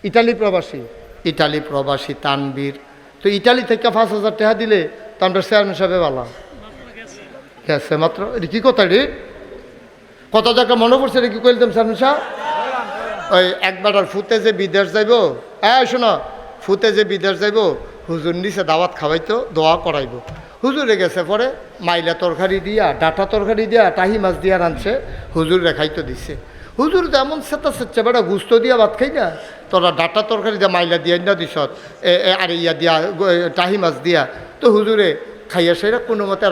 Italy প্রবাসী তানবীর। তো Italy থেকে 5,000 টাকা দিলে তো আমরা চেয়ারম্যান সাহেব ভালো গেছে মাত্র। এটা কি কথা রে, কত টাকা মনে পড়ছে রে, কি করলাম চেয়ারম্যান সাহেব? ওই একবার ফুতে যে বিদেশ যাইব, শোনো, ফুতে যে বিদেশ যাইব হুজুর নিচে দাওয়াত খাওয়াইতো, দোয়া করাইব। হুজুরে গেছে পরে মাইলা তরকারি দিয়া, ডাটা তরকারি দিয়া, টাহি মাছ দিয়া রাঁধছে, হুজুর রেখাইতো দিছে। হুজুর তো এমন সেটা সেচ্ছে বেটা গুস্ত দিয়া ভাত খাই না, তোরা ডাটা তরকারি দিয়া মাইলা দিয়া না দিস, আর ইয়া দিয়া টাহি মাছ দিয়া। তো হুজুরে খাইয়া সেরা কোনো মতে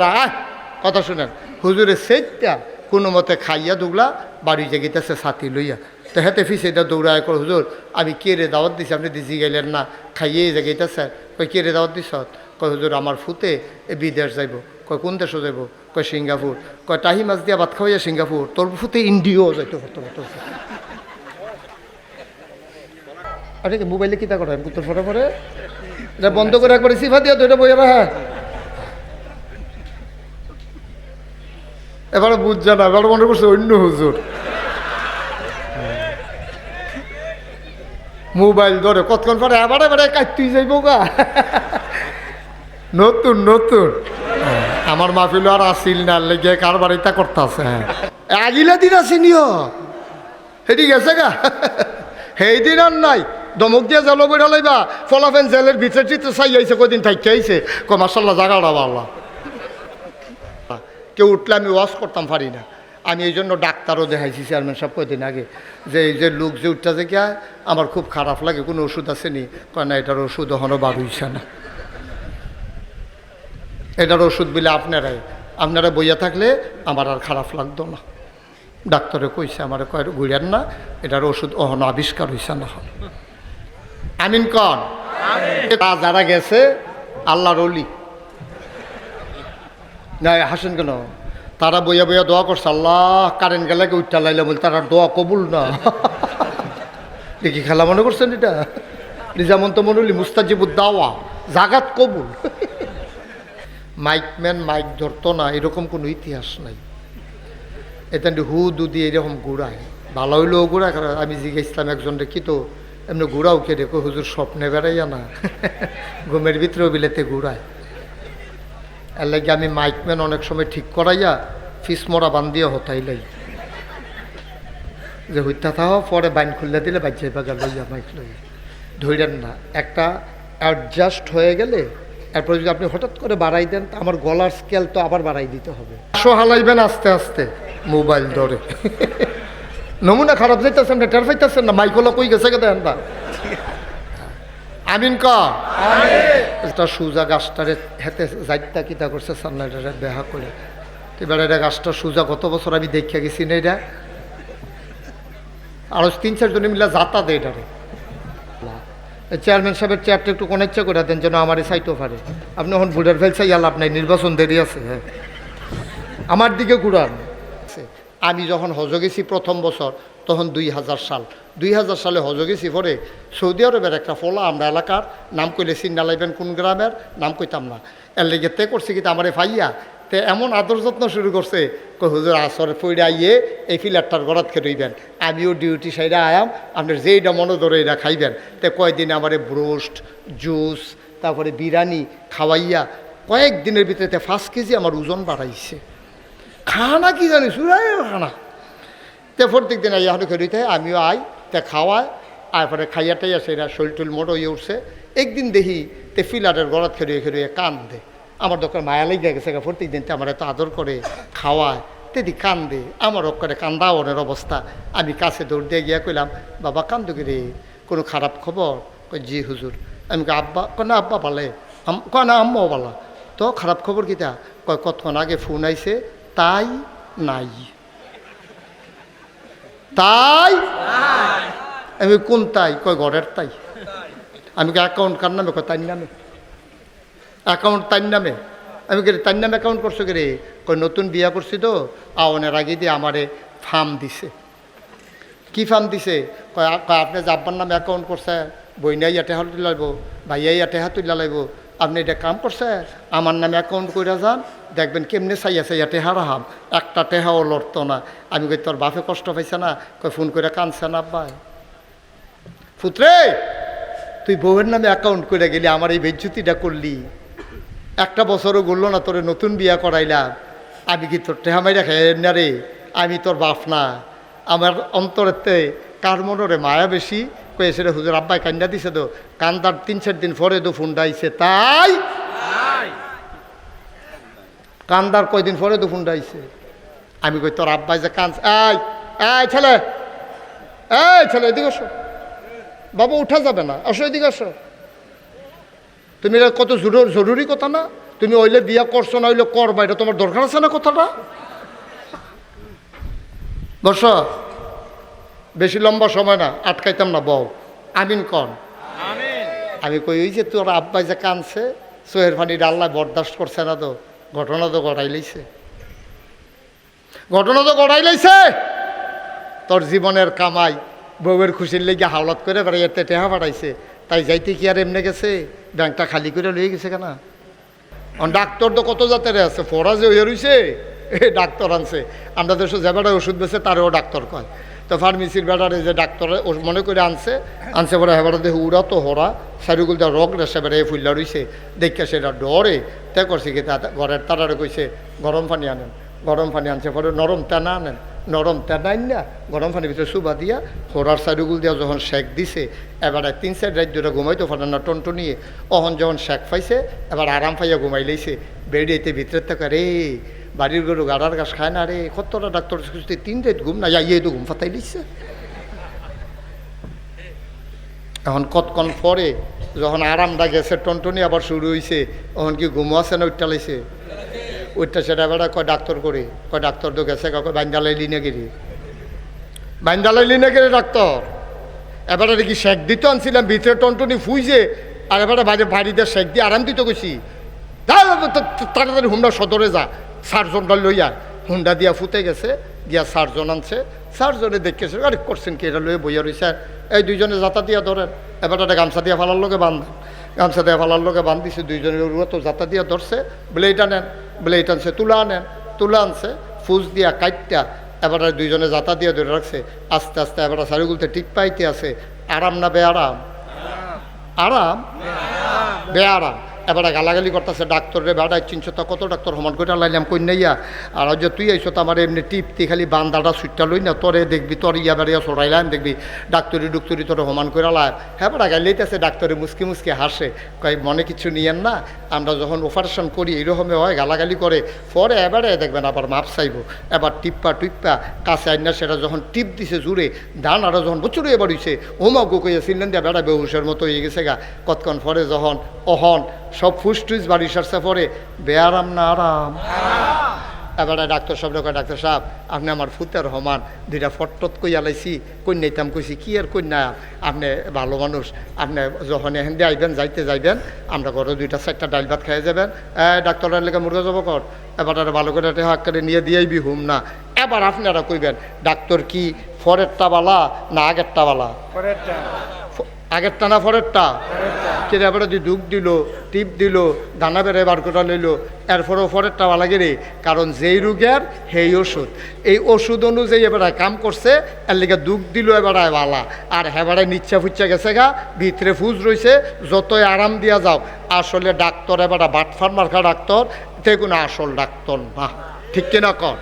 কথা শুনেন, হুজুরে সেইটা কোনো মতে খাইয়া দুগলা বাড়ি জাগিতেছে ছাতি লইয়া। তো হেতে ফিসে এটা দৌড়ায় করে, হুজুর আমি কে রে দাওয়াত দিছি, আপনি দিছি গেলেন না, খাইয়ে জাগিতেছে। কই কে রে দাওয়াত দিস? কয় হুজুর আমার ফুতে বিদেশ যাইব। কয় কোন দেশও যাইব? কয় সিঙ্গাপুর। কয় টাহি মাছ দিয়া ভাত খাওয়াইয়া সিঙ্গাপুর? তোর ফুতে ইন্ডিয়াও যাইতো। আরে মোবাইলে কিতা করেন উত্তর ফটো পরে এটা বন্ধ করে একবারে সিফা দিয়া তো এটা বইয়া হ্যাঁ। এবারে বুঝছে না, এবার মনে করছে অন্য হুজুর। মোবাইল ধরে কতক্ষণ পরে এবারে এবারে কাটতেই যাইব গা। নতুন নতুন আমার মাহফিল আর আসিল না, লেগে কার বাড়িটা করতে আছে। হ্যাঁ আগিলা দিন আসিনিও, সেটি গেছে গা, সেই দিন আর নাই। দমক দিয়ে জেল বইরা লাইবা, ফলাফেন জেলের ভিতরে চিত্র চাই আইছে, কদিন থাকি আইছে, মাসাল্লাহ জাগাড়া আল্লাহ। কেউ উঠলে আমি ওয়াশ করতাম পারি না, আমি এই জন্য ডাক্তারও দেখাইছি চেয়ারম্যান সাহেব কদিন আগে, যে এই যে লোক যে উঠতে যে কে আমার খুব খারাপ লাগে, কোনো ওষুধ আছে নি? কয় না, এটার ওষুধ এখনও বার হইছে না, এটার ওষুধ বিলে আপনারা বইয়া থাকলে আমার আর খারাপ লাগতো না। ডাক্তারে কইছে আমার, কয় ঘুরেন না, এটার ওষুধ এখনও আবিষ্কার হইছে না। আমিন কন। যারা গেছে আল্লাহর ওলি না, হাসেন কেন? তারা বইয়া বইয়া দোয়া করছে, আল্লাহ কারেন্ট গেলে উঠটা লাইলে বলে তারা দোয়া কবুল না। দেখি খেলা মনে করছেন এটা? যেমন তো মনে হলি মুস্তাজিবুদ দাওয়া, জাগাত কবুল। মাইকম্যান মাইক ধরতো না এরকম কোনো ইতিহাস নাই। এটা হু দু দিয়ে এরকম ঘুরায়, ভালো হইলেও ঘুরায়। আমি জিজ্ঞেসলাম একজন রে, কি তো এমনি ঘুরাও কে রে? হুজুর স্বপ্নে বেড়াইয়া না, ঘুমের ভিতরেও বিলেতে ঘুরায়। এর লাগে আমি মাইকম্যান অনেক সময় ঠিক করাইয়া ফিসমরা বান্ধিয়া হতাইলাই, যে হইতা থাও পরে বাইন খুললে দিলে বাচ্চা বাগা লইয়া মাইক লইয়া ধরেন না। একটা অ্যাডজাস্ট হয়ে গেলে এরপরে যদি আপনি হঠাৎ করে বাড়াই দেন, আমার গলার স্কেল তো আবার বাড়াই দিতে হবে। হালাইবেন আস্তে আস্তে, মোবাইল ধরে। নমুনা খারাপ যাইতেছেন না, টের পাইতেছেন না, মাইকলা কই গেছে কে দেন না। আমিন এটা সুজা গাছটারে হেতে যাইতা কিতা করছে সান্নাটারে বেহা করে। এবার এটা গাছটা সুজা কত বছর আমি দেখিয়া গেছি না, এটা আরো 3-4 জনে মিলে যাতা দেয় এটারে। চেয়ারম্যান সাহেবের চেয়ারটা একটু কোন ইচ্ছা করে দেন যেন আমার সাইটও পারে। আপনি এখন ভোটার ফেল চাই আল্লাহ, আপনার নির্বাচন দেরি আছে। হ্যাঁ আমার দিকে ঘুরান। আমি যখন হজ গেছি প্রথম বছর, তখন 2000 সালে হজ গেছি। পরে সৌদি আরবের একটা ফলা আমরা এলাকার নাম কইলে চিন্তা লাইবেন কোন গ্রামের নাম কইতাম না, এর লেগে তে করছি কিন্তু আমার ফাইয়া তে এমন আদর যত্ন শুরু করছে, হুজুর আসর ফইরে আইয়ে এই ফিলারটার গড়াত খেয়ে রইবেন, আমিও ডিউটি সাইডে আয়াম, আপনার যেইটা মনে ধরে এটা খাইবেন। তে কয়েকদিন আমারে ব্রোস্ট জুস তারপরে বিরিয়ানি খাওয়াইয়া কয়েকদিনের ভিতরে 5 কেজি আমার ওজন বাড়াইছে। খানা কি জানি সুরাই খানা। তে প্রত্যেক দিন আইয়া হলে খেয়ে আমিও আই, তে খাওয়ায় তারপরে খাইয়া টাইয়া সেটা শরীর টুল মোটো হয়ে উঠছে। একদিন দেখি তে ফিলারের গড়াত খেয়ে কান্দে। আমার দরকার মায়া লেগে গেছে, প্রত্যেক দিন আমার এত আদর করে খাওয়ায়, তেদি কান্দে। আমার করে কান্দা অনের অবস্থা। আমি কাছে দৌড় দিয়ে গিয়া কইলাম, বাবা কান্দো রে, কোনো খারাপ খবর? জি হুজুর। আমি আব্বা না আব্বা বলে, না আম্মাও বলা। তো খারাপ খবর কিতা? কতক্ষণ আগে ফোন আইছে, তাই নাই। তাই আমি কোন তাই? ঘরের তাই। আমি অ্যাকাউন্ট কার নামে? তাই নামে অ্যাকাউন্ট, তাই নামে। আমি তাই নামে অ্যাকাউন্ট করছো রে? নতুন বিয়া করছি তো, আওনের আগে দিয়ে আমারে ফার্ম দিছে। কি ফার্ম দিছে? আপনি যে আব্বার নামে অ্যাকাউন্ট করছে, বইনাই টেহা তুলে লাগবো, ভাইয়াই টেহা তুলে লাগবো, আপনি এটা কাম করছে, আমার নামে অ্যাকাউন্ট করে যান, দেখবেন কেমনে চাইয়া টেহা রাহাম, একটা টেহাও লড়তো না। আমি কই তোর বাপে কষ্ট পাইছে না? ফোন করে কানছে না আব্বাই? পুত্রে তুই বউয়ের নামে অ্যাকাউন্ট করে গেলি, আমার এই বেজ্জুতিটা করলি, একটা বছরও গড়ল না, তোরে নতুন বিয়া করাইলাম, আমি কি তোর টেহামাইরা খাই না রে? আমি তোর বাপ না? আমার অন্তরেতে কার মনরে মায়া বেশি কয়েছে রে হুজুর, আব্বাই কান্দা দিছে তো, কান্দার 3-4 দিন পরে তো ফোনটা আইছে, তাই কান্দার কয়দিন পরে তো ফোনটা আইছে। আমি কই তোর আব্বাই যে কান্দ, এই ছেলে, এই ছেলে এদিকে আসো, বাবা উঠা যাবে না, আসো এদিকে আসো। তুমি এটা কত জরুরি কথা না? তুমি হইলে বিয়া করছো না হইলে করবা, এটা তোমার দরকার আছে না কথাটা? বস, বেশি লম্বা সময় না, আটকাইতাম না, বউ আমিন কন। আমি কই ওই যে তোর আব্বাই যে কানছে, চোহের পানির আল্লাহ বরদাস্ত করছে না তো, ঘটনা তো গড়াই লাইছে, ঘটনা তো গড়াই লাইছে। তোর জীবনের কামাই বউয়ের খুশির লেগে হাওলাত করে বেড়াইতে টেহা পাঠাইছে, তাই যাইতে কি আর এমনি গেছে? ব্যাংকটা খালি করে লয়ে গেছে কেনা? ডাক্তার তো কত জাতের আছে, ফোরা যে হয়ে রইছে ডাক্তার আনছে। আমরা দেশে যে বেড়ায় ওষুধ বেছে তারও ডাক্তার কয়, তো ফার্মেসির বেড়ারে যে ডাক্তার মনে করে আনছে পরে হেবারে দেখে উড়া তো হরা সারিগুল যা রোগ রেসে বেড়ে ফুল্লা রইছে, দেখে সেটা ডরে তে করছে কি ঘরের তারারে কইছে গরম পানি আনেন, গরম পানি আনছে পরে নরম তেনা আনেন, নরম তেনাইন না গরম পানির ভিতরে সুবা দিয়া হোরার সাইডুগুল দিয়া যখন শেক দিছে, এবারে 3-4 রাত ধরে ঘুমাইতো পারে না টনটনিয়ে, অহন যখন শেক পাইছে এবার আরাম পাইয়া ঘুমাই লাইছে। বেড়িয়েতে ভিতরের থেকে রে বাড়ির গরু গাড়ার গাছ খায় না রে, কতটা ডাক্তার 3 রাত ঘুম না যাইয়ে তো ঘুম ফাতাই লিখছে। এখন কতক্ষণ পরে যখন আরামটা গেছে, টনটনি আবার শুরু হয়েছে, তখন কি ঘুমো আছে না উঠটা লাইছে? ওইটা সেটা বেড়া কয় ডাক্তার করে, কয় ডাক্তার তো গেছে, কয় বাইন্দালাই লিনে গেলি, বাইন্দালাই লিনে গেলে ডাক্তার। এবারে দেখি শেক দিতে আনছিলাম, ভিতরে টনটনি ফুইছে, আর এবারে বাড়িতে শেক দিয়ে আরাম দিতে গেছি। তাড়াতাড়ি হুন্ডা সদরে যা, সার্জনটা লইয়া হুন্ডা দিয়া ফুটে গেছে, গিয়া সার্জন আনছে, সার্জনে দেখেছে আরে করছেন কি, এটা লইয়া বইয়া রয়েছে, এই দুইজনে যাতা দিয়া ধরেন, এবার একটা গামছা দিয়া ফালার লোকে বান্ধেন, গামছা দিয়ে ফালার লোকে বান্ধিছে, দুইজনের তো যাতা দিয়া ধরছে, ব্লেড আনেন, ব্লেড আনছে, তুলা আনেন, তুলা আনছে, ফুজ দিয়া কাইটটা এবার দুইজনে যাতা দিয়ে ধরে রাখছে। আস্তে আস্তে এবার সারিগুলতে টিক পাইতে আছে, আরাম না বেআরাম? আরাম বেআরাম। এবারে গালাগালি করতেছে ডাক্তারে, বেড়াই চিনছ তা কত ডাক্তার সমান করে লাইলাম কই নাইয়া, আর যে তুই আইস তো আমার এমনি টিপতি খালি বান্দাটা সুইটটা লই না, তোরে দেখবি তোর ইয়া বেড়িয়া সরাইলাম, দেখবি ডাক্তারি ডুক্তরি তোরে সমান করে লায়। হ্যাঁ বেড়া গাইলেইতেছে, ডাক্তারে মুসকি মুসকি হাসে, কয় মনে কিছু নিয়েন না, আমরা যখন অপারেশন করি এইরকমই হয়, গালাগালি করে, পরে এবারে দেখবেন আবার মাপ চাইব, এবার টিপ্পা টুপ্পা কাছে আইন না, সেটা যখন টিপ দিছে জুড়ে ধান আরও যখন বছর এবার হইছে, ওমা গো কইয়া সিলেন দিয়া বেড়া বেহুশের মতো হয়ে গেছে গা। কতক্ষণ পরে যখন অহন সব ফুসটুস বাড়ি সারছে পরে, বেআরাম না আরাম? এবারে ডাক্তার সাহেব কয়, ডাক্তার সাহেব আপনি আমার ফুতের হমান, দুইটা ফটট কইয়া লাইছি, কন্যাইতাম কইছি কি আর কন্যা, আপনি ভালো মানুষ, আপনি যখন এখান দিয়ে আইবেন যাইতে যাইবেন, আমরা ঘরে 2-4টা ডাইল ভাত খাইয়ে যাবেন, ডাক্তারের লেগে মুরগা যাব কর, এবার ভালো করে হাক করে নিয়ে দিয়েই হুম না। এবার আপনারা কইবেন ডাক্তার কি ফরেরটা বালা না আগেরটা বালা? আগেরটা না ফরেরটা? কেটে এবারে দুধ দিল, টিপ দিল, দানা বেড়ে বার করে লইল, এরপরেও ফরেরটা ভালো লাগে রে, কারণ যেই রোগের সেই ওষুধ, এই ওষুধ অনুযায়ী এবারে কাম করছে, এর লেগে দুধ দিল এবারে বালা, আর হেবারে নিচ্ছা ফুচ্ছা গেছে গা, ভিতরে ফুজ রয়েছে, যতই আরাম দিয়া যাও, আসলে ডাক্তার এবারে বাটফার মার্কা ডাক্তার, তে কোনো আসল ডাক্তার না, ঠিক কিনা কর?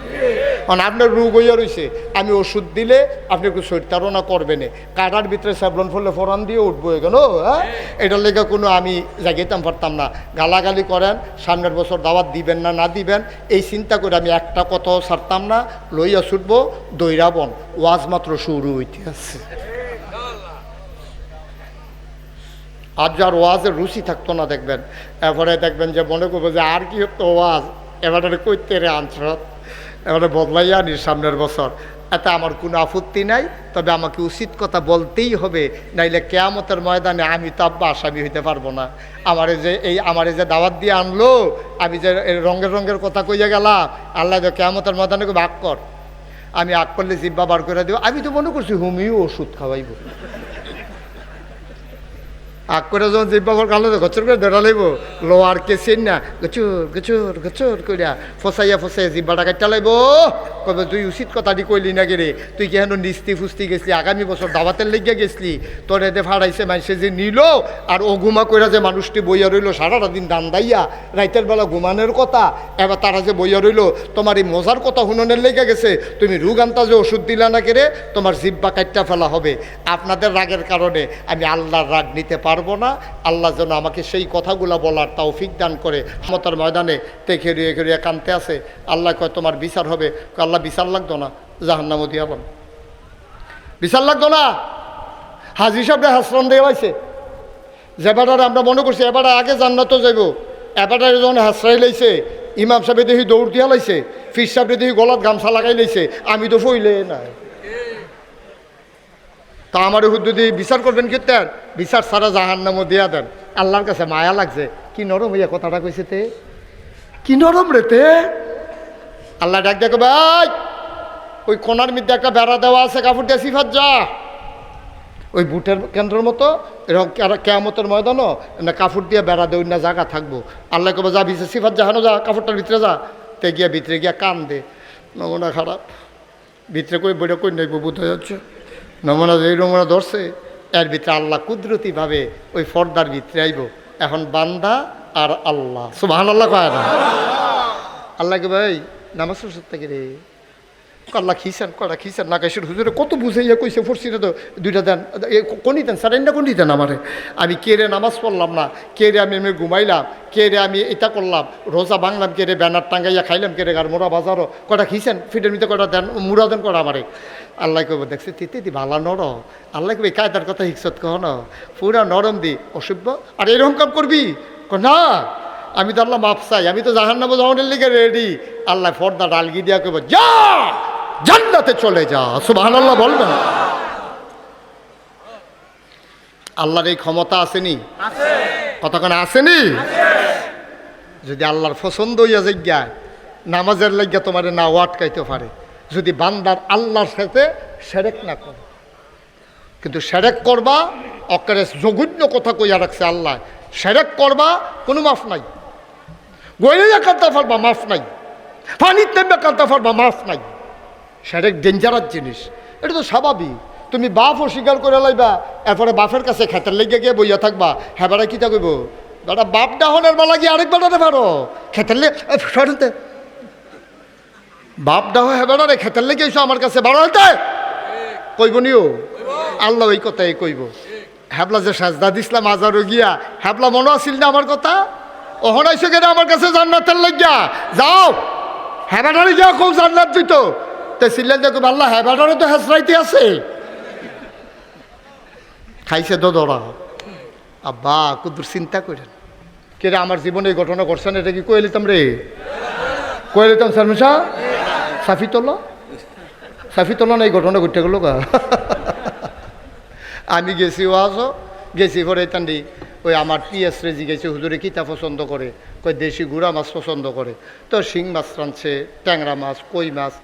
কারণ আপনার রোগ হইয়া রয়েছে, আমি ওষুধ দিলে আপনি একটু শরীরতারণা করবেন, কাটার ভিতরে স্যাবলন ফলে ফোরান দিয়ে উঠবো কেন? হ্যাঁ, এটার লেগে কোনো আমি জাগাইতাম পারতাম না। গালাগালি করেন, সামনের বছর দাওয়াত দিবেন না না দিবেন, এই চিন্তা করে আমি একটা কথাও ছাড়তাম না, লইয়া ছুটবো দৈরাবন, ওয়াজ মাত্র শুরু হইতে আছে। আর যার ওয়াজের রুচি থাকতো না দেখবেন, এবারে দেখবেন যে মনে করবো যে আর কি হতো ওয়াজ, এবারে কইতে রে আনসার, এবারে বদলাইয়া আনি সামনের বছর, এতে আমার কোনো আপত্তি নাই, তবে আমাকে উচিত কথা বলতেই হবে, নাইলে কেয়ামতের ময়দানে আমি তো আব্বা আসামি হইতে পারবো না। আমারে যে দাওয়াত দিয়ে আনলো, আমি যে রঙের রঙের কথা কইয়া গেলাম, আল্লাহ যে কেয়ামতের ময়দানে ভাগ কর, আমি আগ করলে জিব্বা বার করে দেবো, আমি তো মনে করছি হুমিও ওষুধ খাওয়াইব, আগ করে যখন জিব্বা কালো গচর করে ধরা লাইব লোয়ার কেসেন না গচুর গচুর গচুর কইরা ফসাইয়া জিব্বাটা কাটটা লাইব। কবে তুই উচিত কথাটি কইলি না গে রে, তুই কি হেন নিস্তি ফুস্তি গেছলি, আগামী বছর দাওয়াতের লেগে গেছলি, তোর এতে ফাড়াইছে মানুষে যে নিল আর ও ঘুমা কইরা যে মানুষটি বইয়া রইল সারাটা দিন দান্দাইয়া রাইতের বেলা ঘুমানোর কথা, এবার তারা যে বইয়া রইল তোমার এই মজার কথা হুননের লেগে গেছে, তুমি রুগান্তা যে ওষুধ দিলা না কেড়ে তোমার জিব্বা কাটটা ফেলা হবে। আপনাদের রাগের কারণে আমি আল্লাহর রাগ নিতে পারবো না। আল্লাহ যেন আমাকে সেই কথাগুলো বলার তৌফিক দান করে। ক্ষমতার ময়দানে তে খেরিয়ে কানতে আছে, আল্লাহ কয় তোমার বিচার হবে। আল্লাহ বিচার লাগতো না, জাহান্নামও দিয়া বল বিচার লাগতো না। হাজি সাহেব হাসরান দেওয়া হয়েছে যে বেটারে আমরা মনে করছি এবারে আগে জান্নাতও যাইব, এবারে যখন হাসরাই লাইছে, ইমাম সাহেব দেখি দৌড় দিয়া লাইছে, ফির সাহেব দেখি গলাত গামছা লাগাই লাইছে, আমি তো ফইলে নাই। তা আমার হুদ্দুদি বিচার করবেন কীর্তেন, বিচার ছাড়া জাহান্নামও দিয়া দেন। আল্লাহর কাছে মায়া লাগছে, কি নরম হইয়া কথাটা কইছে তে, কি নরম রে তে। আল্লাহ ডাক দেখো ভাই, ওই কোনার মধ্যে একটা বেড়া দেওয়া আছে, কাপড় দিয়ে সিফাত যা। ওই বুটের কেন্দ্রের মতো এরকম কেয়ামতের ময়দানও না কাপড় দিয়ে বেড়া দেওয়ার না জায়গা থাকবো। আল্লাহ কবে যা ভিসে সিফাত জাহানো যা, কাপড়টার ভিতরে যা। তে গিয়া ভিতরে গিয়া কান দে, নমুনা খারাপ, ভিতরে কই বইটা কই নেই বোঝা যাচ্ছে। নমুনা যেই নমুনা ধরছে এর ভিতরে আল্লাহ কুদরতিভাবে ওই পর্দার ভিতরে আইব। এখন বান্দা আর আল্লাহ, সুবহানাল্লাহ কয় না? আল্লাহকে ভাই নামাজ পড়তে থেকে রে আল্লাহ খিসান কটা খিসান না কাইসের হুজুরে কত বুঝাইয়া কইছে পড়ছি না তো, দুইটা দেন কোনি দেন সারেন না কোনি দেন আমারে। আমি কে রে নামাজ পড়লাম না, কে রে আমি ঘুমাইলাম, কে রে আমি এটা করলাম, রোজা ভাঙলাম, কে রে ব্যানার টাঙ্গাইয়া খাইলাম, কে রে আর মোরা বাজারও কটা খিসান ফিটের ভিতরে কটা দেন, মুড়া দেন কটা আমারে। আল্লাহ কব দেখছে তিতে ভালা নর, আল্লাহ কবি কায়দার কথা হিকসত কহ না, পুরা নরম দি অসভ্য আর এরকম কাম করবি না। আমি তো আল্লাহ মাপ চাই, আমি তো জাহান্নামে যাওয়ার লিগে রেডি। আল্লাহ ফর্দা ডালগি দিয়া কব যা জান্নাতে চলে যা, সুবহানাল্লাহ বলবেন। আল্লাহর এই ক্ষমতা আসেনি, কতক্ষণ আসেনি। যদি আল্লাহর পছন্দ হইয়া যাইয়া নামাজের লাগিয়া তোমার না আটকাইতে পারে, যদি বান্দার আল্লাহর সাথে সেরেক না করে। কিন্তু সেরেক করবা অকারে জঘন্য কথা কইয়া রাখছে আল্লাহ, সেরেক করবা কোনো মাফ নাই, গইয়া কাঁদতে পারবা মাফ নাই, পানির নেমে কাঁদতে পারবা মাফ নাই। সেরেক ডেঞ্জারাস জিনিস, এটা তো স্বাভাবিক। তুমি বাপ অস্বীকার করে লাইবা, এরপরে বাপের কাছে খেতের লেগে গিয়ে বইয়া থাকবা, হ্যাঁ বেড়া কী থাকব বেটা বাপ ডাহনের বেলা গিয়ে আরেক বেড়াতে পারো খেতের লেগে বাপ ডাহ হ্যাঁ বেড়ারে খেতের লেগে এসো আমার কাছে বাড়াতে কইব নিও। আল্লাহ ওই কথাই কইব। হ্যাবলা যে সাজদা দিসলাম আজারও গিয়া, হ্যাবলা মনে আসিল না আমার কথা, অহনাইছে কেন আমার কাছে জান্নাতের লাগিয়া যাও, হ্যাঁ বেড়ারে যাও খুব জান্নাত দিত। সিল্লাল দেখো আল্লাহ হ্যাঁ বেড়ারে তো হেসরাইতে আছে, খাইছে তো দৌড়া। আব্বা কুদুর চিন্তা করেন কে রে আমার জীবনে এই ঘটনা ঘটছেন, এটা কি কয়ে লিতাম রে, কয়ে লিতাম শর্মিশা সাফি তোলা না এই ঘটনা ঘটতে গেল গা। আমি গেছি ওয়াজও গেছি পরে তান্ডি ওই আমার পিএস রেজি গেছে, হুজুরে কিতা পছন্দ করে, কই দেশি গুড়া মাছ পছন্দ করে, তো শিং মাছ রাঁধছে, ট্যাংরা মাছ, কই মাছ,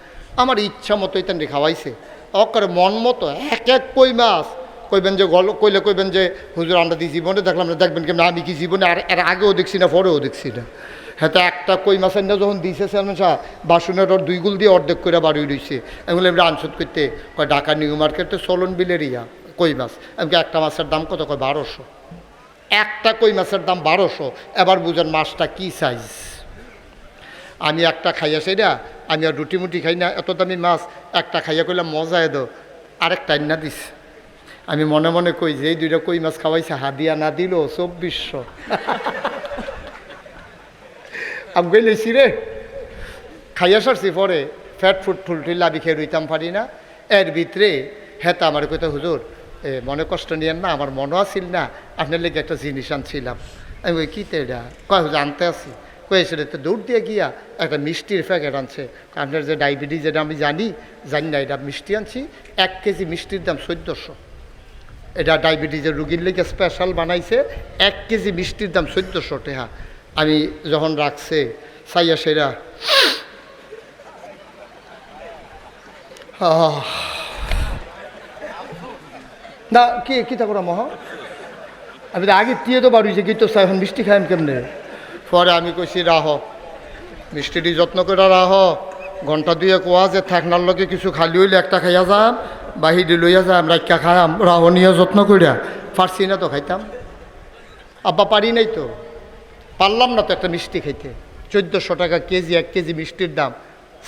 আমার ইচ্ছা মতো তান্ডি খাওয়াইছে। অকারে মন মতো এক এক কই মাছ কইবেন যে কইলে কইবেন যে হুজুর আমরা দি জীবনে দেখলাম না, দেখবেন কেমন আমি কি জীবনে আর এর আগেও দেখছি না পরেও দেখছি না। হ্যাঁ তো একটা কই মাছের না যখন দিয়েছে সালমেশা বাসনের ওর 2 গুল দিয়ে অর্ধেক করে বাড়ি রয়েছে। এগুলো এমনি আনসুদ করতে কয় ঢাকা নিউ মার্কেটে চলন বিলের ইয়া কই মাছ, এমনি একটা মাছের দাম কত, কয় 1200, একটা কই মাছের দাম 1200। এবার বুঝেন মাছটা কি সাইজ। আমি একটা খাইয়া সেইটা, আমি আর রুটি মুটি খাই না, এত দামি মাছ একটা খাইয়া কইলাম মজা এদো, আরেকটা না দিস। আমি মনে মনে কই যে এই 2টা কই মাছ খাওয়াইছে হাদিয়া না দিল 2400। আমি গেলেছি রে খাইয়া সারছি, পরে ফ্যাট ফুড ঠুলঠুল লাভি খেয়ে রইতাম পারি না। এর ভিতরে হেতা আমার কইতে হুজুর মনে কষ্ট নিয়েন না, আমার মনে আসিল না আপনার লেগে একটা জিনিস আনছিলাম। আমি ওই কী তো এটা, কয় হুজুর আনতে আসি, কয়েছে তো দৌড় দিয়ে গিয়া একটা মিষ্টির প্যাকেট আনছে। আপনার যে ডায়াবেটিস যেটা আমি জানি না, এটা মিষ্টি আনছি, 1 কেজি মিষ্টির দাম 1400। এটা ডায়াবেটিসের রুগীর লেগে স্পেশাল বানাইছে, 1 কেজি মিষ্টির দাম 1400 টাকা। আমি যখন রাখছে সাইয়া সেরা না কি তা করা মহ আমি তো আগে দিয়ে তো বাড়ি যে কি তো চাই এখন মিষ্টি খাইম কেমনে। পরে আমি কইছি রাহ মিষ্টিটি যত্ন করে রাহ, ঘন্টা দুয়ে কোয়া যে থাকনার লগে কিছু খালি হইলে একটা খাইয়া যাম, বাহিরে লইয়া যাম, রাখা খাইয়াম, রাহ নিয়ে যত্ন করিয়া পারছি না তো খাইতাম। আব্বা পারি নাই তো, পারলাম না তো একটা মিষ্টি খাইতে। 1400 টাকা কেজি, 1 কেজি মিষ্টির দাম।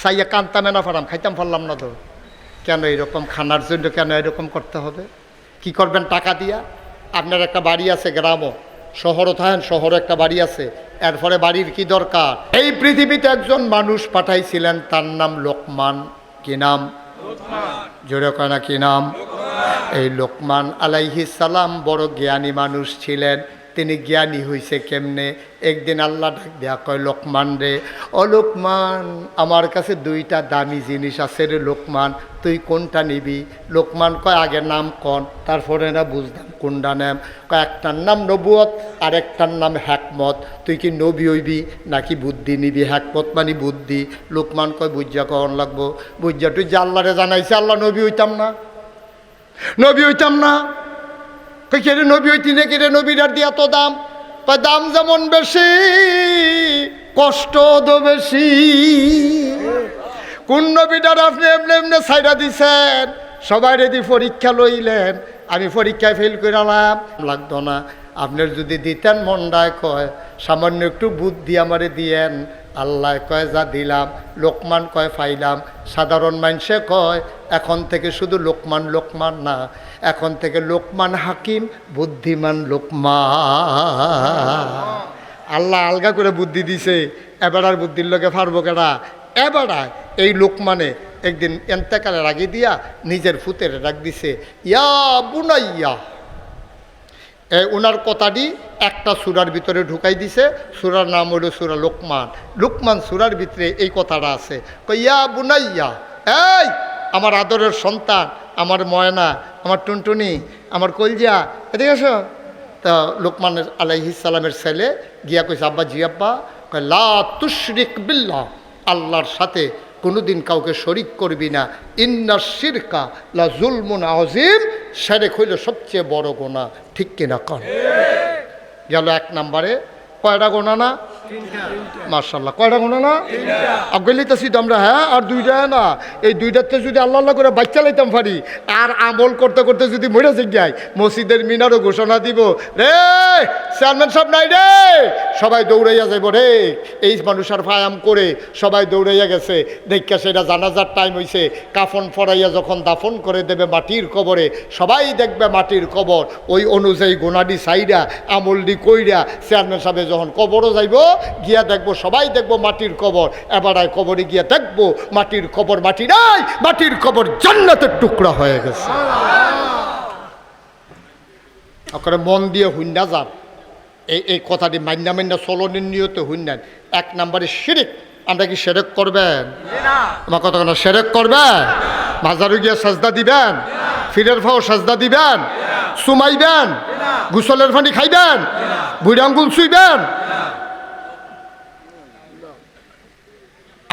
চাইয়া কান্তামে না পারাম, খাইতাম পারলাম না তো। কেন এরকম খানার জন্য কেন এরকম করতে হবে? কি করবেন টাকা দিয়া? আপনার একটা বাড়ি আছে গ্রামও, শহরও থাকেন, শহরে একটা বাড়ি আছে, এরপরে বাড়ির কি দরকার? এই পৃথিবীতে একজন মানুষ পাঠাইছিলেন, তার নাম লোকমান। কি নাম? জোরে কয় না কি নাম? এই লোকমান আলাইহিস সালাম বড় জ্ঞানী মানুষ ছিলেন। তিনি জ্ঞানী হইছে কেমনে? একদিন আল্লাহ ডাক দেয়া কয়, লোকমান রে, ও লোকমান, আমার কাছে 2টা দামি জিনিস আছে রে লোকমান, তুই কোনটা নিবি? লোকমান কয়, আগে নাম কন, তারপরে না বুঝলাম কোনটা নাম। কয়, একটার নাম নবুয়ত আর একটার নাম হ্যাকমত। তুই কি নবী হইবি নাকি বুদ্ধি নিবি? হ্যাকমত মানে বুদ্ধি। লোকমান কয়, বুঝা কখন লাগবো? বুঝা তুই যে আল্লাহরে জানাইছে, আল্লাহ নবী হইতাম না? নবী হইতাম না? কেড়ে নবী হইতি না, কেড়ে নবীর আর দিয়ে এত দাম? দাম যেমন বেশি কষ্ট তো বেশি। কোন নবীটার আপনি এমনি এমনি ছাইরা দিছেন, সবাই রেডি পরীক্ষা লইলেন, আমি পরীক্ষায় ফেল করালাম, লাগতো না। আপনার যদি দিতেন মন্ডায় কয় সামান্য একটু বুদ্ধি আমারে দিয়েন, আল্লাহ কয় যা দিলাম। লোকমান কয় পাইলাম। সাধারণ মানুষে কয় এখন থেকে শুধু লোকমান লোকমান না, এখন থেকে লোকমান হাকিম, বুদ্ধিমান লোকমান। আল্লাহ আলগা করে বুদ্ধি দিছে, এবার আর বুদ্ধির লোকে পারবো কেনা? এবার এই লোকমানে একদিন এন্তেকালের আগে দিয়া নিজের ফুতের ডাক দিছে, ইয়া বুনাইয়া। ওনার কথাটি একটা সূরার ভিতরে ঢুকাই দিছে, সূরার নাম হইল সূরা লোকমান। লোকমান সূরার ভিতরে এই কথাটা আছে, ইয়া বুনাইয়া, এই আমার আদরের সন্তান, আমার ময়না, আমার টুনটুনি, আমার কলজা, এদিকে আসো। তা লোকমান আলাইহিস সালামের ছেলে গিয়া কইছে, আব্বা জি আব্বা। কয়, লা তুশরিক বিল্লাহ, আল্লাহর সাথে কোনোদিন কাউকে শরিক করবি না। ইন্না শিরকা লা জুলমুন আযীম, শিরক হইল সবচেয়ে বড় গুনাহ। ঠিক কিনা কর? গেল 1 নম্বরে। কয়টা গোনা না? মাশাআল্লাহ, কয়টা গোনা না? আগাইলিতেছি তো আমরা। হ্যাঁ, আর 2টা না, এই 2টাতে যদি আল্লাহ আল্লাহ করে বাচ্চা লাইতাম পারি, আর আমল করতে করতে যদি মরে যাই, মসজিদের মিনারও ঘোষণা দিব, রে চেয়ারম্যান সাহেব নাই রে, সবাই দৌড়াইয়া যাইব রে। এই মানুষ আর ফায়াম করে সবাই দৌড়াইয়া গেছে, দেখা সেটা জানাজার টাইম হইছে, কাফন পরাইয়া যখন দাফন করে দেবে মাটির কবরে, সবাই দেখবে মাটির কবর। ওই অনুযায়ী গোনাডি সাইডা আমলডি কইরা চেয়ারম্যান সাহেব যখন কবরও যাইব, গিয়া দেখবো সবাই দেখবো মাটির কবর। এবারায় কবরে গিয়া দেখবো মাটির কবর মাটি নাই, মাটির কবর জান্নাতের টুকরা হয়ে গেছে। আপনারা মন দিয়ে হুন্না যান, এই কথাটি মান্না মান্না চলনের নিয়তে হুন্নান। 1 নম্বরে শিরক। আমরা কি শিরক করবেন? আমার কথা কেন শিরক করবেন? মাজারে গিয়া সাজদা দিবেন? ফিরের ফাও সাজদা দিবেন? সুমাইবেন? গোসলের পানি খাইবেন? বুড়ি আঙ্গুল ছুইবেন?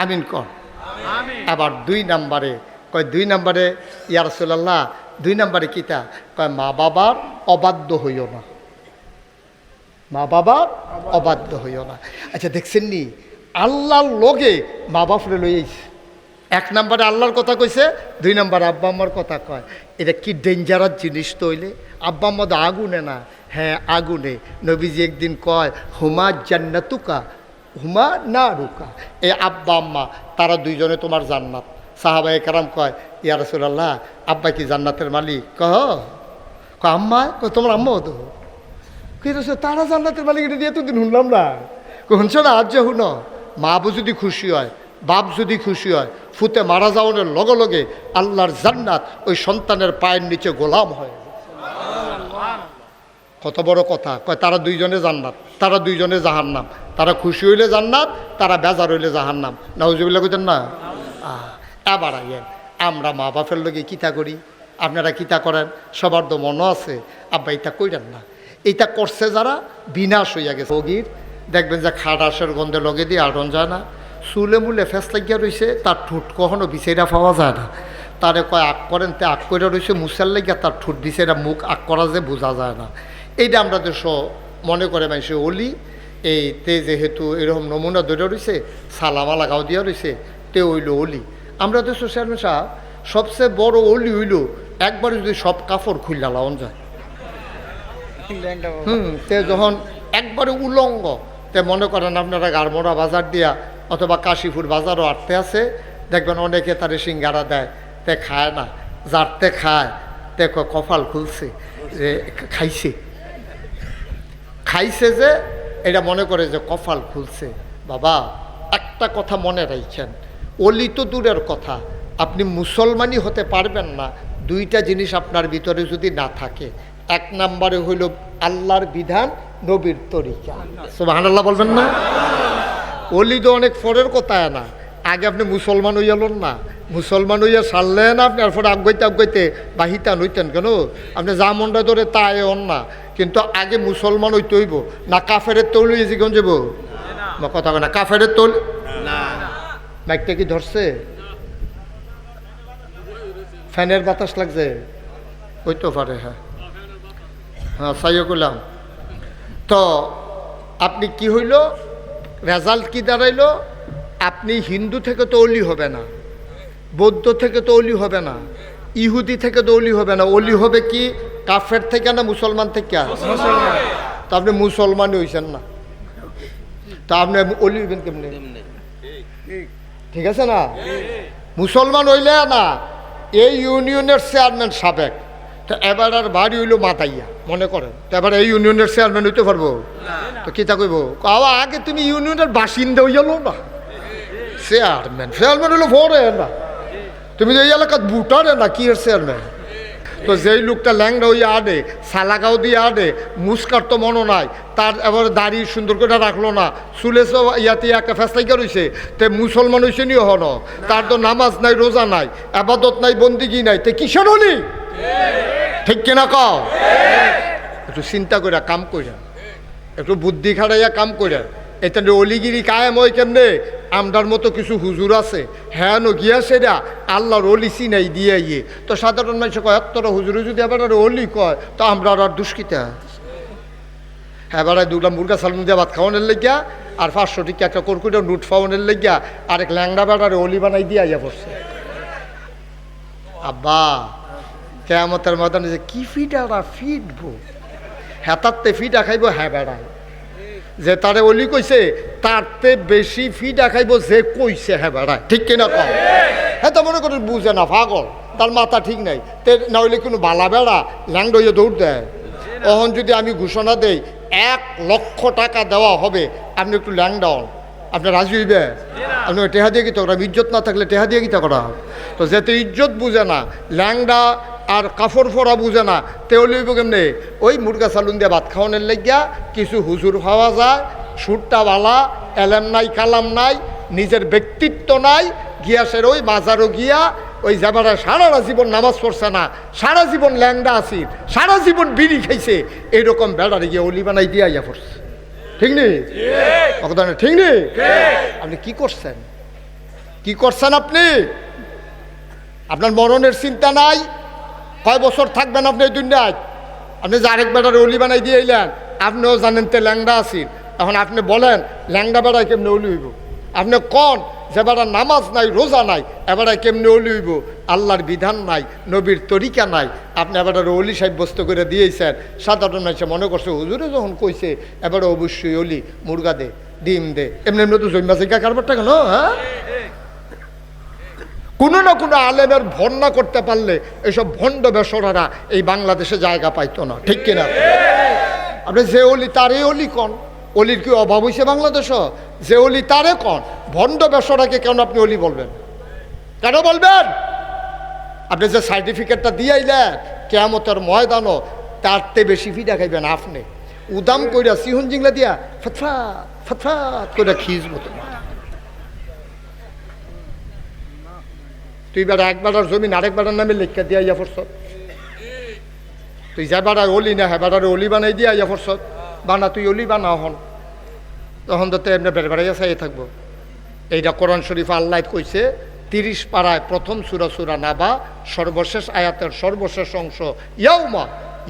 আমিন কর। আবার 2 নম্বরে কয়, 2 নম্বরে ইয়া রাসূলুল্লাহ 2 নম্বরে কিতা কয়, মা বাবার অবাধ্য হইও না, মা বাবার অবাধ্য হইও না। আচ্ছা দেখছেন নি, আল্লাহর লগে মা বাপরে লইয়াইছে। 1 নম্বরে আল্লাহর কথা কইছে, 2 নম্বরে আব্বা আম্মার কথা কয়। এটা কি ডেঞ্জারাস জিনিস তৈলে। আব্বা আম্মা তো আগুনে না? হ্যাঁ আগুনে। নবীজি একদিন কয়, হুমা জান্নাতুকা হুমা না রুকা। এই আব্বা আম্মা তারা 2জনে তোমার জান্নাত। সাহাবায়ে কেরাম কয়, ইয়া রাসূলুল্লাহ আব্বা কি জান্নাতের মালিক? কহ আম্মা, তোমার আম্মাও তো। তারা জান্নাতের মালিক, এটা দিয়ে এতদিন শুনলাম না। শুনছো না? আজ যে শুন, মা বউ যদি খুশি হয়, বাপ যদি খুশি হয়, ফুতে মারা যাওয়ার লগে লগে আল্লাহর জান্নাত ওই সন্তানের পায়ের নিচে গোলাম হয়। কত বড় কথা। কয় তারা 2জনে জান্নাত, তারা 2জনে জাহান্নাম। তারা খুশি হইলে জান্নাত, তারা বেজার হইলে জাহান্নাম। নাউজুবিল্লাহ কইতেন না? এবার আইয়েন, আমরা মা বাপের লগে কিতা করি, আপনারা কিতা করেন? সবার তো মনও আছে, আব্বা এটা কইরেন না। এইটা করছে যারা, বিনাশ হইয়া গেছে। ওগির দেখবেন যে খাটাসের গন্ধে লগে দিয়ে আটন যায় না, চুলে মুলে ফেস লাগিয়া রয়েছে, তার ঠোঁট কখনো বিছাইরা পাওয়া যায় না। তারে কয় আগ করেন, তে আগ করে রয়েছে মুসার লাগিয়া, তার ঠোঁট বিছাইরা মুখ আগ করা যে বোঝা যায় না। এইটা আমরা দেশ মনে করে মানুষে অলি এইতে যেহেতু এরকম নমুনা ধরে রয়েছে সালামা লাগাও দিয়া রয়েছে তে হইল অলি। আমরা দেশ চেয়ারম্যান সাহেব সবচেয়ে বড় অলি হইল একবারে যদি সব কাপড় খুললা লাউন যায়। তে যখন একবারে উলঙ্গ তে মনে করেন আপনারা গারমোড়া বাজার দিয়া অথবা কাশীপুর বাজারও আটতে আছে, দেখবেন অনেকে তারে সিঙ্গারা দেয়, তে খায় না, যারতে খায় তে কপাল খুলছে যে খাইছে খাইছে যে এটা মনে করে যে কপাল খুলছে। বাবা একটা কথা মনে রাখছেন, অলি তো দূরের কথা, আপনি মুসলমানই হতে পারবেন না দুইটা জিনিস আপনার ভিতরে যদি না থাকে। এক নম্বরে হইল আল্লাহর বিধান, নবীর তরিকা। সুবহানাল্লাহ বলবেন না? অলি তো অনেক ফরের কথা না, আগে আপনি মুসলমান হইয়ালেন না, মুসলমান হইয়া সারলেন আপনি, আর পরে আগাইতে বাহিতা নইতেন কেন? আপনি যা মনটা ধরে তা এন না, কিন্তু আগে মুসলমান হইতে হইব না। কাফেরের তৈল জীবন যাব কথা না, কাফেরের তৈল মাইকটা কি ধরছে? ফ্যানের বাতাস লাগছে হইতে পারে। হ্যাঁ হ্যাঁ সাইও করলাম। তো আপনি কি হইল, রেজাল্ট কি দাঁড়াইল? আপনি হিন্দু থেকে তো অলি হবে না, বৌদ্ধ থেকে তো অলি হবে না, ইহুদি থেকে তো অলি হবে না। অলি হবে কি কাফের থেকে না মুসলমান থেকে? তো আপনি মুসলমান হইছেন না, তা আপনি অলি হইবেন কেমনি? ঠিক আছে না? মুসলমান হইলে না, এই ইউনিয়নের চেয়ারম্যান সাবেক, তো এবার আর বাড়ি হইল মাতাইয়া মনে করেন, তো এবার এই ইউনিয়নের চেয়ারম্যান হইতে পারবো? তো কি তা কইব, আগে তুমি ইউনিয়নের বাসিন্দা হইয়ালো না, চেয়ারম্যান হইলো ভরে না, তুমি যে এই এলাকার ভোটারে না কি এর চেয়ারম্যান? তো যেই লোকটা ল্যাংড়া হইয়া আডে, সালাগাও দিয়ে আডে, মুস্কার তো মনো নাই, তার এবার দাড়ি সুন্দর করে রাখলো না, চুলে ইয়াতে একটা ফেসলাইকা রয়েছে, তে মুসলমান হয়েছে নিও হন, তার তো নামাজ নাই, রোজা নাই, আবাদত নাই, বন্দিগি নাই, তে কিসের হলি? ঠিক কিনা কও? একটু চিন্তা করে কাম করে, একটু বুদ্ধি খাটাইয়া কাম করে। এটা অলিগিরি কায়েম হয় কেমনে? আমরার মতো কিছু হুজুর আছে, হ্যাঁ নো গিয়া সেটা আল্লাহর অলি চিনাই দিয়ে ইয়ে। তো সাধারণ মানুষ কয় এতটা হুজুরে যদি এবার অলি কয়, তো আমরা আর দুষ্কিতা হ্যাঁ বেড়ায় দুটা মুরগা সালমুন দিয়ে ভাত খাওয়ানোর লেগিয়া, আর 500 টিকা একটা কর্কুটা নোট খাওয়ানোর লেগিয়া আরেক ল্যাংড়া বেড়ারে অলি বানাই দিয়ে আইয়া পড়ছে। আব্বা কেয়ামতের ময়দানে যে কি ফিটা ফিটবো, হেতারতে ফিটা খাইব, হ্যাঁ বেড়ায় যে তারে অলি কইছে তারতে বেশি ফি দেখাইব যে কইছে। হ্যাঁ বেড়ায় ঠিক কিনা কম? হ্যাঁ তো মনে করেন বুঝে না, পাগল, তার মাথা ঠিক নাই, তে না হইলে কোনো বালা বেড়া ল্যাংড হইয়া দৌড় দেয়। তখন যদি আমি ঘোষণা দেই 1 লক্ষ টাকা দেওয়া হবে, আপনি একটু ল্যাংডা হন, আপনি রাজি হইবে? আপনি টেহা দিয়ে গীতা করা, ইজ্জত না থাকলে টেহা দিয়ে গীতা করা। তো যেতে ইজ্জত বুঝে না, ল্যাংডা আর কাপড় ফোড়া বুঝে না, তেও লইব কেমনে? ওই মুরগা সালুন দিয়ে ভাত খাওয়ানোর লেগিয়া কিছু হুজুর পাওয়া যায়, সুরটা বালা, এলেম নাই, কালাম নাই, নিজের ব্যক্তিত্ব নাই, গিয়াসের ওই মাজারও গিয়া ওই যাবারা সারাটা জীবন নামাজ পড়ছে না, সারা জীবন ল্যাংডা আছি, সারা জীবন বিড়ি খাইছে, এইরকম বেড়ারে গিয়ে অলি বানাই দিয়া ইয়া পড়ছে। ঠিক নেই? ঠিক নেই? আপনি কি করছেন? কি করছেন আপনি? আপনার মরণের চিন্তা নাই, কয় বছর থাকবেন আপনি এই দুনিয়ায়? আপনি যে আরেক বেড়ারে অলি বানাই দিয়ে এলেন, আপনিও জানেন তে ল্যাংডা আছেন, এখন আপনি বলেন ল্যাংডা বেড়ায় কেমনে অলি হইব? আপনি কন যে বেড়া নামাজ নাই, রোজা নাই, এবারে কেমনে অলি হইব? আল্লাহর বিধান নাই, নবীর তরিকা নাই, আপনি এবারে অলি সাব্যস্ত করে দিয়েছেন। সাধারণ মানুষ মনে করছে হুজুরে যখন কইছে এবারে অবশ্যই অলি, মুরগা দে, ডিম দে, এমনি এমনি তো জৈমা জিজ্ঞা কারবারটা কেন? হ্যাঁ, কোনো না কোনো আলেমের ভন্ডা করতে পারলে এইসব ভণ্ড বেসরারা এই বাংলাদেশে জায়গা পাইতো না। ঠিক কিনা? আপনি যে অলি তারে অলি কন, অলির কি অভাব হয়েছে বাংলাদেশ? যে অলি তারে কন, ভণ্ড বেসরাকে কেন আপনি অলি বলবেন? কেন বলবেন? আপনি যে সার্টিফিকেটটা দিয়ে আইলেন কিয়ামতের ময়দানও তারতে বেশি ফি দেখাইবেন আপনি, উদাম কইরা সিহুন জিংলা দিয়া ফটফাট ফটফাট কইরা খিঁচবো। তুই বেড়া এক বেড়ার জমিন আরেক বেড়ার নামে লেখা দিয়া ইয়া পড়ছ, তুই যা বেড়ার অলি না হ্যাঁ বেড়ার অলি বানাই দিয়া ইয়া পড়ছ, বানা তুই অলি বানা হন, তখন তো এমনি বেড়ে বেড়াইয়া চাইয়ে থাকবো। এইটা কোরআন শরীফ আল্লাহ কইছে 30 পারায় প্রথম সূরা সূরা নাবা সর্বশেষ আয়াতের সর্বশেষ অংশ, ইয়াউমা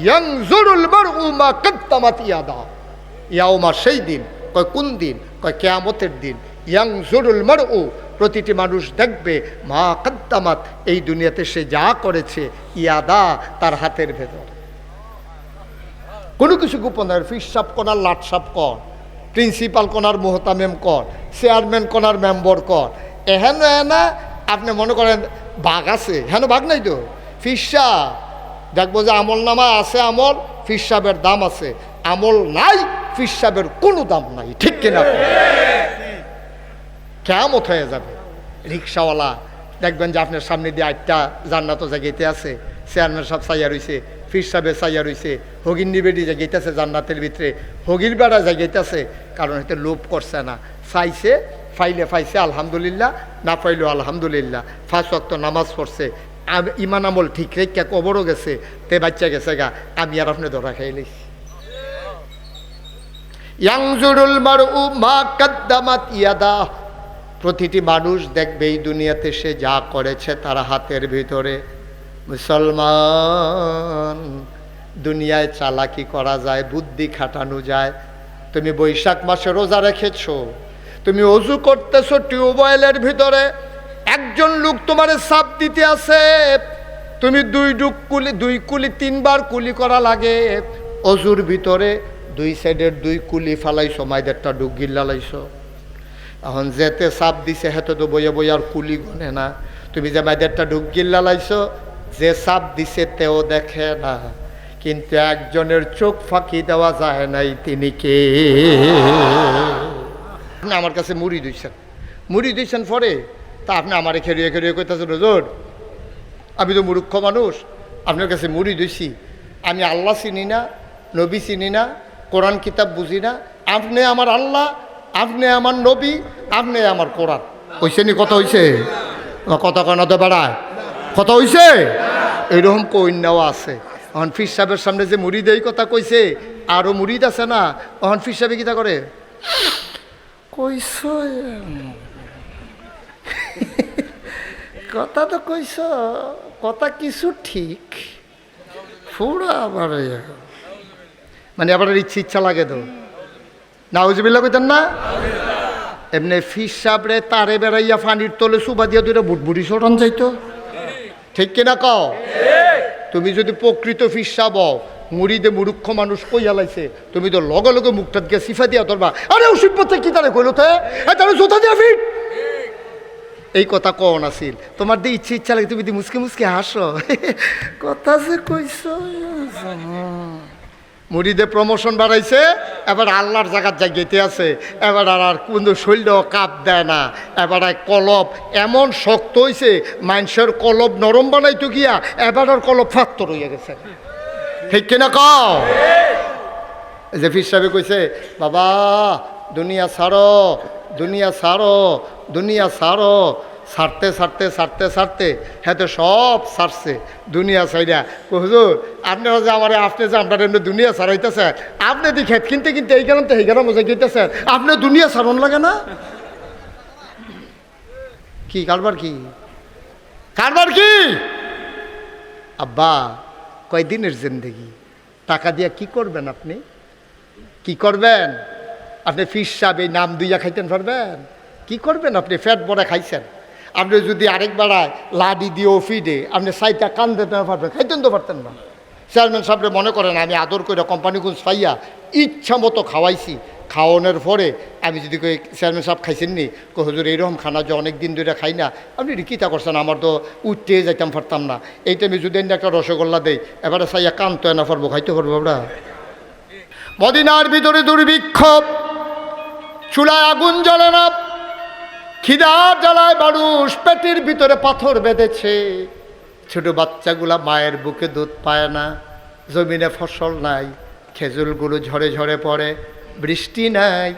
ইয়ানজুরুল মারউ মা কাদ্দামাত ইয়াদা। ইয়াউমা সেই দিন, কয় কোন দিন? কয় কিয়ামতের দিন। ইয়ানজুরুল মারউ, প্রতিটি মানুষ দেখবে, মা কাদ্দামাত, এই দুনিয়াতে সে যা করেছে, ইয়াদা, তার হাতের ভেতর। কোনো কিছু গোপনের, ফিসাব কোনার লাটসাপ কর, প্রিন্সিপাল কোনার মোহতামেম কর, চেয়ারম্যান কোনার মেম্বর কর, এহেন না আপনি মনে করেন বাঘ আছে, হেন বাঘ নাই তো। ফিসা দেখবো যে আমল নামা আছে, আমল ফিসাবের দাম আছে, আমল নাই ফিসাবের কোনো দাম নাই, ঠিক কিনা? কেমত হয়ে যাবে। রিক্সাওয়ালা দেখবেন যে আপনার সামনে দিয়ে আটটা জান্নাত জায়গাতে আছে, চেয়ারম্যান সব চাইয়া রয়েছে, ফির সাহেব চাইয়া রয়েছে, হগির নিবেদি জায়গাইতেছে জান্নাতের ভিতরে, হগির বেড়া জায়গাইতেছে, কারণ এতে লোভ করছে না, চাইছে, ফাইলে পাইছে আলহামদুলিল্লাহ, না পাইলেও আলহামদুলিল্লাহ, 5 ওয়াক্ত নামাজ পড়ছে, ইমান আমল ঠিক রেখা কবরও গেছে, তে বাচ্চা গেছে গা, আমি আর আপনি ধরা খাইলেছি। ইয়ানজুরুল মারউ মা কাদ্দামাত ইয়াদা, প্রতিটি মানুষ দেখবে এই দুনিয়াতে সে যা করেছে তার হাতের ভিতরে। মুসলমান, দুনিয়ায় চালাকি করা যায়, বুদ্ধি খাটানো যায়। তুমি বৈশাখ মাসে রোজা রেখেছো, তুমি অজু করতেছো টিউবওয়েলের ভিতরে, একজন লোক তোমারে সাপ দিতে আছে, তুমি 2 কুলি 3 বার কুলি করা লাগে। অজুর ভিতরে 2 সাইডের 2 কুলি ফালাইছো, মাইদেরটা ডুব গিল্লা লাইছো। এখন যেতে সাপ দিছে হেতে তো বইয়া বইয়ার কুলি গনে না, তুমি যে মাইদেরটা ডুব গিল্লা লাইছো, যে সাপ দিছে তেও দেখে না, কিন্তু একজনের চোখ ফাঁকি দেওয়া যায় নাই, তিনি কে? আপনি আমার কাছে মুড়ি দিয়েছেন পরে, তা আপনি আমারে খেরিয়ে খেরিয়ে কইতেছেন হুজুর আমি তো মূর্খ মানুষ, আপনার কাছে মুড়ি দিয়েছি, আমি আল্লাহ চিনি না, নবী চিনি না, কোরআন কিতাব বুঝি না, আপনি আমার আল্লাহ, আপনি আমার নবী, আপনি আমার কোরআন। হইছে নি? কথা হইছে? কথা কনাতে বেড়ায় কথা হইছে? এইরকম কন্যাও আছে। এখন ফির সাহেবের সামনে যে মুড়ি দেয় কথা কইছে, আরও মুড়িদ আছে না, এখন ফির সাহেবে কিতা করে, কইস কথা তো কইস, কথা কিছু ঠিক পুরা আবার মানে আবার ইচ্ছা লাগে তো না, হুজুবিল্লাহ কইতেন না? এমনি ফিস সাবরে তারে বেড়াইয়া ফানির তলে সুবা দিয়া 2টা বুটবুটি সরান যাইতো, ঠিক কিনা কও? তুমি যদি প্রকৃত ফিস সাব মুড়িদে মূর্খ মানুষ কইয়া লাইছে, তুমি তো লগে লগে মুখটা দিয়ে সিফা দিয়া ধরবা, আরে ওষুধ পথে কি তারে কইল তাহলে জোতা দিয়া ফিট, এই কথা কন আসিল। তোমার দিয়ে ইচ্ছা লাগে, তুমি মুসকে মুসকে হাসো, কথা যে কইস। মুড়িদে প্রমোশন বাড়াইছে, এবার আল্লাহর জায়গার জায়গাতে আছে, এবার আর কিন্তু শরীরটাও কাপ দেয় না, এবার কলব এমন শক্ত হয়েছে, মানুষের কলব নরম বানাইতো গিয়া এবার আর কলব ফাত্তর হইয়া গেছে, ঠিক কিনা কও? যে ফির সাহেব কইছে, বাবা দুনিয়া ছাড়ো, দুনিয়া ছাড়ো, দুনিয়া ছাড়ো, ছাড়তে ছাড়তে ছাড়তে ছাড়তে হ্যাঁ তো সব ছাড়ছে দুনিয়া ছাইরা। হুজুর আপনারা যে আমার আপনি যে আপনার এমনি দুনিয়া ছাড়াইতেছে, আপনি দি খেত কিনতে কিনতে এই গেলাম তো এই গেলাম মজা কিনতেছেন, আপনি দুনিয়া ছাড়ন লাগে না? কি কারবার কি কারবার কি? আব্বা কয়দিনের জিন্দেগি, টাকা দিয়া কি করবেন আপনি? কি করবেন আপনি? ফিস সাহেব এই নাম দুইয়া খাইতেন পারবেন? কি করবেন আপনি? ফ্যাট বড়া খাইছেন, আপনি যদি আরেক বেড়ায় লাডি দিয়ে ফিডে আপনি সাইটা কান দিতে পারবেন, খাইতেন তো পারতেন না। চেয়ারম্যান সাহেবরে মনে করেন আমি আদর করে কোম্পানিগুঞ্জ পাইয়া ইচ্ছা মতো খাওয়াইছি, খাওয়ানোর পরে আমি যদি কই চেয়ারম্যান সাহেব খাইছেন নি, কই হুজুর এইরকম খানা যে অনেক দিন ধরে খাই না, আপনি রিকিতা করছেন, আমার তো উঠতে যাইতাম পারতাম না, এই টাইমে যদি একটা রসগোল্লা দেই এবারে চাইয়া কান তো না পারবো, খাইতে পারবো আমরা? মদিনার ভিতরে দুর্ভিক্ষ, চুলায় আগুন জ্বলে না, খিদার জ্বালায় মানুষ পেটের ভিতরে পাথর বেঁধেছে, ছোট বাচ্চাগুলা মায়ের বুকে দুধ পায় না, জমিনে ফসল নাই, খেজুরগুলো ঝরে ঝরে পড়ে, বৃষ্টি নাই,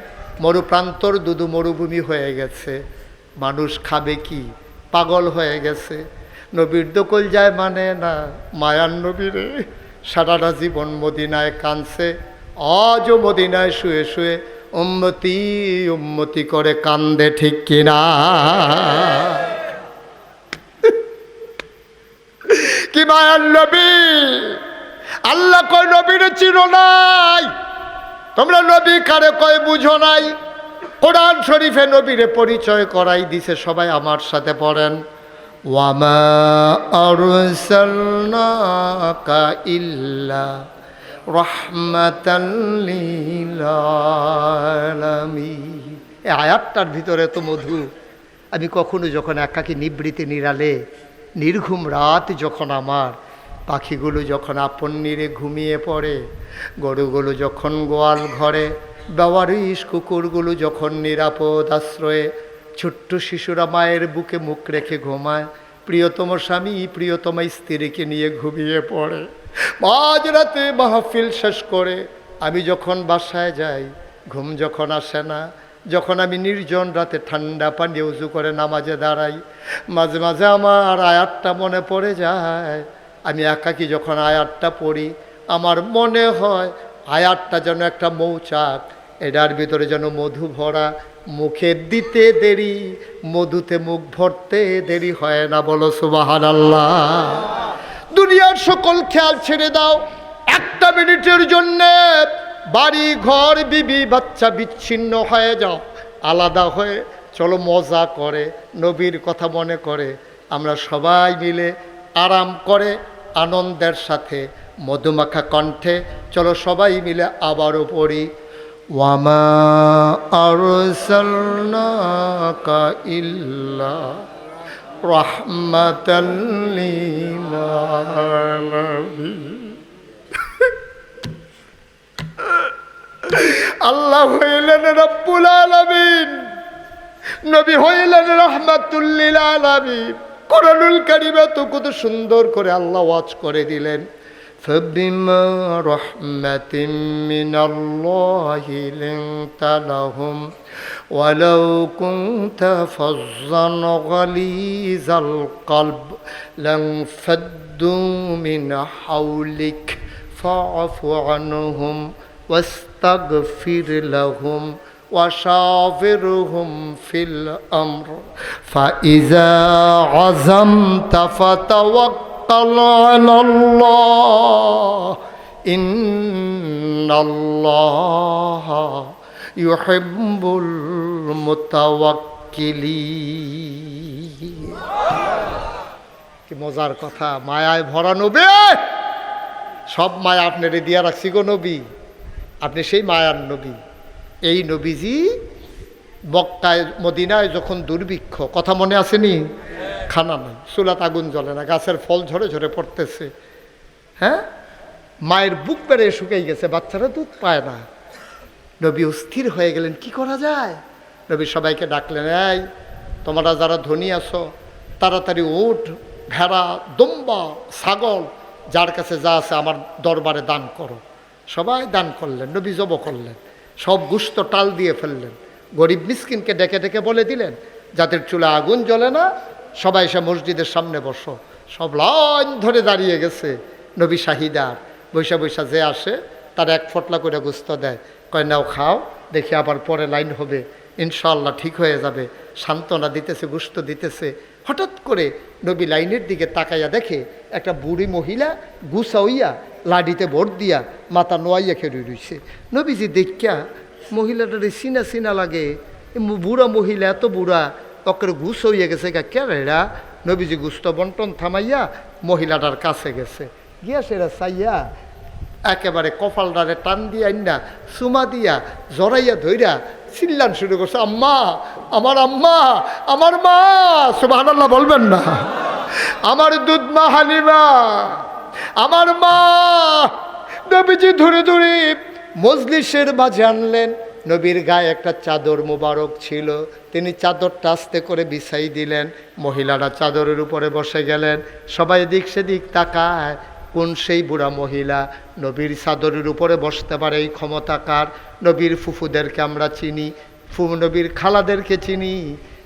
মরুপ্রান্তর দুদু মরুভূমি হয়ে গেছে, মানুষ খাবে কি? পাগল হয়ে গেছে। নবীর দকল যায় মানে না, মায়ার নবীরে সারাটা জীবন মদিনায় কাঁদছে, আজও মদিনায় শুয়ে শুয়ে উম্মতি উম্মতি করে কান্দে, ঠিক কিনা? কি মায়ার নবী, আল্লাহ কয় নবীরে চিনো নাই, তোমরা নবী কারে কয় বুঝো নাই। কোরআন শরীফে নবীরে পরিচয় করাই দিছে, সবাই আমার সাথে পড়েন, ওয়ামা আরসালনাকা ইল্লা রাহমাতাল লিল আলামিন। এই আয়াতটার ভিতরে তো মধু। আমি কখনো যখন একাকী নিবৃত্তি নিরালে নির্ঘুম রাত যখন আমার, পাখিগুলো যখন আপন নীড়ে ঘুমিয়ে পড়ে, গরুগুলো যখন গোয়াল ঘরে, বেওয়ারিশ কুকুরগুলো যখন নিরাপদ আশ্রয়ে, ছোট্ট শিশুরা মায়ের বুকে মুখ রেখে ঘুমায়, প্রিয়তম স্বামী প্রিয়তম স্ত্রীকে নিয়ে ঘুমিয়ে পড়ে, মাঝরাতে মাহফিল শেষ করে আমি যখন বাসায় যাই, ঘুম যখন আসে না, যখন আমি নির্জন রাতে ঠান্ডা পানি উজু করে নামাজে দাঁড়াই, মাঝে মাঝে আমার আয়াতটা মনে পড়ে যায়। আমি একাকী যখন আয়াতটা পড়ি, আমার মনে হয় আয়াতটা যেন একটা মৌচাক, এটার ভিতরে যেন মধু ভরা, মুখে দিতে দেরি, মধুতে মুখ ভরতে দেরি হয় না। বলো সুবহানাল্লাহ। দুনিয়ার সকল খেয়াল ছেড়ে দাও, একটা মিনিটের জন্যে বাড়ি ঘর বিবি বাচ্চা বিচ্ছিন্ন হয়ে যাও, আলাদা হয়ে চলো মজা করে, নবীর কথা মনে করে আমরা সবাই মিলে আরাম করে আনন্দের সাথে মধুমাখা কণ্ঠে চলো সবাই মিলে আবারও পড়ি, ওয়ামা আরসালনাকা ইল্লা রাহমাতাল লিল আলামিন। আল্লাহ হইলেন রব্বুল আলামিন, নবী হইলেন রাহমাতুল লিল আলামিন। কোরআনুল কারীমে তো কত সুন্দর করে আল্লাহ ওয়াজ করে দিলেন, ফাবিমা রাহমাতিন মিনাল্লাহি লিনতা লাহুম ওয়ালাউ কুনতা ফাজ্জান গালিজাল কলব লানফাদ্দু মিন হাওলিক ফাআফু আনহুম ওয়াস্তাগফির লাহুম وشاورهم في الأمر فإذا عزمت فتوكل على الله إن الله يحب المتوكلين। কি মজার কথা, মায়ায় ভরা নবী, সব মায়া আপনারে দিয়া রাখছি গো নবী, আপনি সেই মায়ার নবী। এই নবীজি মক্কায় মদিনায় যখন দুর্ভিক্ষ, কথা মনে আসেনি, খানা নাই, চুলাত আগুন জ্বলে না, গাছের ফল ঝরে ঝরে পড়তেছে, হ্যাঁ, মায়ের বুক বেড়ে শুকিয়ে গেছে, বাচ্চারা দুধ পায় না, নবী অস্থির হয়ে গেলেন, কি করা যায়। নবী সবাইকে ডাকলেন, এই তোমরা যারা ধনী আছো তাড়াতাড়ি উট, ভেড়া, দম্বা, ছাগল, যার কাছে যা আছে আমার দরবারে দান করো। সবাই দান করলেন, নবী জব করলেন, সব গুস্ত টাল দিয়ে ফেললেন, গরিব মিসকিনকে ডেকে ডেকে বলে দিলেন, যাদের চুলা আগুন জ্বলে না সবাই এসে মসজিদের সামনে বসো। সব লাইন ধরে দাঁড়িয়ে গেছে, নবী শাহিদার বৈশা বৈশা যে আসে তার এক ফটলা করে গুস্ত দেয়, কয় নাও খাও, দেখি আবার পরে লাইন হবে, ইনশাআল্লাহ ঠিক হয়ে যাবে, সান্ত্বনা দিতেছে, গুস্ত দিতেছে। হঠাৎ করে নবী লাইনের দিকে তাকাইয়া দেখে একটা বুড়ি মহিলা গুছা হইয়া লাডিতে ভোট দিয়া মাথা নোয়াইয়া খেয়ে রইছে। নবীজি দেখা মহিলাটার চিনা চিনা লাগে, বুড়া মহিলা, এত বুড়া, অকের ঘুষ হইয়া গেছে, কেরা। নবীজি গুস্ত বন্টন থামাইয়া মহিলাটার কাছে গেছে, গিয়া সেরা চাইয়া একেবারে কপালটারে টান দিয়া না চুমা দিয়া জড়াইয়া ধইরা চিল্লান শুরু করছে, আম্মা, আমার আম্মা, আমার মা, সুবহানাল্লাহ বলবেন না, আমার দুধ মা হালিমা, আমার মা। নবীজি ধরে ধরে মজলিসের মাঝে আনলেন, নবীর গায়ে একটা চাদর মোবারক ছিল, তিনি চাদরটা আস্তে করে বিছাই দিলেন, মহিলারা চাদরের উপরে বসে গেলেন। সবাই দিক সেদিক তাকায়, কোন সেই বুড়া মহিলা নবীর চাদরের উপরে বসতে পারে, এই ক্ষমতাকার। নবীর ফুফুদেরকে আমরা চিনি, নবীর খালাদেরকে চিনি,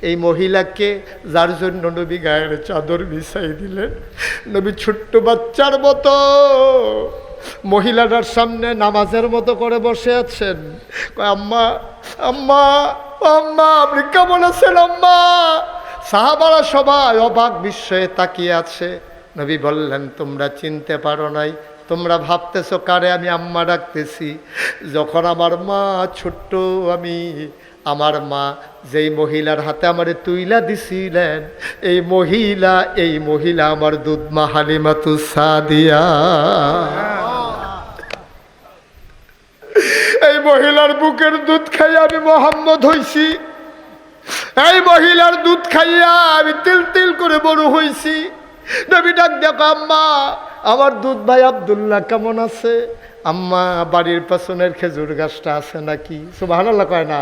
এই মহিলাকে যার জন্য নবী গায়ের চাদর বিছাই দিলেন। নবী ছোট্ট বাচ্চার মতো মহিলাটার সামনে নামাজের মতো করে বসে আছেন, আম্মা, আম্মা, আম্মা, আপনি কেমন আছেন আম্মা? সাহাবারা সবাই অবাক বিস্ময়ে তাকিয়ে আছে। নবী বললেন, তোমরা চিনতে পারো নাই, তোমরা ভাবতেছো কারে আমি আম্মা ডাকতেছি? যখন আমার মা ছোট্ট, আমার মা যেই মহিলার হাতে আমারে তুইলা দিছিলেন, এই মহিলা আমার দুধ মা হালিমাতুস সাদিয়া। এই মহিলার বুকের দুধ খাইয়া আমি মোহাম্মদ হইছি। এই মহিলার দুধ খাইয়া আমি তিল তিল করে বড় হইছি। নবী ডাক দেখো, আম্মা আমার দুধ ভাই আব্দুল্লাহ কেমন আছে? আম্মা বাড়ির পেছনের খেজুর গাছটা আছে নাকি? সুবহানাল্লাহ কয় না?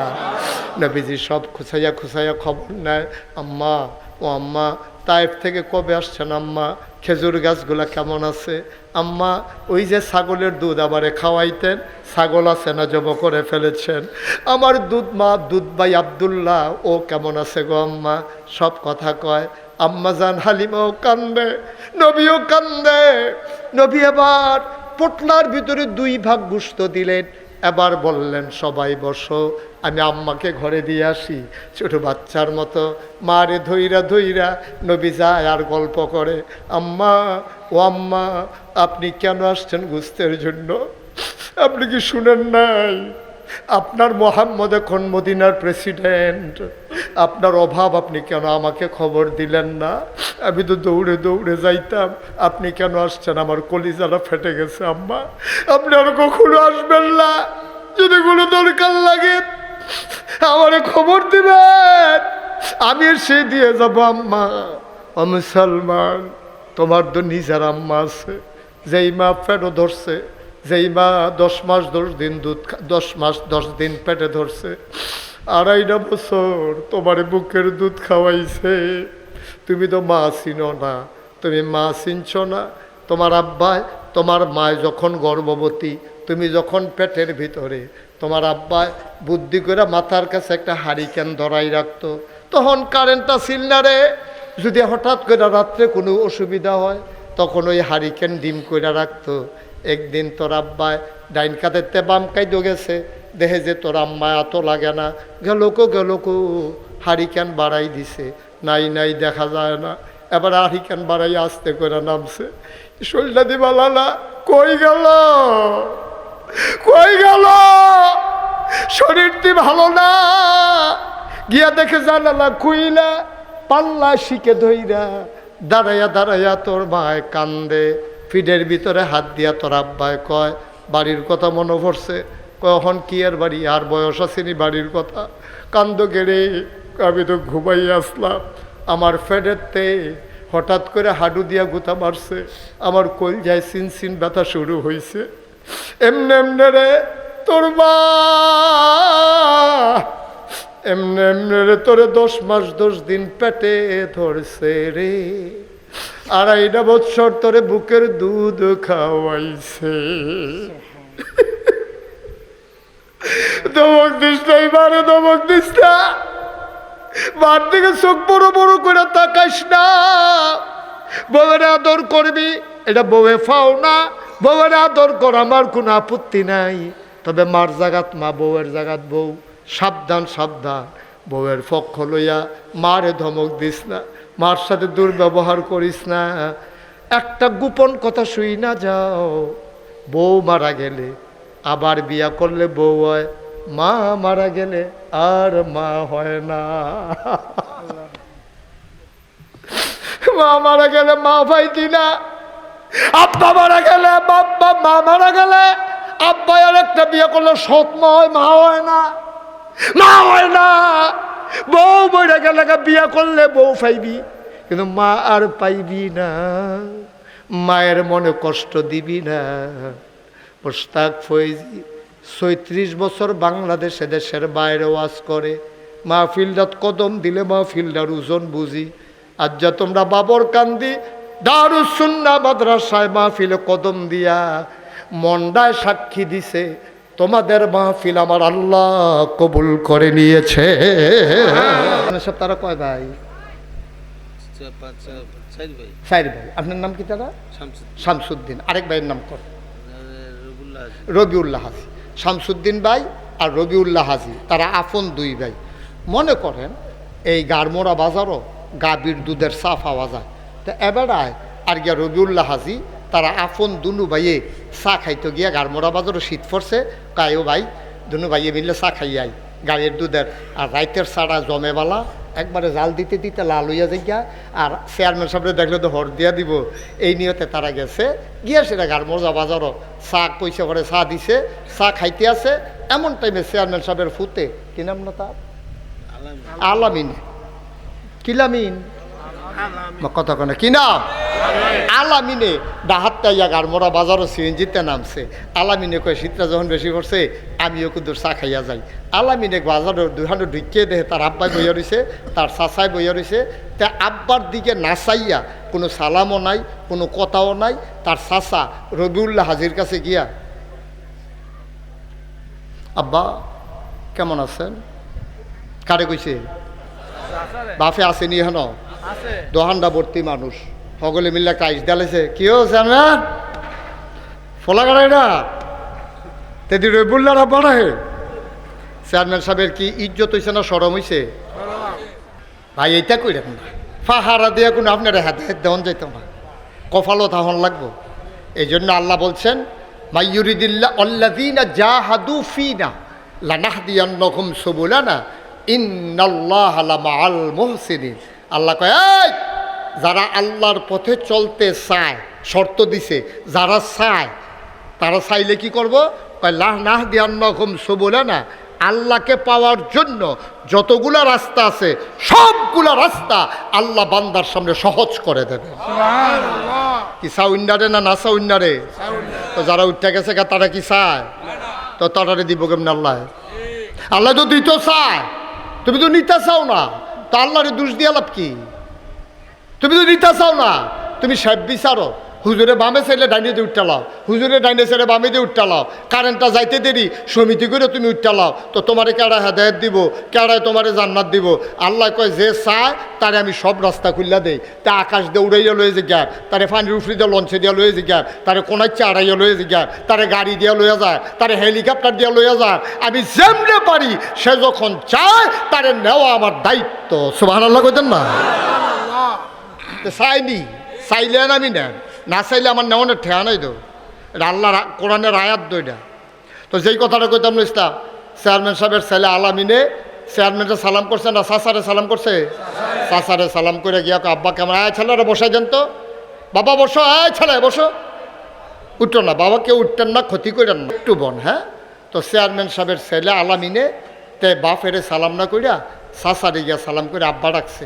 নবীজি সব খুঁচাইয়া খুঁচাইয়া খবর নেয়। আম্মা, ও আম্মা তায়েফ থেকে কবে আসছেন আম্মা? খেজুর গাছগুলা কেমন আছে? আম্মা ওই যে ছাগলের দুধ আমারে খাওয়াইতেন, ছাগল আছে না জব করে ফেলেছেন? আমার দুধ ভাই আব্দুল্লাহ ও কেমন আছে গো আম্মা? সব কথা কয়। আম্মা জান হালিমাও কান্দে, নবীও কান্দে। নবী এবার পোটলার ভিতরে 2 ভাগ গোশত দিলেন। এবার বললেন সবাই বসো, আমি আম্মাকে ঘরে দিয়ে আসি। ছোট বাচ্চার মতো মারে ধইরা ধইরা নবী যায় আর গল্প করে। আম্মা, ও আম্মা আপনি কেন আসছেন গোশতের জন্য? আপনি কি শুনেন নাই আপনার মোহাম্মদ এখন মদিনার প্রেসিডেন্ট? আপনার অভাব, আপনি কেন আমাকে খবর দিলেন না? আমি তো দৌড়ে দৌড়ে যাইতাম। আপনি কেন আসছেন? আমার কলিজাটা ফেটে গেছে আম্মা। আপনি আর কখনো আসবেন না। যদি কোনো দরকার লাগে আমারে খবর দিবেন, আমি সে দিয়ে যাব আম্মা। ও মুসলমান, তোমার তো নিজের আম্মা আছে, যেই মা পেটও ধরছে, যেই মা 10 মাস 10 দিন 10 মাস 10 দিন পেটে ধরছে, 2.5 বছর তোমার বুকের দুধ খাওয়াইছে। তুমি তো মা চিনো না, তুমি মা চিনছ না। তোমার আব্বায়, তোমার মায় যখন গর্ভবতী, তুমি যখন পেটের ভিতরে, তোমার আব্বায় বুদ্ধি করে মাথার কাছে একটা হারিকেন ধরাই রাখতো। তখন কারেন্টটা ছিল না রে। যদি হঠাৎ করে রাত্রে কোনো অসুবিধা হয়, তখন ওই হারিকেন ডিম করে রাখতো। একদিন তোর আব্বায় ডাইন কাঁধেতে বাম কাইদো গেছে, দেখে যে তোর আম্মায় এত লাগে না, গেল কো হারিকেন বাড়াই দিছে। নাই দেখা যায় না। এবার হারিকেন বাড়াই আস্তে করে নামছে। শরীরটা দিবালা কই গেল, শরীরটি ভালো না। গিয়া দেখে জানালা খুইলা পাল্লা শিখে ধইরা দাঁড়াইয়া তোর মায় কান্দে। ফিডের ভিতরে হাত দিয়া তোর আব্বায় কয়, বাড়ির কথা মনে পড়ছে? কখন কি আর বাড়ি, আর বয়স আসেনি বাড়ির কথা। কান্দ গেড়ে আমি তো ঘুমাই আসলাম, আমার ফেডেরতে হঠাৎ করে হাডু দিয়া গুতা মারছে, আমার কলজায় সিন ব্যথা শুরু হয়েছে। এমনে রে তোর মা, এমনে রে তোরে 10 মাস 10 দিন পেটে ধরছে রে, 2.5 বছর তোরে বুকের দুধ খাওয়াইছে। দমক দিস না, এবারে দমক দিস না। মার দিকে চোখ বড় বড় করে তাকাইস না। বউয়ের আদর করবি, এটা বউয়ে ফাও না। বউয়ের আদর কর, আমার কোনো আপত্তি নাই। তবে মার জাগাত মা, বউয়ের জাগাত বউ। সাবধান সাবধান, বউয়ের পক্ষ লইয়া মারে ধমক দিস না, মার সাথে দুর্ব্যবহার করিস না। একটা গোপন কথা শুই না যাও, বউ মারা গেলে আবার বিয়া করলে বউ হয়, মা মারা গেলে আর মা হয় না। মা মারা গেলে মা পাইতি না, আব্বা মারা গেলে বাব্বা, মা মারা গেলে আব্বা আর একটা বিয়ে করলে সৎ মা হয়, মা হয় না, মা হয় না। বউ মরে গেলে বিয়ে করলে বউ পাইবি, কিন্তু মা আর পাইবি না। মায়ের মনে কষ্ট দিবি না। মোশতাক ফৈজি 36 বছর বাংলাদেশে দেশের বাইরে ওয়াজ করে। মাহফিলটাত কদম দিলে মাহফিলটার ওজন বুঝি। আজ যা তোমরা বাবর কান্দি দারুস সুন্নাহ মাদ্রাসায় মাহফিলে কদম দিয়া মন্ডায় সাক্ষী দিছে, তোমাদের মাহফিল আমার আল্লাহ কবুল করে নিয়েছে। সব তারা কয় ভাই? 4 ভাই। আপনার নাম কি? তারা শামসুদ্দিন। আরেক ভাইয়ের নাম কর? রবিউল্লাহ হাজি। শামসুদ্দিন ভাই আর রবিউল্লাহ হাজি, তারা আপন 2 ভাই। মনে করেন এই গারমোড়া বাজারও গাভীর দুধের চা পাওয়া যায়। তো এবারায় আর গিয়া রবিউল্লাহ হাজি তারা আপন দুনু ভাইয়ে চা খাইতে গিয়া গারমোড়া বাজারও শীত পড়ছে কায়ও ভাই দুনু ভাইয়ে মিললে চা খাইয়াই গাড়ির দুধের আর রাইতের চাড়া জমেবালা একবারে জাল দিতে দিতে লাল হইয়া যাইয়া আর চেয়ারম্যান সাহেবরে দেখলে তো হর দিয়া দিব এই নিয়তে তারা গেছে গিয়া সেটা গারমোড়া বাজারও চা কইসে করে চা দিছে চা খাইতে আছে এমন টাইমে চেয়ারম্যান সাহেবের ফুতে কি নাম না তার আলামিন কিলামিন কথা কনে কি নাম আলামিনে ডাহাতটা ইয়া গারমোড়া বাজারও সিএনজিতে নামছে আলামিনে কয় শীতটা যখন বেশি পড়ছে আমিও কুদুর চা খাইয়া যাই আলামিনে বাজারের দুহানো ঢুকিয়ে দেখে তার আব্বাই বইয়া রয়েছে তার চাচাই বইয়া রয়েছে তা আব্বার দিকে নাচাইয়া কোনো সালামও নাই কোনো কথাও নাই তার চাচা রবিউল্লাহ হাজির কাছে গিয়া আব্বা কেমন আছেন কারে কইছে বাফে আসেনি হেন দোহান্ডা ভর্তি মানুষ সকলে মিললে একটা আইস ডালেছে কি হচ্ছে আমার ফলা গাড়া এটা তেদি রবিউল্লাহ আব্বারা হে চেয়ারম্যান সাহেবের কি ইজ্জত হয়েছে না সরম হয়েছে ভাই এইটা কই রাখুন ফাহারা দিয়া কোনো আপনার হাতে দেওয়ান যাইত না কফালো তাহন লাগবো এই জন্য আল্লাহ বলছেন মাইয়ুরিদিল্লাহ আল্লাযীনা জাহাদু ফীনা লানাহদিয়ান্নাহুম সুবুলানা ইন্নাল্লাহা লামাআল মুহসিনিন আল্লাহ কয় এই যারা আল্লাহর পথে চলতে চায় শর্ত দিছে যারা চায় তারা চাইলে কি করব কয় লানাহদিয়ান্নাহুম সুবুলানা আল্লাহকে পাওয়ার জন্য যতগুলা রাস্তা আছে সবগুলা রাস্তা আল্লাহ বান্দার সামনে সহজ করে দেবে কি সাউন্ডারে না সাউন্ডারে তো যারা উঠে গেছে তারা কি চায় তো তারারে দিব কেমন আল্লাহ আল্লাহ তো দিতে চায় তুমি তো নিতে চাও না তা আল্লাহরে দোষ দিয়া লাভ কি তুমি তো নিতে চাও না তুমি সব বিচারো হুজুরে বামে চাইলে ডাইনে দিয়ে উঠতে লাও হুজুরে ডাইনে চাইলে বামে দিয়ে উঠতে লাও কারেন্টটা যাইতে দেরি সমিতি করে তুমি উঠতে লাও তো তোমারে কেড়া হেদায়ত দিব কেড়ায় তোমারে জান্নাত দিব আল্লাহ কয় যে চায় তারে আমি সব রাস্তা খুললা দেই তা আকাশ দিয়ে উড়াইয়া লয়ে জিজ্ঞার তারে পানির উফরি দিয়ে লঞ্চে দিয়া লয়ে জিজ্ঞার তারে কোনায় চাড়াইয়া লয়ে জিজ্ঞার তারে গাড়ি দিয়া লইয়া যায় তারে হেলিকপ্টার দিয়া লইয়া যায় আমি যেমনে পারি সে যখন চায় তারে নেওয়া আমার দায়িত্ব সুবহানাল্লাহ কইতেন না চাইনি চাইলে আমি নেন না চাইলে আমার নেওয়ানের ঠেয়া নাই তো এটা আল্লাহ কোরআনের আয়াত তো এটা তো যেই কথাটা কইতাম না ইসলাম চেয়ারম্যান সাহেবের ছেলে আলামিনে চেয়ারম্যানটা সালাম করছে না চাচারে সালাম করছে চাচারে সালাম করে গিয়া আব্বা কেমন আয় ছেলেরা বসাই দেন তো বাবা বসো আয় ছেলে বসো উঠো না বাবা কেউ উঠতেন না ক্ষতি করেন না একটু বন হ্যাঁ তো চেয়ারম্যান সাহেবের ছেলে আলামিনে তে বাপেরে সালাম না কইরা চাচারে গিয়া সালাম করে আব্বা ডাকছে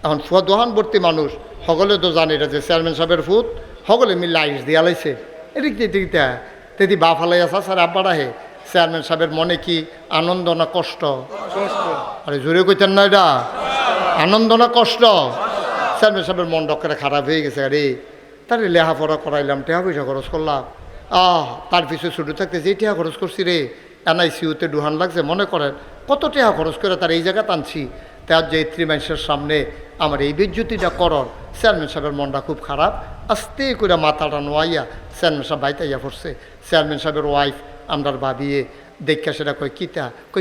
এখন ফুয়া দোহান ভর্তি মানুষ সকলে তো জানে এটা যে চেয়ারম্যান সাহেবের ফুট সকলে মিলে আইস দিয়া লাইছে এদিক দিকটা তেদি বা ফালাইয়া চাচার আব্বারা হে চেয়ারম্যান সাহেবের মনে কি আনন্দ না কষ্ট আরে জোরে কইতেন না এটা আনন্দ না কষ্ট চেয়ারম্যান সাহেবের মন ডক্করে খারাপ হয়ে গেছে আরে তার লেখাপড়া করাইলাম টেহা পয়সা খরচ করলাম তার পিছু ছুটে থাকতে যে টেহা খরচ করছি রে NICU-তে ডুহান লাগছে মনে করেন কত টেহা খরচ করে তার এই জায়গা টানছি তার যে মানুষের সামনে আমার এই বেজ্জতিটা করর চেয়ারম্যান সাহেবের মনটা খুব খারাপ আস্তে করে মাথাটা নোয়াইয়া চেয়ারম্যান সাহেব বাইতাইয়া পড়ছে চেয়ারম্যান সাহেবের ওয়াইফ আমরার ভাবিয়ে দেখা সেটা কয়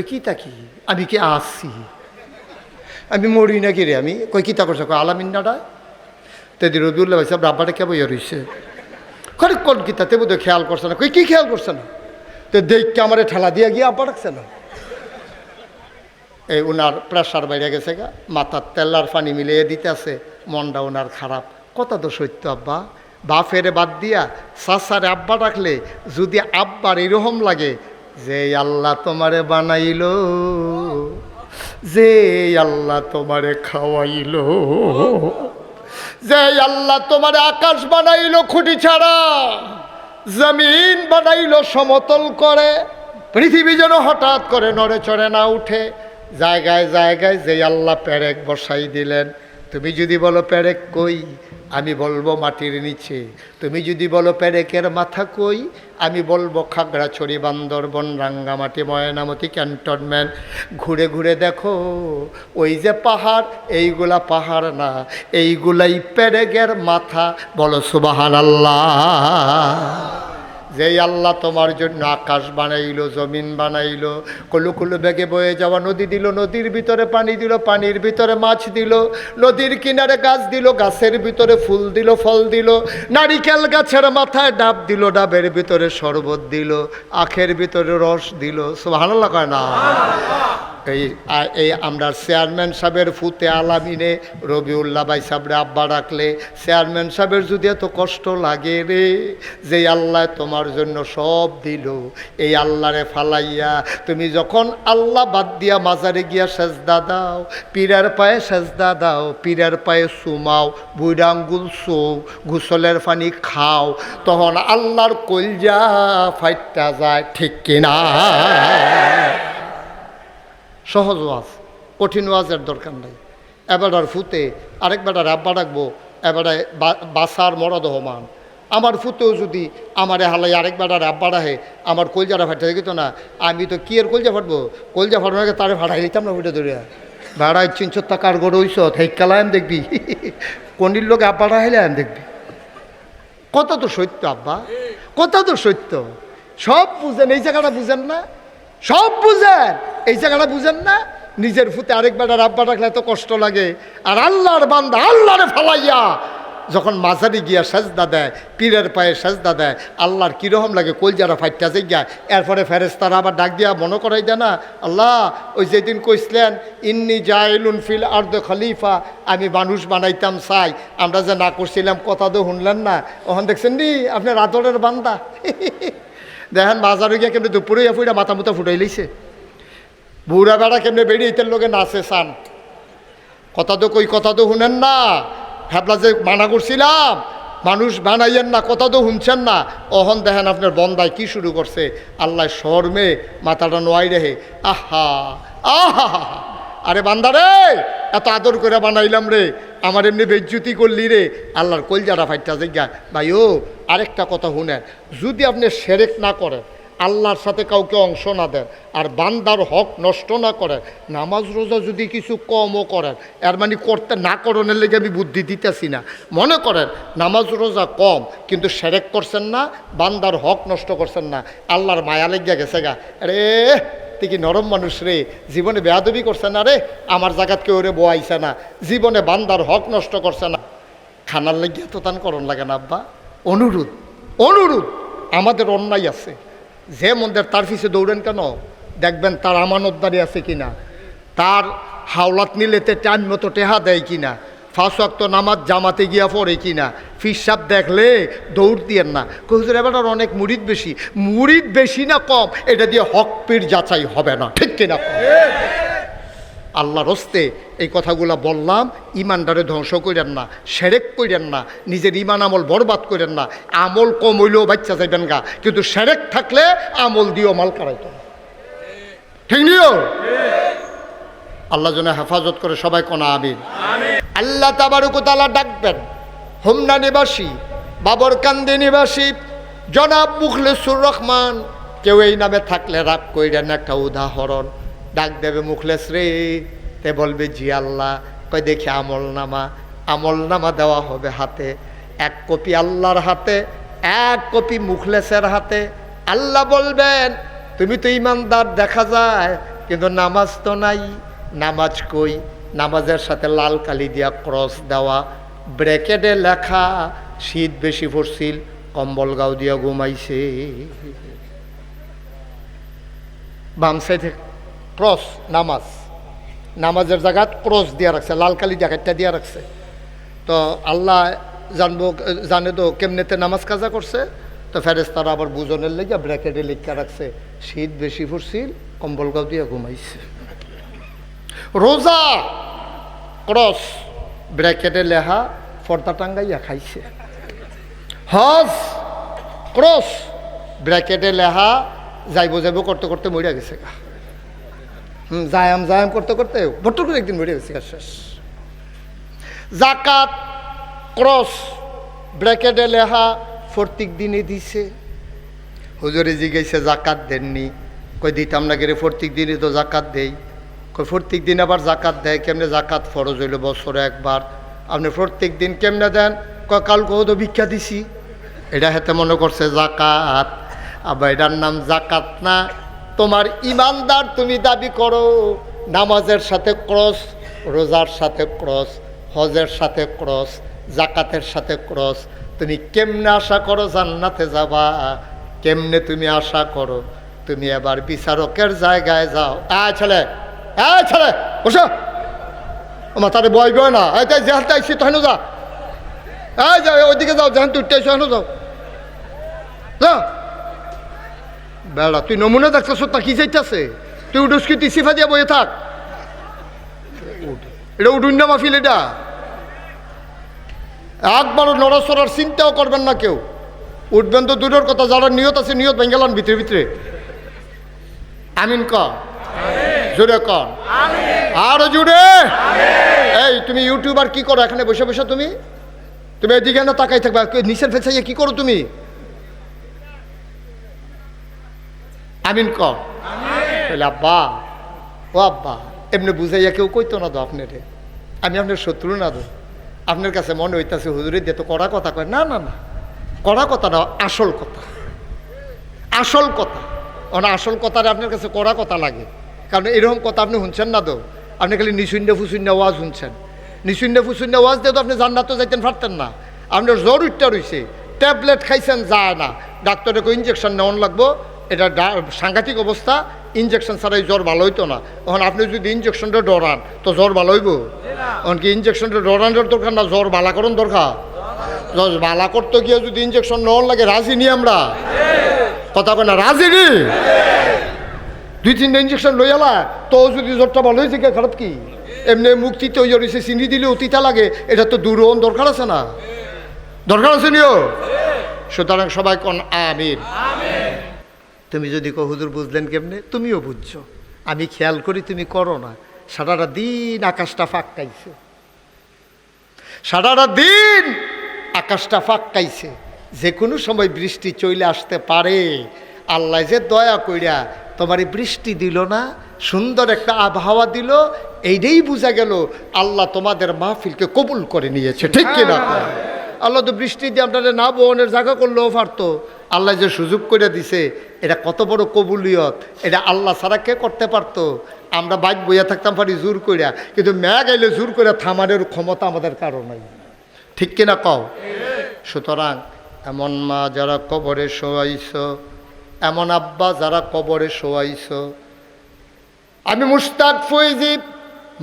কিতা কি আমি কি আসছি আমি মরি নাকি রে আমি কই কিতা করছে কয় আলামিন্নাটা তেদি রবিউল্লাহ ভাই সাহেব রাব্বাটা কে বইয়া রইছে খরে কোন কিতা তে বোধহয় খেয়াল করছে না কই কি খেয়াল করছে না তো দেখকে আমার ঠেলা দিয়ে গিয়ে আব্বা রাখছে না এই ওনার প্রেশার বাইরে গেছে গা মাথার তেলার পানি মিলিয়ে দিতে আছে মনটা ওনার খারাপ কথা তো সত্য আব্বা বাপেরে বাদ দিয়া চাচারে আব্বা ডাকলে যদি আব্বার এরকম লাগে যে আল্লাহ তোমারে বানাইলো যে আল্লাহ তোমারে খাওয়াইলো যে আল্লাহ তোমারে আকাশ বানাইলো খুঁটি ছাড়া জমিন বানাইলো সমতল করে পৃথিবী যেন হঠাৎ করে নড়ে চড়ে না উঠে জায়গায় জায়গায় যে আল্লাহ পেরেক বসাই দিলেন তুমি যদি বলো পেরেক কই আমি বলবো মাটির নিচে তুমি যদি বলো পেরেকের মাথা কই আমি বলবো খাগড়াছড়ি বান্দরবন রাঙ্গামাটি ময়নামতি ক্যান্টনমেন্ট ঘুরে ঘুরে দেখো ওই যে পাহাড় এইগুলা পাহাড় না এইগুলাই পেরেকের মাথা বলো সুবহানাল্লাহ যেই আল্লাহ তোমার জন্য আকাশ বানাইলো, জমিন বানাইলো, কলু কলু বেগে বয়ে যাওয়া নদী দিল, নদীর ভিতরে পানি দিল, পানির ভিতরে মাছ দিল, নদীর কিনারে গাছ দিল, গাছের ভিতরে ফুল দিল, ফল দিল, নারিকেল গাছের মাথায় ডাব দিল, ডাবের ভিতরে শরবত দিল, আখের ভিতরে রস দিল। সুবহানাল্লাহ কয় না? এই আমরা চেয়ারম্যান সাহেবের ফুতে আলামিনে রবিউল্লাহ ভাই সাহেবরে আব্বা রাখলে চেয়ারম্যান সাহেবের যদি এত কষ্ট লাগে রে, যে আল্লাহ তোমার জন্য সব দিল, এই আল্লাহরে ফালাইয়া তুমি যখন আল্লাহ বাদ দিয়া মাজারে গিয়া সেজদা দাও, পীরের পায়ে সেজদা দাও, পীরের পায়ে চুমাও, বুড়া আঙ্গুল চৌ, গোসলের পানি খাও, তখন আল্লাহর কলজা ফাইটটা যায়, ঠিক কিনা? সহজ ওয়াজ, কঠিন ওয়াজের দরকার নাই। এবারে ফুতে আরেক বেটার আব্বা রাখবো, এবারে বাসার মরদ হমান। আমার ফুতেও যদি আমার হালাই আরেক বেটার আব্বা রাখে, আমার কলজাটা ফাটতে দিত না, আমি তো কি এর কলজা ফাটবো? কলজা ফাটানোর আগে তারে ভাড়াই দিতাম না ফুটে ধরিয়া। ভাড়াই 300 টাকার গড় হইস, থেকালাম দেখবি কোনির লোক আব্বা রাখাইলাম দেখবি। কত তো সত্য আব্বা, কত তো সত্য। সব বুঝেন, এই জায়গাটা বুঝেন না? সব বুঝেন, এই জায়গাটা বুঝেন না? নিজের ফুতে আরেক বেটার আব্বা রাখলে এত কষ্ট লাগে, আর আল্লাহর বান্দা আল্লাহরে ফালাইয়া যখন মাঝারি গিয়া সেজদা দেয়, পীরের পায়ে সেজদা দেয়, আল্লাহর কীরকম লাগে? কলজারা ফাইটটা যাইয়া। এরপরে ফেরেশতারা আবার ডাক দিয়া মনে করাই দেয় না, আল্লাহ ওই যেদিন কইসলেন ইন্নি জাইলুন ফিল আরদে খলিফা, আমি মানুষ বানাইতাম চাই, আমরা যে না করছিলাম কথা তো শুনলেন না, ওখান দেখছেন নি আপনার আদরের বান্দা। দেখেন বাজারে গিয়া কেমনি দুপুরে ফুইটা মাথা মুথা ফুটাই লইছে, বুড়া বেড়া কেমনে বেরিয়ে ইতের লোকে নাচে চান, কথা তো কই, কথা তো শুনেন না। ভাবলা যে মানা করছিলাম মানুষ বানাইয়েন না, কথা তো শুনছেন না। অহন দেখেন আপনার বন্দায় কি শুরু করছে, আল্লাহ শর্মে মাথাটা নোয়াই রেহে, আহা আহা, আরে বান্দা রে এত আদর করে বানাইলাম রে, আমার এমনি বেজ্জুতি করলি রে, আল্লাহর কলজারা ফাইটটা জায়গা। ভাই ও আরেকটা কথা শুনেন, যদি আপনি সেরেক না করেন, আল্লাহর সাথে কাউকে অংশ না দেন, আর বান্দার হক নষ্ট না করেন, নামাজ রোজা যদি কিছু কমও করেন, এর মানে করতে না করণের লেগে আমি বুদ্ধি দিতেছি না। মনে করেন নামাজ রোজা কম, কিন্তু সেরেক করছেন না, বান্দার হক নষ্ট করছেন না, আল্লাহর মায়া লেগে গেছে গা, আরে তুই কি নরম মানুষ রে, জীবনে বেয়াদবি করছে না রে, আমার জায়গাত কেউ রে বোয়াইছে না, জীবনে বান্দার হক নষ্ট করছে না, খানার লেগে তো তান করণ লাগে না আব্বা। অনুরোধ অনুরোধ, আমাদের অন্যায় আছে, যে মন্দির তার পিছিয়ে দৌড়েন কেন? দেখবেন তার আমানতদারি আছে কিনা, তার হাওলাত নিলেতে টাইম মতো টেহা দেয় কিনা, 5 ওয়াক্ত নামাজ জামাতে গিয়া পড়ে কিনা, ফিসাব দেখলে দৌড় দিয়েন না। হুজুর এবার আর অনেক মুরিদ বেশি, মুরিদ বেশি না কম এটা দিয়ে হক পীর যাচাই হবে না, ঠিক কিনা? আল্লাহর হস্তে এই কথাগুলা বললাম, ইমানদারে ধ্বংস করেন না, সেরেক করেন না, নিজের ইমান আমল বরবাদ করেন না। আমল কম হইলেও বাচ্চা যাইবেন গা, কিন্তু সেরেক থাকলে আমল দিও মাল কারাইতো, ঠিক নিও। আল্লাহ যেন হেফাজত করে, সবাই কোনা আমিন। আল্লাহ তাবারক ওয়া তাআলা ডাকবেন হোমনা নিবাসী, বাবরকান্দি নিবাসী জনাব মুখলেসুর রহমান, কেউ এই নামে থাকলে রাগ কইরেন, একটা উদাহরণ। ডাক দেবে মুখলেস রে, তে বলবে জি আল্লাহ। কই দেখি আমল নামা দেওয়া হবে হাতে, 1 কপি আল্লাহর হাতে, 1 কপি মুখলেসের হাতে। আল্লাহ বলবেন তুমি তো ইমানদার দেখা যায়, কিন্তু নামাজ তো নাই। নামাজ কই? নামাজের সাথে লাল কালি দিয়া ক্রস দেওয়া, ব্র্যাকেটে লেখা শীত বেশি পড়ছিল, কম্বল গাও দিয়া ঘুমাইছে। বাম সাইডে ক্রস, নামাজের জায়গাত ক্রস দিয়া রাখছে, লাল কালি জ্যাকেটটা দিয়া রাখছে। তো আল্লাহ জানে তো কেমনেতে নামাজ কাজা করছে। তো ফেরেশতারা আবার বুঝনের লেগে ব্র্যাকেটে লিখা রাখছে শীত বেশি পড়ছিল, কম্বল গাও দিয়া ঘুমাইছে। রোজা ক্রস, ব্র্যাকেটে লেখা ফর্দা টাঙ্গাইয়া খাইছে। হজ ক্রস, ব্র্যাকেটে লেখা যাইব করতে করতে মরিয়া গেছে গা। জায়াম করতে করতে ভট্ট করে একদিন মরিয়া গেছে গা, শেষ। জাকাত ক্রস, ব্র্যাকেটে লেখা প্রত্যেক দিনে দিছে। হুজুরে জিজ্ঞাসা জাকাত দেননি? কই দিতাম না গেলে, প্রত্যেক দিনে তো জাকাত দেই। কই প্রত্যেক দিন আবার জাকাত দেয় কেমনে? জাকাত ফরজ হইল বছরে একবার, আপনি প্রত্যেক দিন কেমনে দেন? কয় কালকেও তো ভিক্ষা দিছি। এটা হাতে মনে করছে জাকাত, আবার এটার নাম জাকাত না। তোমার ইমানদার তুমি দাবি করো, নামাজের সাথে ক্রস, রোজার সাথে ক্রস, হজের সাথে ক্রস, জাকাতের সাথে ক্রস। তুমি কেমনে আশা করো জান্নাতে যাবা? কেমনে তুমি আশা করো? তুমি এবার বিচারকের জায়গায় যাও। ছেলে, ছেলে বসো, আমার তাদের বয় গয় না, যেহান আইসি তখন যা, যা ওইদিকে যাও, যেহান তুই উঠতে যাও, যা বেড়া। তুই নমুনা দেখছিস তা কি চাইতেছে? তুই উঠুস কি? তুই সিফা দিয়ে বয়ে থাক। এটা উঠুন না মাহফিল, এটা একবারও নড়াচড়ার চিন্তাও করবেন না কেউ। উঠবেন তো দূরের কথা, যারা নিয়ত আছে নিয়ত ভেঙ্গেলান ভিতরে ভিতরে। আমিন কর, জোরে কর, আরো জোরে। এই তুমি ইউটিউবার কি করো এখানে বসে বসে? তুমি তুমি এদিকে না তাকাই থাকবা, নিচের ফেসাইয়া কি করো তুমি? আমিন কর। আব্বা, ও আব্বা, এমনি বুঝাইয়া কেউ কইতো না তো আপনার, আমি আপনার শত্রু না তো। আপনার কাছে মনে হইতেছে হুজুরের দিয়ে তো কড়া কথা কয়। না না না, কড়া কথা না, আসল কথা, আসল কথা। আসল কথাটা আপনার কাছে কড়া কথা লাগে, কারণ এরকম কথা আপনি শুনছেন না তো। আপনি খালি নিশুন্যা ফুসুন্যা ওয়াজ শুনছেন। নিশুন্যা ফুসুন্যা ওয়াজ দিয়ে তো আপনি জান্নাত যাইতেন পারতেন না। আপনার জ্বর উঠটা রয়েছে, ট্যাবলেট খাইছেন, যায় না, ডাক্তারে কই ইঞ্জেকশন নেওয়ান লাগবো। এটা সাংঘাতিক অবস্থা, ইঞ্জেকশন ছাড়াই জ্বর ভালো হইতো না। এখন আপনি যদি ইঞ্জেকশনটা ডরান তো জ্বর ভালো হইব? এখন কি ইঞ্জেকশনটা ডরানোর দরকার না, জ্বর ভালা করুন দরকার? জ্বর ভালা করতে গিয়ে যদি ইঞ্জেকশন নেওয়ান লাগে, রাজি নি আমরা? কথা কয় না, রাজি নি? 2-3টা ইঞ্জেকশন লইয়ালা তো যদি জ্বরটা ভালো হয়েছে, খারাপ কি? এমনি মুক্তি তৈরি হয়েছে, চিনি দিলে অতিতা লাগে, এটা তো দূরন দরকার আছে না? দরকার আছে নিও। সুতরাং সবাই কোন আমিন। তুমি যদি কো হুজুর বুঝলেন কেমনে? তুমিও বুঝছো, আমি খেয়াল করি, তুমি করো না। সারাটা দিন আকাশটা ফাঁকাইছে, সারাটা দিন আকাশটা ফাঁকাইছে, যে কোনো সময় বৃষ্টি চলে আসতে পারে। আল্লাহ যে দয়া কইরা তোমার বৃষ্টি দিল না, সুন্দর একটা আবহাওয়া দিল, এইটাই বোঝা গেল আল্লাহ তোমাদের মাহফিলকে কবুল করে নিয়েছে। ঠিক কিনা? আল্লাহ তো বৃষ্টি দিয়ে আপনাদের না বোনের জায়গা করলেও পারতো। আল্লাহ যে সুযোগ করে দিছে, এটা কত বড় কবুলিয়ত, এটা আল্লাহ ছাড়া কে করতে পারতো? আমরা বাইক বইয়া থাকতাম পারি জোর কইরা, কিন্তু ম্যাগ আইলে জোর করে থামানোর ক্ষমতা আমাদের কারো নাই। ঠিক কিনা কও? সুতরাং এমন মা যারা কবরে শোয়াইছ, এমন আব্বা যারা কবরে শোয়াইছ, আমি মুশতাক ফৈজি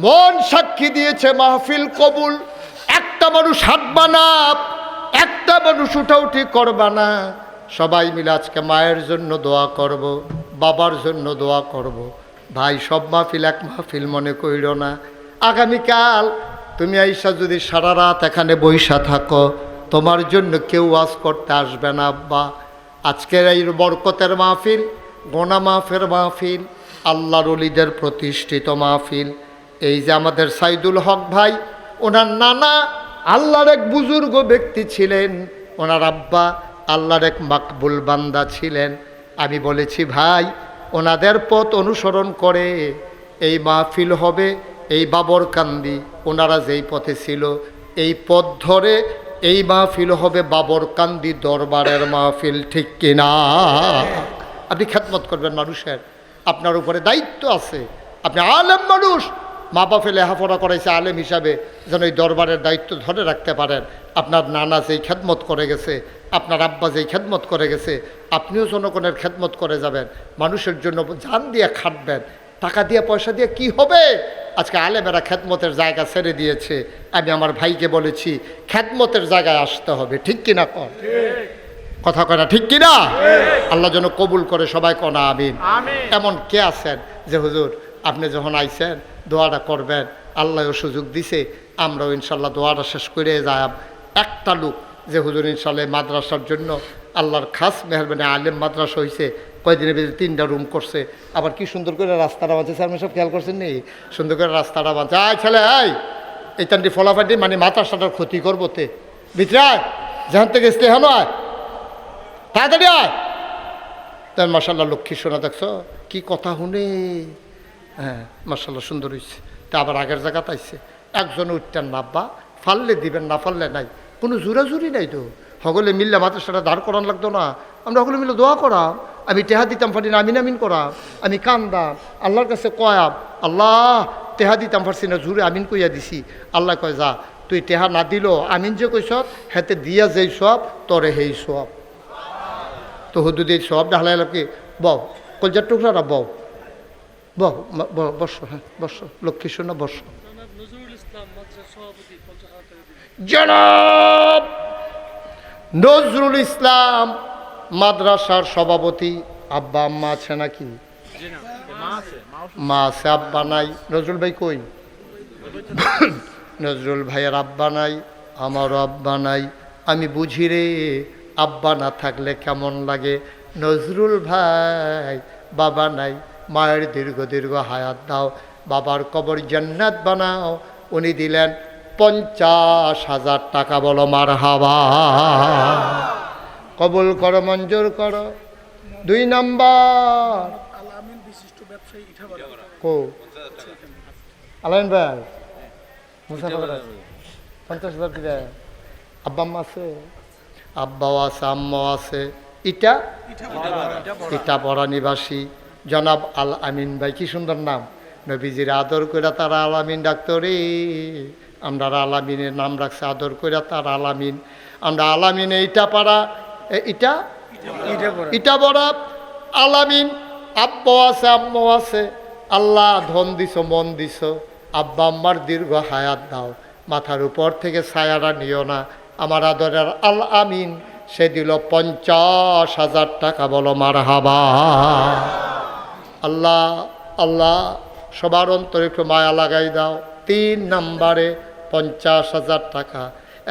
মন সাক্ষী দিয়েছে মাহফিল কবুল। একটা মানুষ হাঁটবা না, একটা মানুষ উঠাউঠি করবা না, সবাই মিলে আজকে মায়ের জন্য দোয়া করব, বাবার জন্য দোয়া করব। ভাই, সব মাহফিল এক মাহফিল মনে কইর না। আগামীকাল তুমি আইসা যদি সারা রাত এখানে বইসা থাকো, তোমার জন্য কেউ ওয়াজ করতে আসবে না আব্বা। আজকের এই বরকতের মাহফিল, গোনা মাফের মাহফিল, আল্লাহর ওলিদের প্রতিষ্ঠিত মাহফিল। এই যে আমাদের সাইদুল হক ভাই, ওনার নানা আল্লাহর এক বুজুর্গ ব্যক্তি ছিলেন, ওনার আব্বা আল্লাহর এক মাকবুল বান্দা ছিলেন। আমি বলেছি ভাই, ওনাদের পথ অনুসরণ করে এই মাহফিল হবে, এই বাবরকান্দি ওনারা যেই পথে ছিল, এই পথ ধরে এই মাহফিল হবে বাবরকান্দি দরবারের মাহফিল। ঠিক কিনা? আপনি খেদমত করবেন মানুষের, আপনার উপরে দায়িত্ব আছে। আপনি আলেম মানুষ, মা বাপে লেখাপড়া করাইছে আলেম হিসাবে, যেন এই দরবারের দায়িত্ব ধরে রাখতে পারেন। আপনার নানা যেই খেদমত করে গেছে, আপনার আব্বা যেই খেদমত করে গেছে, আপনিও জনগণের খেদমত করে যাবেন, মানুষের জন্য জান দিয়ে খাটবেন। টাকা দিয়ে পয়সা দিয়ে কি হবে? আজকে আলেমেরা খেদমতের জায়গা ছেড়ে দিয়েছে। আমি আমার ভাইকে বলেছি খেদমতের জায়গায় আসতে হবে। ঠিক কিনা? কথা কয় না? ঠিক কিনা? আল্লাহ যেন কবুল করে, সবাই কনা আমিন। এমন কে আছেন যে হুজুর আপনি যখন আইছেন দোয়াটা করবেন, আল্লাহও সুযোগ দিছে, আমরাও ইনশাল্লাহ দোয়াটা শেষ করে যাব। একটা লোক যে হুজুর ইনশাল্লাহ মাদ্রাসার জন্য আল্লাহর খাস মেহরবানি আলেম মাদ্রাসা হয়েছে, কয়েকদিনের ভিতরে 3টা রুম করছে, আবার কি সুন্দর করে রাস্তাটা বাঁধছে। স্যার সব খেয়াল করছেন নি? সুন্দর করে রাস্তাটা বাঁধছে। আয় ছেলে, আয় এই তান্ডি ফলাফাটি মানে মাদ্রাসাটার ক্ষতি করবো তে, ভিতরে আয়, যেখান থেকে এসতে হেন আয়, তাড়াতাড়ি আয়। তাই মাসাল্লাহ লক্ষ্মী শোনা, দেখছো কি কথা শুনে? হ্যাঁ মাসাল্লাহ সুন্দর হয়েছে। তা আবার আগের জায়গাতে আইছে, একজন উঠতেন না আব্বা, ফাললে দিবেন, না ফাললে নাই, কোনো জোরাজুরি নাই তো। সকলে মিললে মাদ্রাসাটা দাঁড় করান লাগতো না, আমরা সকলে মিলে দোয়া করাম, আমি টেহা দিতাম পারি না, আমিন আমিন করা, আমি কান্দাম আল্লাহর কাছে কয়াম, আল্লাহ টেহা দিতাম পারছি না, জুড়ে আমিন কইয়া দিছি। আল্লাহ কয় যা তুই টেহা না দিল আমিন যে কইস হেতে দিয়া যেই সব তরে হেই সব। তো হুদুদ এই সব ঢালাই কি বউ কলজার টুকরারা বউ বউ বর্ষ, হ্যাঁ বর্ষ, লক্ষ্মী শোনা বর্ষ। জনাব নজরুল ইসলাম মাদ্রাসার সভাপতি। আব্বা আম্মা আছে নাকি? মা আছে, আব্বা নাই। নজরুল ভাই কই? নজরুল ভাইয়ের আব্বা নাই, আমারও আব্বা নাই। আমি বুঝি রে আব্বা না থাকলে কেমন লাগে। নজরুল ভাই বাবা নাই, মায়ের দীর্ঘ দীর্ঘ হায়াত দাও, বাবার কবর জান্নাত বানাও। উনি দিলেন 50,000 টাকা, বলো মারহাবা। কবুল করো, মঞ্জুর করো। 2 নাম্বার কো আলাইন ভাই মুসাফার 50,000 দিবে। আব্বা আম্মা আছে? আব্বাও আছে, আম্মাও আছে। ইটা ইটাপাড়া নিবাসী জনাব আল আমিন ভাই, কি সুন্দর নাম। নবীজির আদর করে তারা আল আমিন ডাকতো রে। আমরা আল আমিনের নাম রাখছে আদর করে তার আল আমিন। আমরা আল আমিনে ইটাপাড়া ইটাপাড়া আল আমিন। আব্বাও আছে, আম্মাও আছে। আল্লাহ ধন দিছ, মন দিছ, আব্বা আম্মার দীর্ঘ হায়াত দাও। মাথার উপর থেকে ছায়াটা নিও না। আমার আদরের আল আমিন সে দিল 50,000 টাকা, বলো মারহাবা। আল্লাহ আল্লাহ সবার অন্তরে একটু মায়া লাগাই দাও। 3 নাম্বারে 50,000 টাকা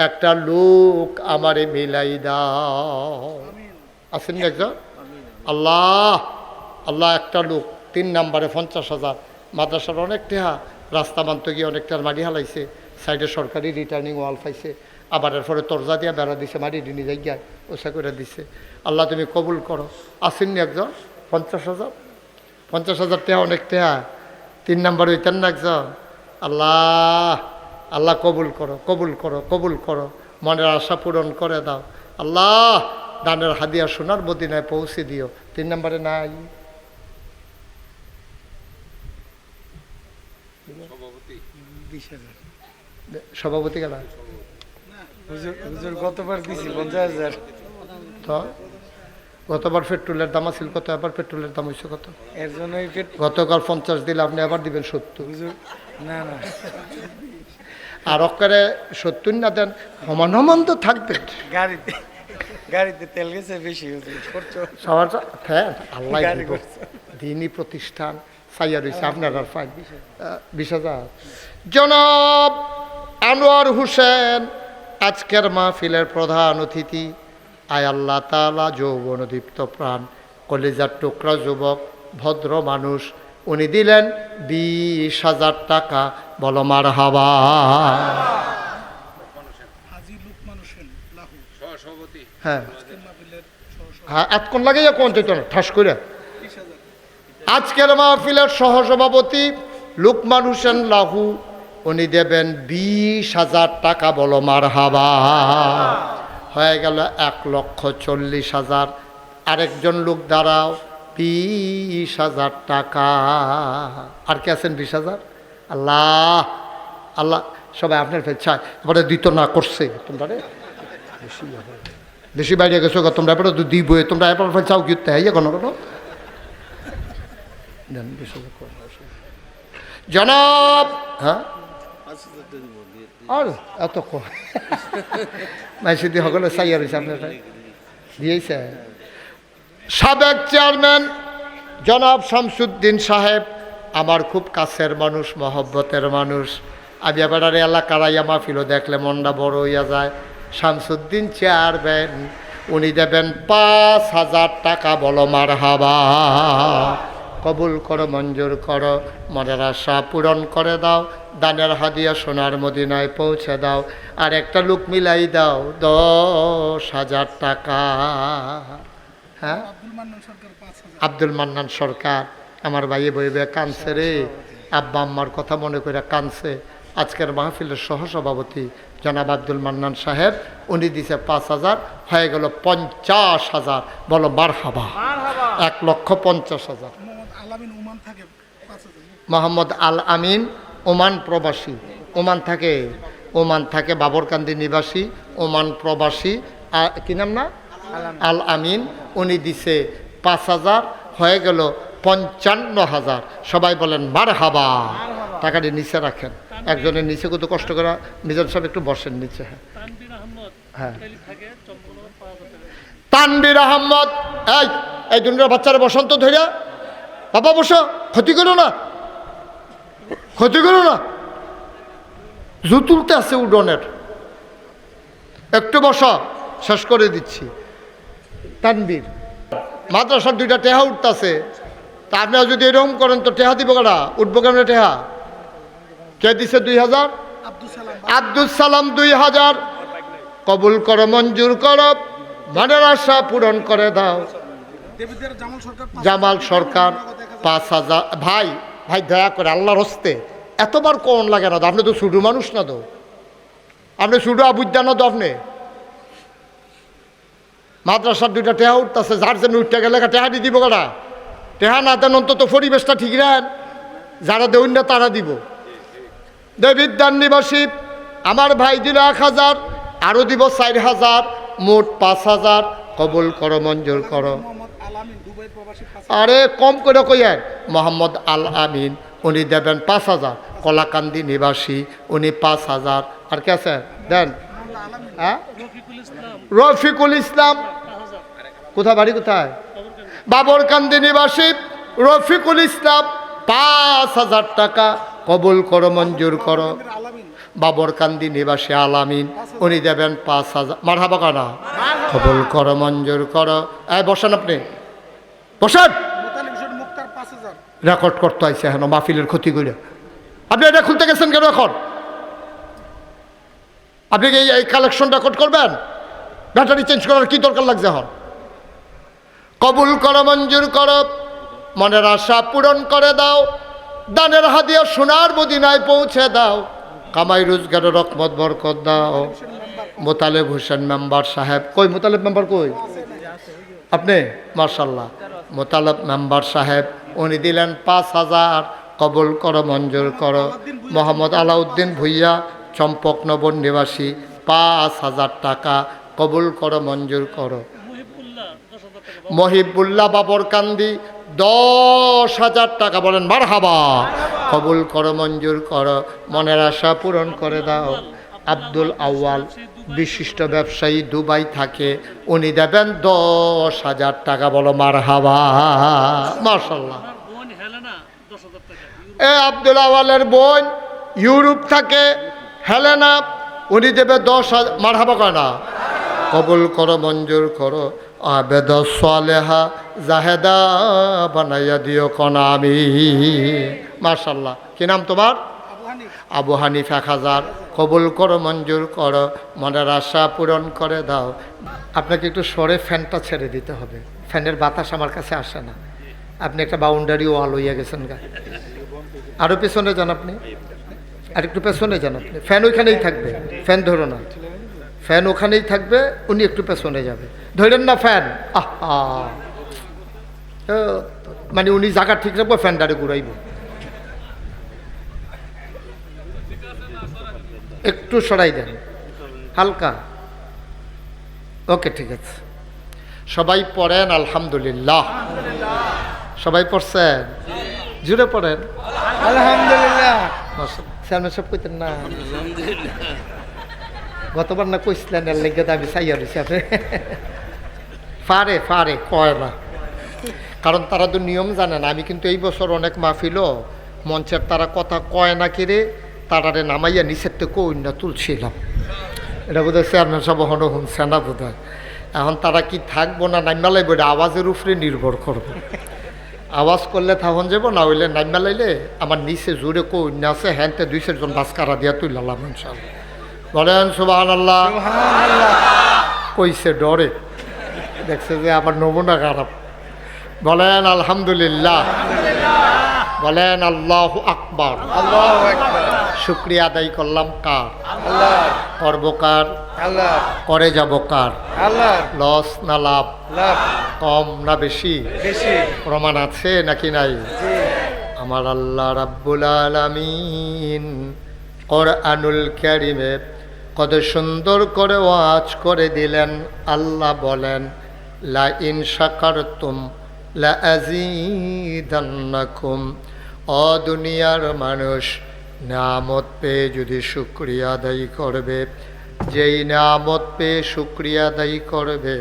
একটা লোক আমারে মিলাই দাও। আছেন একজন? আল্লাহ আল্লাহ একটা লোক 3 নাম্বারে 50,000। মাদ্রাসার অনেক টেহা, রাস্তা মানতে গিয়ে অনেকটার মাটি হালাইছে, সাইডে সরকারি রিটার্নিং ওয়াল পাইছে, আবার এরপরে তরজা দিয়া বেড়া দিছে, মাটি ডিনি জায়গায় ওসা করে দিছে। আল্লাহ তুমি কবুল করো। আসেননি একজন? 50,000 টেহা অনেক টেহা। 3 নাম্বার হইতেন না একজন? আল্লাহ আল্লাহ কবুল করো, কবুল করো, কবুল করো। মনের আশা পূরণ করে দাও আল্লাহ। দানের হাদিয়া সোনার মদিনায় পৌঁছে দিও। 3 নাম্বারে নাই? সভাপতি গেল গতবার দিছি 50,000। তো গতবার পেট্রোলের দাম আছিল কত? এবার পেট্রোলের দাম হয়েছে কত? এর জন্যই গতকাল 50 দিলে আপনি আবার দিবেন 70। না না, আর অক্কারে 70 না দেন, সমান সমান তো থাকবে। গাড়িতে তেল গেছে বেশি সবার হ্যাঁ আল্লাহ দিনই প্রতিষ্ঠান সাইয়া রয়েছে আপনার আর ফাইন 20,000। জনাব আনোয়ার হোসেন আজকের মাহফিলের প্রধান অতিথি। আয় আল্লাহ তাআলা যৌবনদীপ্ত প্রাণ, কলিজার টুকরা যুবক, ভদ্র মানুষ। উনি দিলেন 20,000 টাকা, বলো মারহাবা। হ্যাঁ হ্যাঁ এতক্ষণ লাগাইয়া কোন চাইত না ঠাস করে। আজকের মাহফিলের সহসভাপতি লুকমান হোসেন লাহু, উনি দেবেন 20,000 টাকা, বলো মারহাবা। হয়ে গেল 1,40,000। আরেকজন লোক দাঁড়াও, 20,000 টাকা। আর কে আছেন? 20,000। আল্লাহ আল্লাহ সবাই আপনার চায় এবারে দিত না করছে। তোমরা রে বেশি বাইরে গেছো, তোমরা এবারে তো দিব, তোমরা এবার চাও কি তাই কোনো কোনো জনাব। হ্যাঁ আর এত মাইসি দিয়ে সকলে চাইয়া রয়েছে আপনার দিয়েছে। সাবেক চেয়ারম্যান জনাব শামসুদ্দিন সাহেব আমার খুব কাছের মানুষ, মহব্বতের মানুষ। আমি এবার এলাকার আইয়া মাহফিলও দেখলে মনটা বড় হইয়া যায়। শামসুদ্দিন চেয়ারম্যান উনি দেবেন 5,000 টাকা, বলো মারহাবা। কবুল করো, মঞ্জুর করো, মনের আশা পূরণ করে দাও। দানের হাদিয়া সোনার মদিনায় পৌঁছে দাও। আর একটা লোক মিলাই দাও 10,000 টাকা। হ্যাঁ আব্দুল মান্নান সরকার আমার ভাইয়ে বইবে কানছে রে, আব্বা আম্মার কথা মনে করে কানছে। আজকের মাহফিলের সহসভাপতি জনাব আব্দুল মান্নান সাহেব, উনি দিছে 5,000, হয়ে গেল 50,000। বলো মারহাবা। 1,50,000। মোহাম্মদ আল আমিন ওমান প্রবাসী, ওমান থাকে বাবরকান্দি নিবাসী, ওমান প্রবাসী। কি নাম না? আল আমিন। উনি দিছে 5,000, হয়ে গেল 55,000। সবাই বলেন মারহাবা। টাকাটি নিচে রাখেন, একজনের নিচে কত কষ্ট করা। মিজান সাহেব একটু বসেন নিচে। হ্যাঁ, তানবীর আহমদ, এই দুনিয়ার বাচ্চারা বসন্ত ধরিয়া, বাবা বসো, ক্ষতি করো না, জু তুলতে আছে উডনের, একটু বসো, শেষ করে দিচ্ছি। তানবীর মাদ্রাসার 2টা টেহা উঠতেছে, তা আপনারা যদি এরকম করেন তো টেহা দিব কারা? উঠবো কেমন টেহা? কে দিছে 2,000? আব্দুল সালাম 2,000। কবুল করো, মঞ্জুর করো, মনের আশা পূরণ করে দাও। জামাল সরকার 5,000। ভাই দয়া করে আল্লাহর হস্তে এতবার কোন লাগে না তো, আপনি তো শুধু মানুষ না তো, আপনি শুধু আবুদ্দা না তো, আপনি মাদ্রাসার 2টা টেহা উঠতেছে, যার জন্য উঠতে গেলে টেহা দিয়ে দিব কারা? টেহা না দেন অন্তত পরিবেশটা ঠিক রাখেন, যারা দেউন না তারা দিব। দেবিদ্যান নিবাসী আমার ভাই দিল 1,000, আরও দিব 4,000, মোট 5,000। কবুল করো, মঞ্জুর করো। আরে কম করে কইয়েন। মোহাম্মদ আল আমিন উনি দেবেন 5,000। কলাকান্দি নিবাসী উনি 5,000। আর কে আছে দেন? হ্যাঁ, রফিকুল ইসলাম। কোথায় বাড়ি? কোথায়? বাবরকান্দি নিবাসী রফিকুল ইসলাম 5,000 টাকা। কবুল করো, মঞ্জুর করো। বাবরকান্দি নিবাসী আলামিন উনি দেবেন 5,000। মারহাবা কানা। কবুল করো, মঞ্জুর করো। বসেন, আপনি বসেন। রেকর্ড করতে আইসে এখন মাহফিলের ক্ষতি করে। আপনি এটা খুলতে গেছেন কেন এখন? আপনি কি এই কালেকশন রেকর্ড করবেন? ব্যাটারি চেঞ্জ করার কি দরকার লাগছে এখন? কবুল করো, মঞ্জুর করো, মনের আশা পূরণ করে দাও। দানের হাদিয়া সোনার মদিনায় পৌঁছে দাও। কামাই রোজগারের রহমত বরকত দাও। মোতালেব হোসেন মেম্বার সাহেব কই? মোতালেব মেম্বার কই? আপনি? মার্শাল্লাহ, মোতালেব মেম্বার সাহেব উনি দিলেন 5,000। কবুল করো, মঞ্জুর করো। মোহাম্মদ আলাউদ্দিন ভুইয়া চম্পকনগর নিবাসী 5,000 টাকা। কবুল করো, মঞ্জুর করো। মহিবুল্লাহ বাবরকান্দি 10,000 টাকা। বলেন মারহাবা। কবুল করো, মঞ্জুর করো, মনের আশা পূরণ করে দাও। আব্দুল আউয়াল বিশিষ্ট ব্যবসায়ী, দুবাই থাকে, উনি দেবেন 10,000 টাকা। বলো মারহাবা। মাশাআল্লাহ। আব্দুল আওয়ালের বোন ইউরোপ থাকে, হেলেনা, উনি দেবে 10,000। মারহাবা কানা। কবুল করো, মঞ্জুর করো। আবেদ সালেহা জাহেদা বানাইয়া দিও কনা আমি। মাশাল্লাহ। কি নাম তোমার? আবু হানিফ 1,000। কবুল করো, মঞ্জুর করো, মনের আশা পূরণ করে দাও। আপনাকে একটু সরে ফ্যানটা ছেড়ে দিতে হবে, ফ্যানের বাতাস আমার কাছে আসে না। আপনি একটা বাউন্ডারি ওয়াল হইয়া গেছেন গা। আরও পেছনে যান আপনি, আর একটু পেছনে যান আপনি। ফ্যান ওইখানেই থাকবে, ফ্যান ধরো না, ফ্যান ওখানেই থাকবে, উনি একটু পেছনে যাবে। ধরেন না ফ্যান। আহা, মানে উনি জায়গা ঠিক রাখবো, ফ্যানটারে ঘুরাইব। একটু সরাই দেন হালকা। ওকে, ঠিক আছে। সবাই পড়েন আলহামদুলিল্লাহ। সবাই পড়ছেন? জুড়ে পড়েন আলহামদুলিল্লাহ। চেয়ারম্যান সব কইতেন না? গতবার না কইছিলেন, এর লেগে আমি চাইয়া রয়েছি। আপনি ফারে কয় না, কারণ তারা তো নিয়ম জানে না। আমি কিন্তু এই বছর অনেক মাহফিলও মঞ্চের তারা কথা কয় না কিরে, তারারে নামাইয়া নিচের থেকে কইনা তুলছিলাম। এটা বোধহয় চেয়ারম্যান সব হন শুনছে না বোধহয়। এখন তারা কি থাকবো না নাইমালাই বলে আওয়াজের উপরে নির্ভর করবে। আওয়াজ করলে থাকুন যাব, না হইলে নাইমালাইলে আমার নিচে জোরে কইনা আছে, হ্যান্তে 2-4 জন বাসকারা দিয়া তুইলাম ইনশাআল্লাহ। বলেন সুবহানাল্লাহ। কইছে ডরে, দেখছে যে আবার নমুনা খারাপ। বলেন আলহামদুলিল্লাহ। বলেন আল্লাহু আকবার। আল্লাহু আকবার। শুকরিয়া আদায় করলাম কার? আল্লাহ। করব কার? আল্লাহ। করে যাব কার? আল্লাহ। লস না লাভ? লাভ। কম না বেশি? বেশি। প্রমাণ আছে নাকি নাই? জি। আমার আল্লাহ রাব্বুল আলামিন কোরআনুল কারীমে কত সুন্দর করে ওয়াজ করে দিলেন। আল্লাহ বলেন লা ইন শাকারতুম লা আযীদান্নাকুম। ও দুনিয়ার মানুষ, নিয়ামত পেয়ে যদি শুকরিয়া আদায় করবে, যেই নিয়ামত পেয়ে শুকরিয়া আদায় করবে,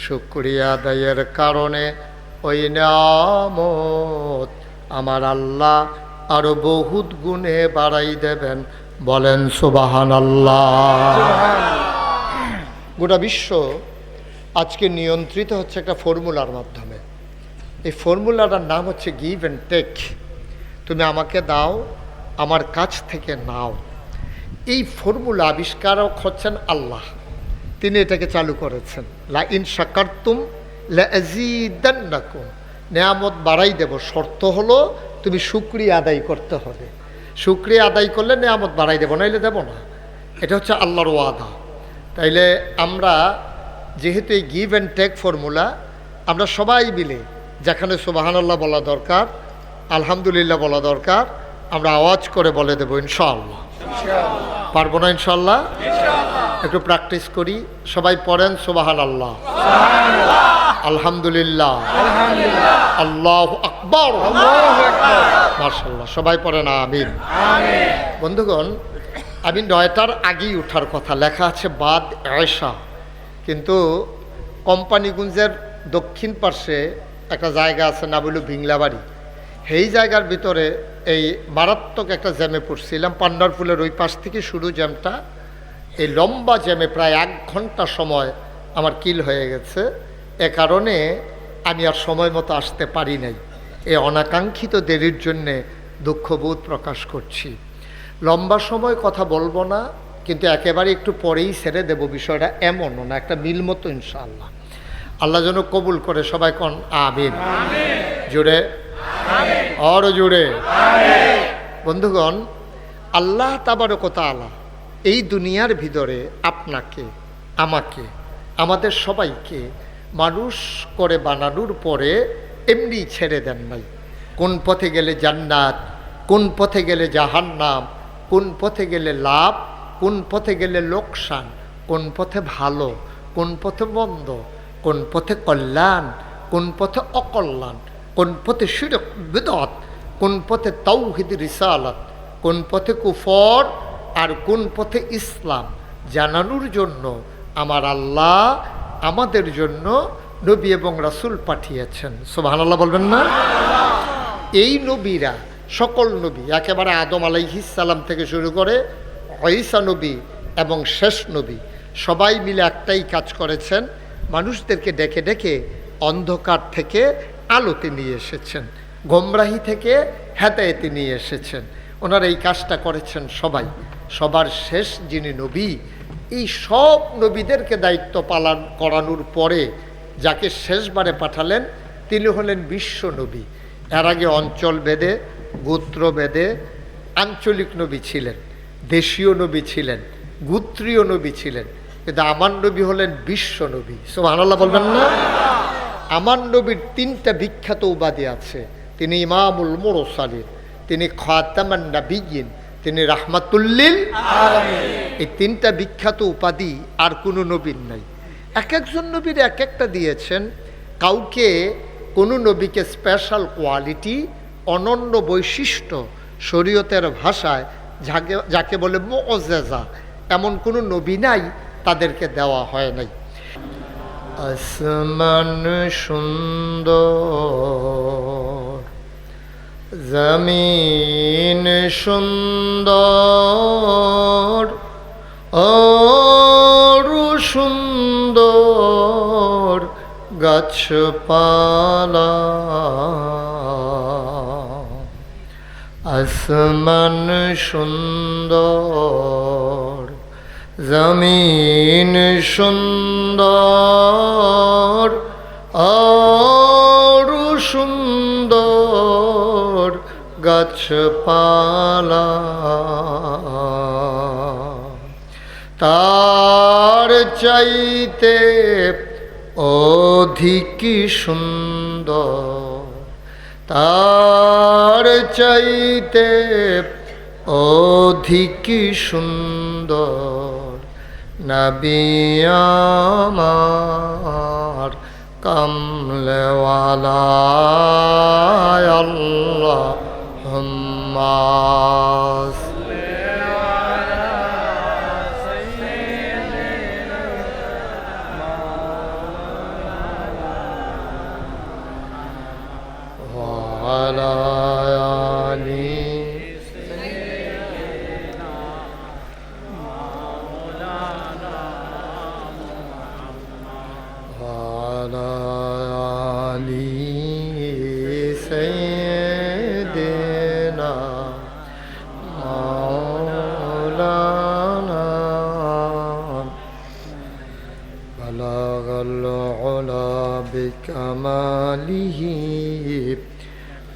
শুকরিয়া আদায়ের কারণে ওই নিয়ামত আমার আল্লাহ আরো বহুত গুণে বাড়াই দেবেন। বলেন সুবহানাল্লাহ। গোটা বিশ্ব আজকে নিয়ন্ত্রিত হচ্ছে একটা ফর্মুলার মাধ্যমে। এই ফর্মুলাটার নাম হচ্ছে গিভ অ্যান্ড টেক। তুমি আমাকে দাও, আমার কাছ থেকে নাও। এই ফর্মুলা আবিষ্কারক হচ্ছেন আল্লাহ। তিনি এটাকে চালু করেছেন। লা ইন শাকারতুম লা আযীদান্নাকুম। নিয়ামত বাড়াই দেব, শর্ত হলো তুমি শুকরিয়া আদায় করতে হবে। শুকরিয়া আদায় করলে নিয়ামত বাড়াই দেব, নাইলে দেব না। এটা হচ্ছে আল্লাহর ওয়াদা। তাইলে আমরা যেহেতু এই গিভ অ্যান্ড টেক ফর্মুলা, আমরা সবাই মিলে যেখানে সুবহানাল্লাহ বলা দরকার, আলহামদুলিল্লাহ বলা দরকার, আমরা আওয়াজ করে বলে দেবো ইনশাআল্লাহ। পারবো না ইনশাআল্লাহ? একটু প্র্যাকটিস করি। সবাই পড়েন সুবহানাল্লাহ, আলহামদুলিল্লাহ, আল্লাহু আকবার, মাশাআল্লাহ। সবাই পড়েন আমিন। বন্ধুগণ, আমি 9টার আগেই ওঠার কথা, লেখা আছে বাদ এশা, কিন্তু কোম্পানিগঞ্জের দক্ষিণ পার্শ্বে একটা জায়গা আছে না বলু ভিংলাবাড়ি। সেই জায়গার ভিতরে এই মারাত্মক একটা জ্যামে পড়ছিলাম। পান্ডারপুলের ওই পাশ থেকে শুরু জ্যামটা, এই লম্বা জ্যামে প্রায় 1 ঘন্টা সময় আমার কিল হয়ে গেছে। এ কারণে আমি আর সময় মতো আসতে পারি নাই। এই অনাকাঙ্ক্ষিত দেরির জন্যে দুঃখবোধ প্রকাশ করছি। লম্বা সময় কথা বলবো না, কিন্তু একেবারে একটু পরেই ছেড়ে দেব। বিষয়টা এমনও না, একটা মিল মতো ইনশাআল্লাহ। আল্লাহ যেন কবুল করে। সবাই কোন আমিন। জুড়ে আরো জুড়ে। বন্ধুগণ, আল্লাহ তাবারক ওয়া তাআলা এই দুনিয়ার ভিতরে আপনাকে, আমাকে, আমাদের সবাইকে মানুষ করে বানানোর পরে এমনি ছেড়ে দেন নাই। কোন পথে গেলে জান্নাত, কোন পথে গেলে জাহান্নাম, কোন পথে গেলে লাভ, কোন পথে গেলে লোকসান, কোন পথে ভালো, কোন পথে মন্দ, কোন পথে কল্যাণ, কোন পথে অকল্যাণ, কোন পথে শিরক বিদআত, কোন পথে তাওহীদ রিসালাত, কোন পথে কুফর আর কোন পথে ইসলাম জানানোর জন্য আমার আল্লাহ আমাদের জন্য নবী এবং রাসূল পাঠিয়েছেন। সুবহানাল্লাহ বলবেন না? এই নবীরা, সকল নবী, একেবারে আদম আলাইহিস সালাম থেকে শুরু করে ঈসা নবী এবং শেষ নবী, সবাই মিলে একটাই কাজ করেছেন, মানুষদেরকে ডেকে ডেকে অন্ধকার থেকে আলোতে নিয়ে এসেছেন, গোমরাহি থেকে হেদায়েতে নিয়ে এসেছেন। ওনারা এই কাজটা করেছেন সবাই। সবার শেষ যিনি নবী, এই সব নবীদেরকে দায়িত্ব পালন করানোর পরে যাকে শেষবারে পাঠালেন তিনি হলেন বিশ্ব নবী। এর আগে অঞ্চল ভেদে, গোত্র ভেদে আঞ্চলিক নবী ছিলেন, দেশীয় নবী ছিলেন, গোত্রীয় নবী ছিলেন, কিন্তু আমার নবী হলেন বিশ্ব নবী। সুবহানাল্লাহ বলবেন না? আমার নবীর 3টা বিখ্যাত উপাধি আছে। তিনি ইমামুল মুরসালিন, তিনি খাতামান নাবিয়্যিন, তিনি রাহমাতুল-লিল আলামিন। এই 3টা বিখ্যাত উপাধি আর কোনো নবীর নাই। এক একজন নবীর এক একটা দিয়েছেন। কাউকে, কোনো নবীকে স্পেশাল কোয়ালিটি, অনন্য বৈশিষ্ট্য, শরীয়তের ভাষায় যাকে বলে মুআজ্জাজা, এমন কোনো নবী নাই, তাদেরকে দেওয়া হয় নাই। আসমান সুন্দর, জমিন সুন্দর, আরো সুন্দর গাছপালা। আসমান সুন্দর, জমিন সুন্দর, আরো সুন্দর গাছপালা তার চাইতে অধিক সুন্দর, তার চাইতে অধিক সুন্দর নবী আমার কামলেওয়ালা আল্লাহুম্মা وعلى آل وعلى آل سيدنا مولانا بلغ العلا بكماله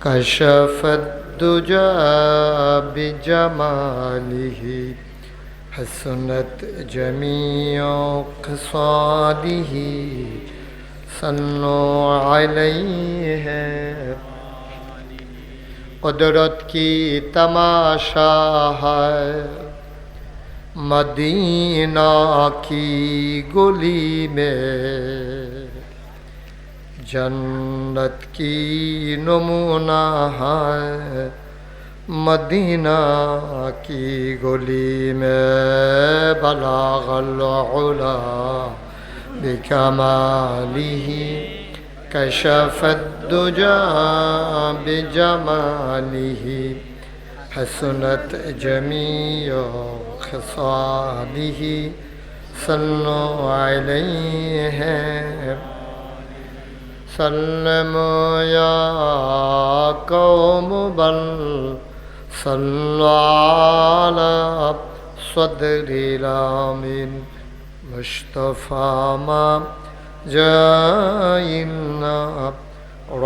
كشف الدجى بجماله حسنت جميع خصاله صلوا عليه قدرت کی تماشا ہے مدینہ کی گلی میں جنت کی نمونہ ہے مدینہ کی گلی میں بلغ العلا بکمالہ کشف الدجى بجمالہ حسنت جميع خصاله صلوا عليه سلموا يا قوم بل صلوا على صدر الأمين مصطفى ما جاءنا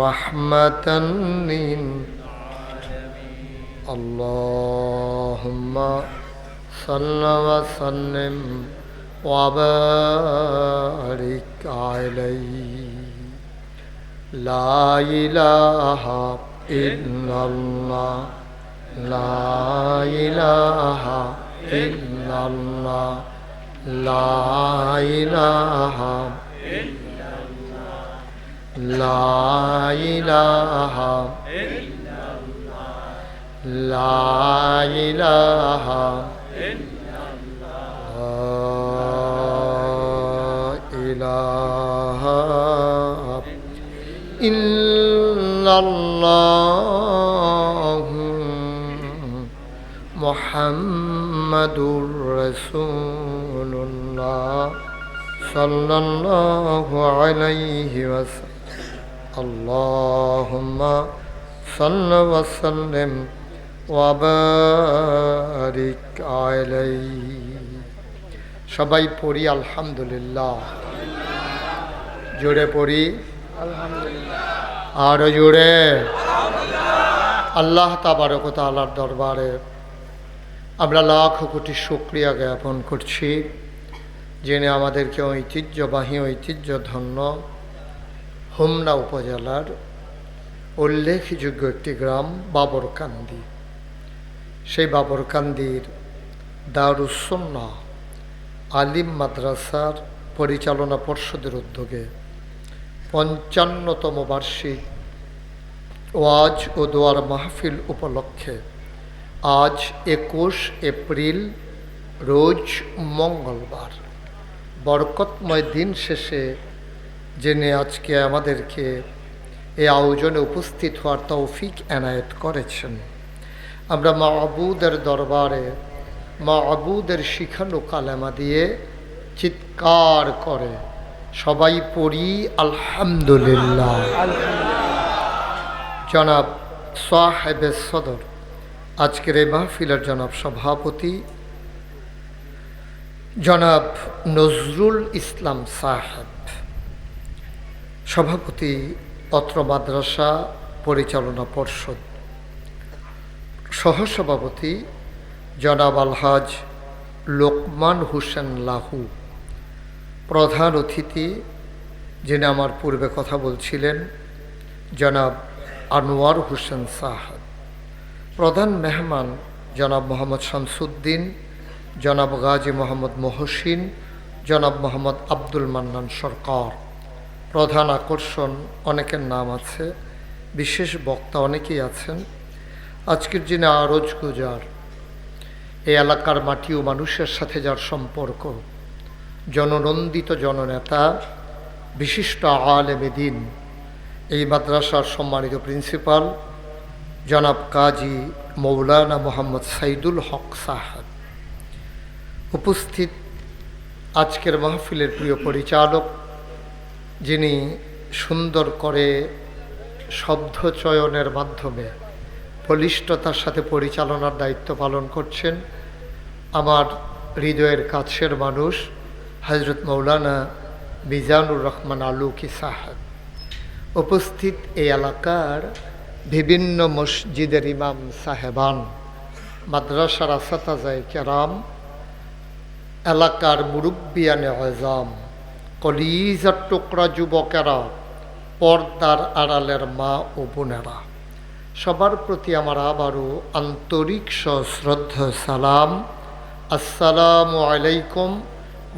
رحمة اللهم صل وسلم وبارك عليه لا إله إلا الله لا إله إلا الله لا إله لا إله لا إله إلا الله محمد رسول الله صلى الله عليه وسلم اللهم صل وسلم وبارك عليه সবাই পড়ি আলহামদুলিল্লাহ জোরে পড়ি আরো জোরে আল্লাহ তাবারক ওয়া তাআলার দরবারে আমরা লাখ কোটি শুকরিয়া জ্ঞাপন করছি যিনি আমাদেরকে ঐতিহ্যবাহী ঐতিহ্যধন্য হোমনা উপজেলার উল্লেখযোগ্য একটি গ্রাম বাবরকান্দি, সেই বাবরকান্দির দারুস সুন্নাহ আলিম মাদ্রাসার পরিচালনা পর্ষদের উদ্যোগে ৫৫তম বার্ষিক ওয়াজ ও দোয়ার মাহফিল উপলক্ষে আজ ২১ এপ্রিল রোজ মঙ্গলবার বরকতময় দিন শেষে যিনি আজকে আমাদেরকে এই আয়োজনে উপস্থিত হওয়ার তৌফিক এনায়েত করেছেন, আমরা মাহবুদের দরবারে মাহবুদের শিখানো কালেমা দিয়ে চিৎকার করে সবাই পড়ি আলহামদুলিল্লাহ। জনাব সাহেবে সদর আজকের এই মাহফিলের জনাব সভাপতি জনাব নজরুল ইসলাম সাহেব, সভাপতি অত্র মাদ্রাসা পরিচালনা পর্ষদ, সহসভাপতি জনাব আলহাজ লোকমান হোসেন লাহু, প্রধান অতিথি যিনি আমার পূর্বে কথা বলছিলেন জনাব আনোয়ার হোসেন সাহাদ, প্রধান মেহমান জনাব মোহাম্মদ শামসুদ্দিন, জনাব গাজী মোহাম্মদ মহসিন, জনাব মোহাম্মদ আব্দুল মান্নান সরকার। প্রধান আকর্ষণ অনেকের নাম আছে, বিশেষ বক্তা অনেকেই আছেন। আজকের যিনি আরজ গুজার, এই এলাকার মাটি ও মানুষের সাথে যার সম্পর্ক, জননন্দিত জননেতা, বিশিষ্ট আলেমে দ্বীন, এই মাদ্রাসার সম্মানিত প্রিন্সিপাল জনাব কাজী মৌলানা মোহাম্মদ সাইদুল হক সাহাদ, উপস্থিত আজকের মাহফিলের প্রিয় পরিচালক, যিনি সুন্দর করে শব্দ চয়নের মাধ্যমে বলিষ্ঠতার সাথে পরিচালনার দায়িত্ব পালন করছেন, আমার হৃদয়ের কাছের মানুষ হজরত মৌলানা মিজানুর রহমান আলুকি সাহাব। উপস্থিত এই এলাকার বিভিন্ন মসজিদের ইমাম সাহেবান, মাদ্রাসার আসাতাজায়ে কেরাম, এলাকার মুরব্বিয়ানে আযম, কলিজার টুকরা যুবকেরা, পর্দার আড়ালের মা ও বোনেরা, সবার প্রতি আমার আবারও আন্তরিক সশ্রদ্ধা সালাম। আসসালামু আলাইকুম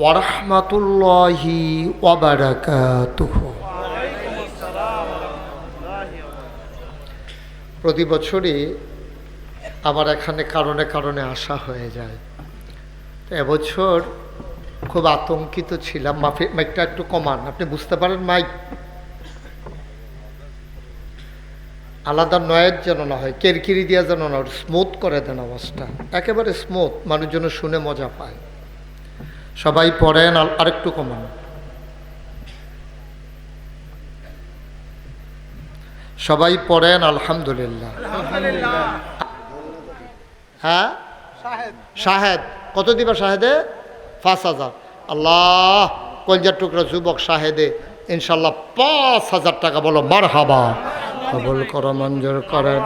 ওয়া রাহমাতুল্লাহি ওয়া বারাকাতুহু। প্রতি বছরই আমার এখানে কারণে কারণে আসা হয়ে যায়। তো এবছর খুব আতঙ্কিত ছিলাম। মাইকটা একটু কমান, আপনি বুঝতে পারেন মাইক আলাদা নয়ের যেন না হয়, কেরকিরি দিয়া যেন না, স্মুথ করে দেন আওয়াজটা, একেবারে স্মুথ, মানুষজন শুনে মজা পায়। সবাই পড়েন, আরেকটু কমান। সবাই পড়েন আলহামদুলিল্লাহ। হ্যাঁ শাহেদ কত দিবা? শাহেদে ৫,০০০। আল্লাহ কলজার টুকরা যুবক শাহেদে ইনশাল্লাহ ৫,০০০ টাকা বলো মারহাবা, কবুল করো, মঞ্জুর করেন।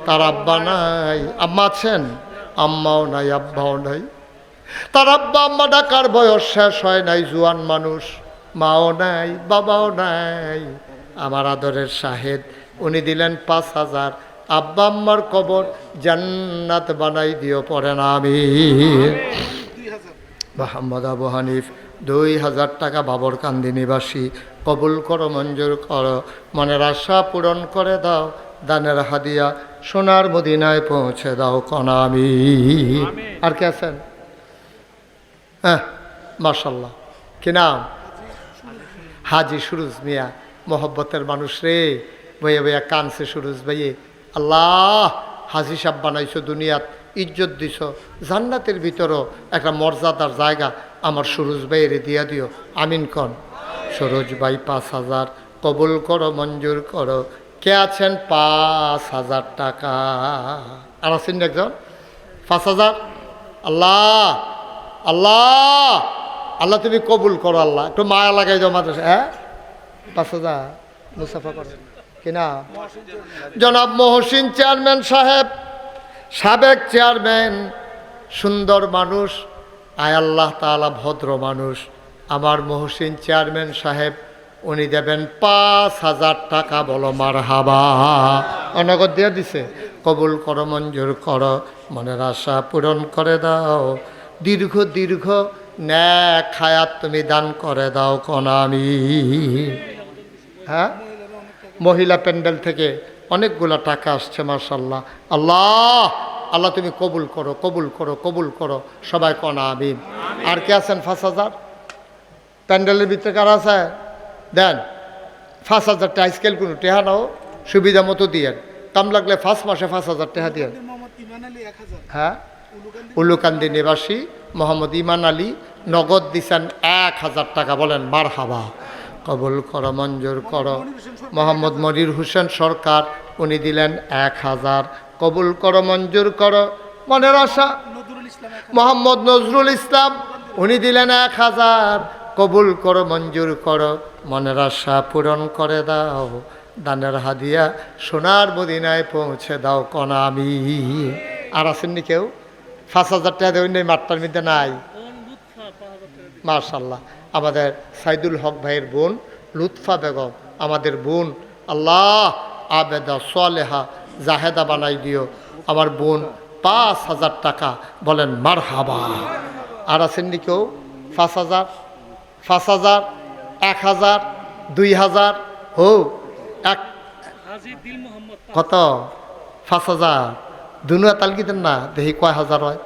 তার আব্বা নাই, আম্মা আছেন? আম্মাও নাই, আব্বাও নাই। তার আব্বা আম্মা ডাকার বয়স শেষ হয় নাই, জুয়ান মানুষ, মাও নাই, বাবাও নাই। আমার আদরের শাহেদ উনি দিলেন ৫,০০০। আব্বা আম্মার কবর জান্নাত বানাই দিও, পড়েন আমিন। মোহাম্মদ আবু হানিফ ২,০০০ টাকা বাবরকান্দি নিবাসী, কবুল করো, মঞ্জুর করো, মনের আশা পূরণ করে দাও, দানের হাদিয়া সোনার মদিনায় পৌঁছে দাও, কনা আমিন। আর কে আছেন? হ্যাঁ মাশাল্লাহ, কি নাম? হাজি সুরুজ মিয়া। মোহব্বতের মানুষ রে, বইয়া বইয়া কানছে সুরুজ ভাইয়ে। আল্লাহ হাজি সাহেব বানাইছো, দুনিয়াত ইজ্জত দিছ, জান্নাতের ভিতরও একটা মর্যাদার জায়গা আমার সুরুজ ভাইয়ের দিয়া দিও, আমিন কন। সুরুজ ভাই ৫,০০০, কবুল করো, মঞ্জুর করো। কে আছেন? ৫,০০০ টাকা। আর আছেন একজন? ৫,০০০। আল্লাহ আল্লাহ আল্লাহ তুমি কবুল করো, আল্লাহ একটু মায়া লাগাই দাও মাদ্রাসা। হ্যাঁ ৫,০০০ মুসাফা করেন কিনা? জনাব মহসিন চেয়ারম্যান সাহেব, সাবেক চেয়ারম্যান, সুন্দর মানুষ, আয় আল্লাহ তাআলা ভদ্র মানুষ। আমার মহসিন চেয়ারম্যান সাহেব উনি দেবেন ৫,০০০ টাকা, বলো মারহাবা। অনগদ দিয়ে দিছে, কবুল করো, মঞ্জুর করো, মনের আশা পূরণ করে দাও, দীর্ঘ দীর্ঘ ন্যাক হায়াত তুমি দান করে দাও, কনা আমিন। হ্যাঁ মহিলা প্যান্ডেল থেকে অনেকগুলা টাকা আসছে, মাশাল্লাহ। আল্লাহ আল্লাহ তুমি কবুল করো, কবুল করো, কবুল করো, সবাই কনা আমিন। আর কে আছেন? ৫,০০০ প্যান্ডেলের ভিতরে কারা আছে? দেন ৫,০০০ টাকা স্কেল কোনো টেহা নাও, সুবিধা মতো দিয়েন, কাম লাগলে ৫ মাসে ৫,০০০ টাকা দিয়েন। হ্যাঁ উলুকান্দি নিবাসী মোহাম্মদ ইমান আলী নগদ দিছেন ১,০০০ টাকা, বলেন মারহাবা, কবুল করো, মঞ্জুর করো। মোহাম্মদ মনির হোসেন সরকার উনি দিলেন ১,০০০, কবুল করো, মঞ্জুর করো, মনের আশা। মোহাম্মদ নজরুল ইসলাম উনি দিলেন ১,০০০, কবুল করো, মঞ্জুর করো, মনের আশা পূরণ করে দাও, দানের হাদিয়া সোনার মদিনায় পৌঁছে দাও, কনা আমিন। আর আসেননি কেউ? 5,000 টাকা দেবেন এই মাঠটার মধ্যে নাই? মাশাল্লাহ, আমাদের সাইদুল হক ভাইয়ের বোন লুৎফা বেগম, আমাদের বোন, আল্লাহ আবেদা সোয়ালেহা জাহেদা বানাই দিও আমার বোন। 5,000 টাকা, বলেন মারহাবা। আর আসেননি কেউ? 5,000, 5,000, 1,000, 2,000, হো এক কত? 5,000 দুনুয়া তাল কি দেন না? দেখি কয় হাজার হয়,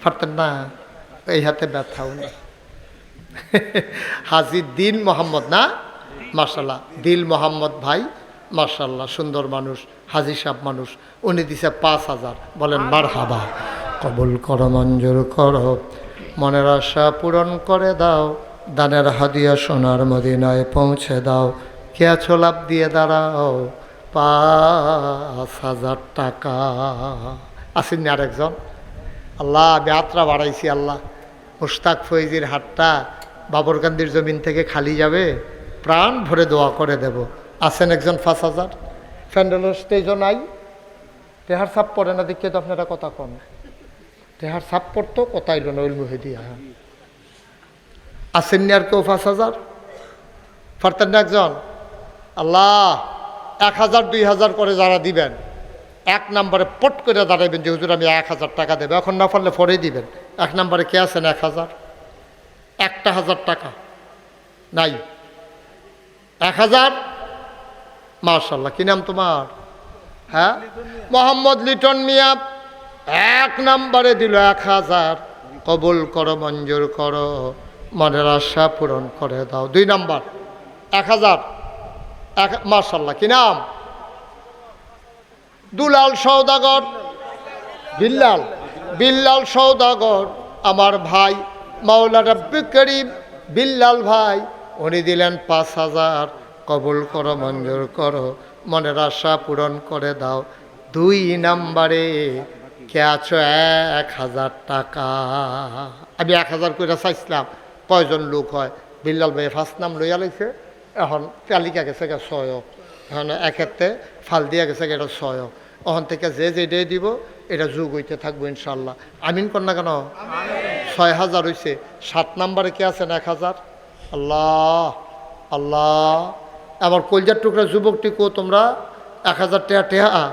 পারতেন না? এই হাতে ব্যথাও না। হাজি দিল মোহাম্মদ না? মাশাল্লাহ, দিল মোহাম্মদ ভাই মাশাল্লাহ, সুন্দর মানুষ, হাজি সাহেব মানুষ, উনি দিছে 5,000, বলেন মারহাবা। কবুল করো, মঞ্জুর করো, মনের আশা পূরণ করে দাও, দানের হাদিয়া সোনার মদিনায় পৌঁছে দাও, কে আছো লাভ দিয়ে দাঁড়াও, 5,000 টাকা। আসেননি আরেকজন? আল্লাহ আমি হাতটা বাড়াইছি, আল্লাহ মুশতাক ফৈজির হাতটা বাবরকান্দির জমিন থেকে খালি যাবে, প্রাণ ভরে দোয়া করে দেব। আসেন একজন 5,000। ফ্যান্ডেলের স্টেজও নাই, তেহার সাপ পড়ে না দেখে তো আপনারা কথা কন, তেহার সাপ পড়তো কথা এলো না ওই মুহে দিয়া। হ্যাঁ আসেননি আর কেউ? 5,000 পারতেন না একজন? আল্লাহ 1,000 2,000 করে যারা দিবেন, 1 নম্বরে পট করে দাঁড়াইবেন যে হুজুর আমি 1,000 টাকা দেবো, এখন না পারলে পরে দিবেন। 1 নম্বরে কে আছেন? 1,000, 1,000 টাকা নাই? 1,000, মাশাল্লাহ। কি নাম তোমার? হ্যাঁ, মোহাম্মদ লিটন মিয়া 1 নম্বরে দিল 1,000। কবুল করো, মঞ্জুর করো, মনের আশা পূরণ করে দাও। 2 নম্বর 1,000, মাশাল্লাহ। কি নাম? দুলাল সওদাগর, বিল্লাল, বিল্লাল সওদাগর আমার ভাই, মাওলা রাব্বি করিম বিল্লাল ভাই, উনি দিলেন 5,000। কবুল করো, মঞ্জুর করো, মনের আশা পূরণ করে দাও। 2 নম্বরে কে আছো? 1,000 টাকা। আমি 1,000 করে চাইছিলাম, কয়জন লোক হয়? বিল্লাল ভাই 1st নাম লইয়া লাইছে, এখন তালিকা গেছে 6, এখন একেতে ফাল দিয়া গেছে এটা 6। ওখান থেকে যে যেটাই দিব এটা যোগ হইতে থাকবো ইনশাল্লাহ। আমিন কর না কেন? 6,000 হয়েছে। 7 নম্বরে কে আছেন? 1,000। আল্লাহ আল্লাহ, আবার কলজার টুকরা যুবকটি কো তোমরা 1,000 টাকা টেহা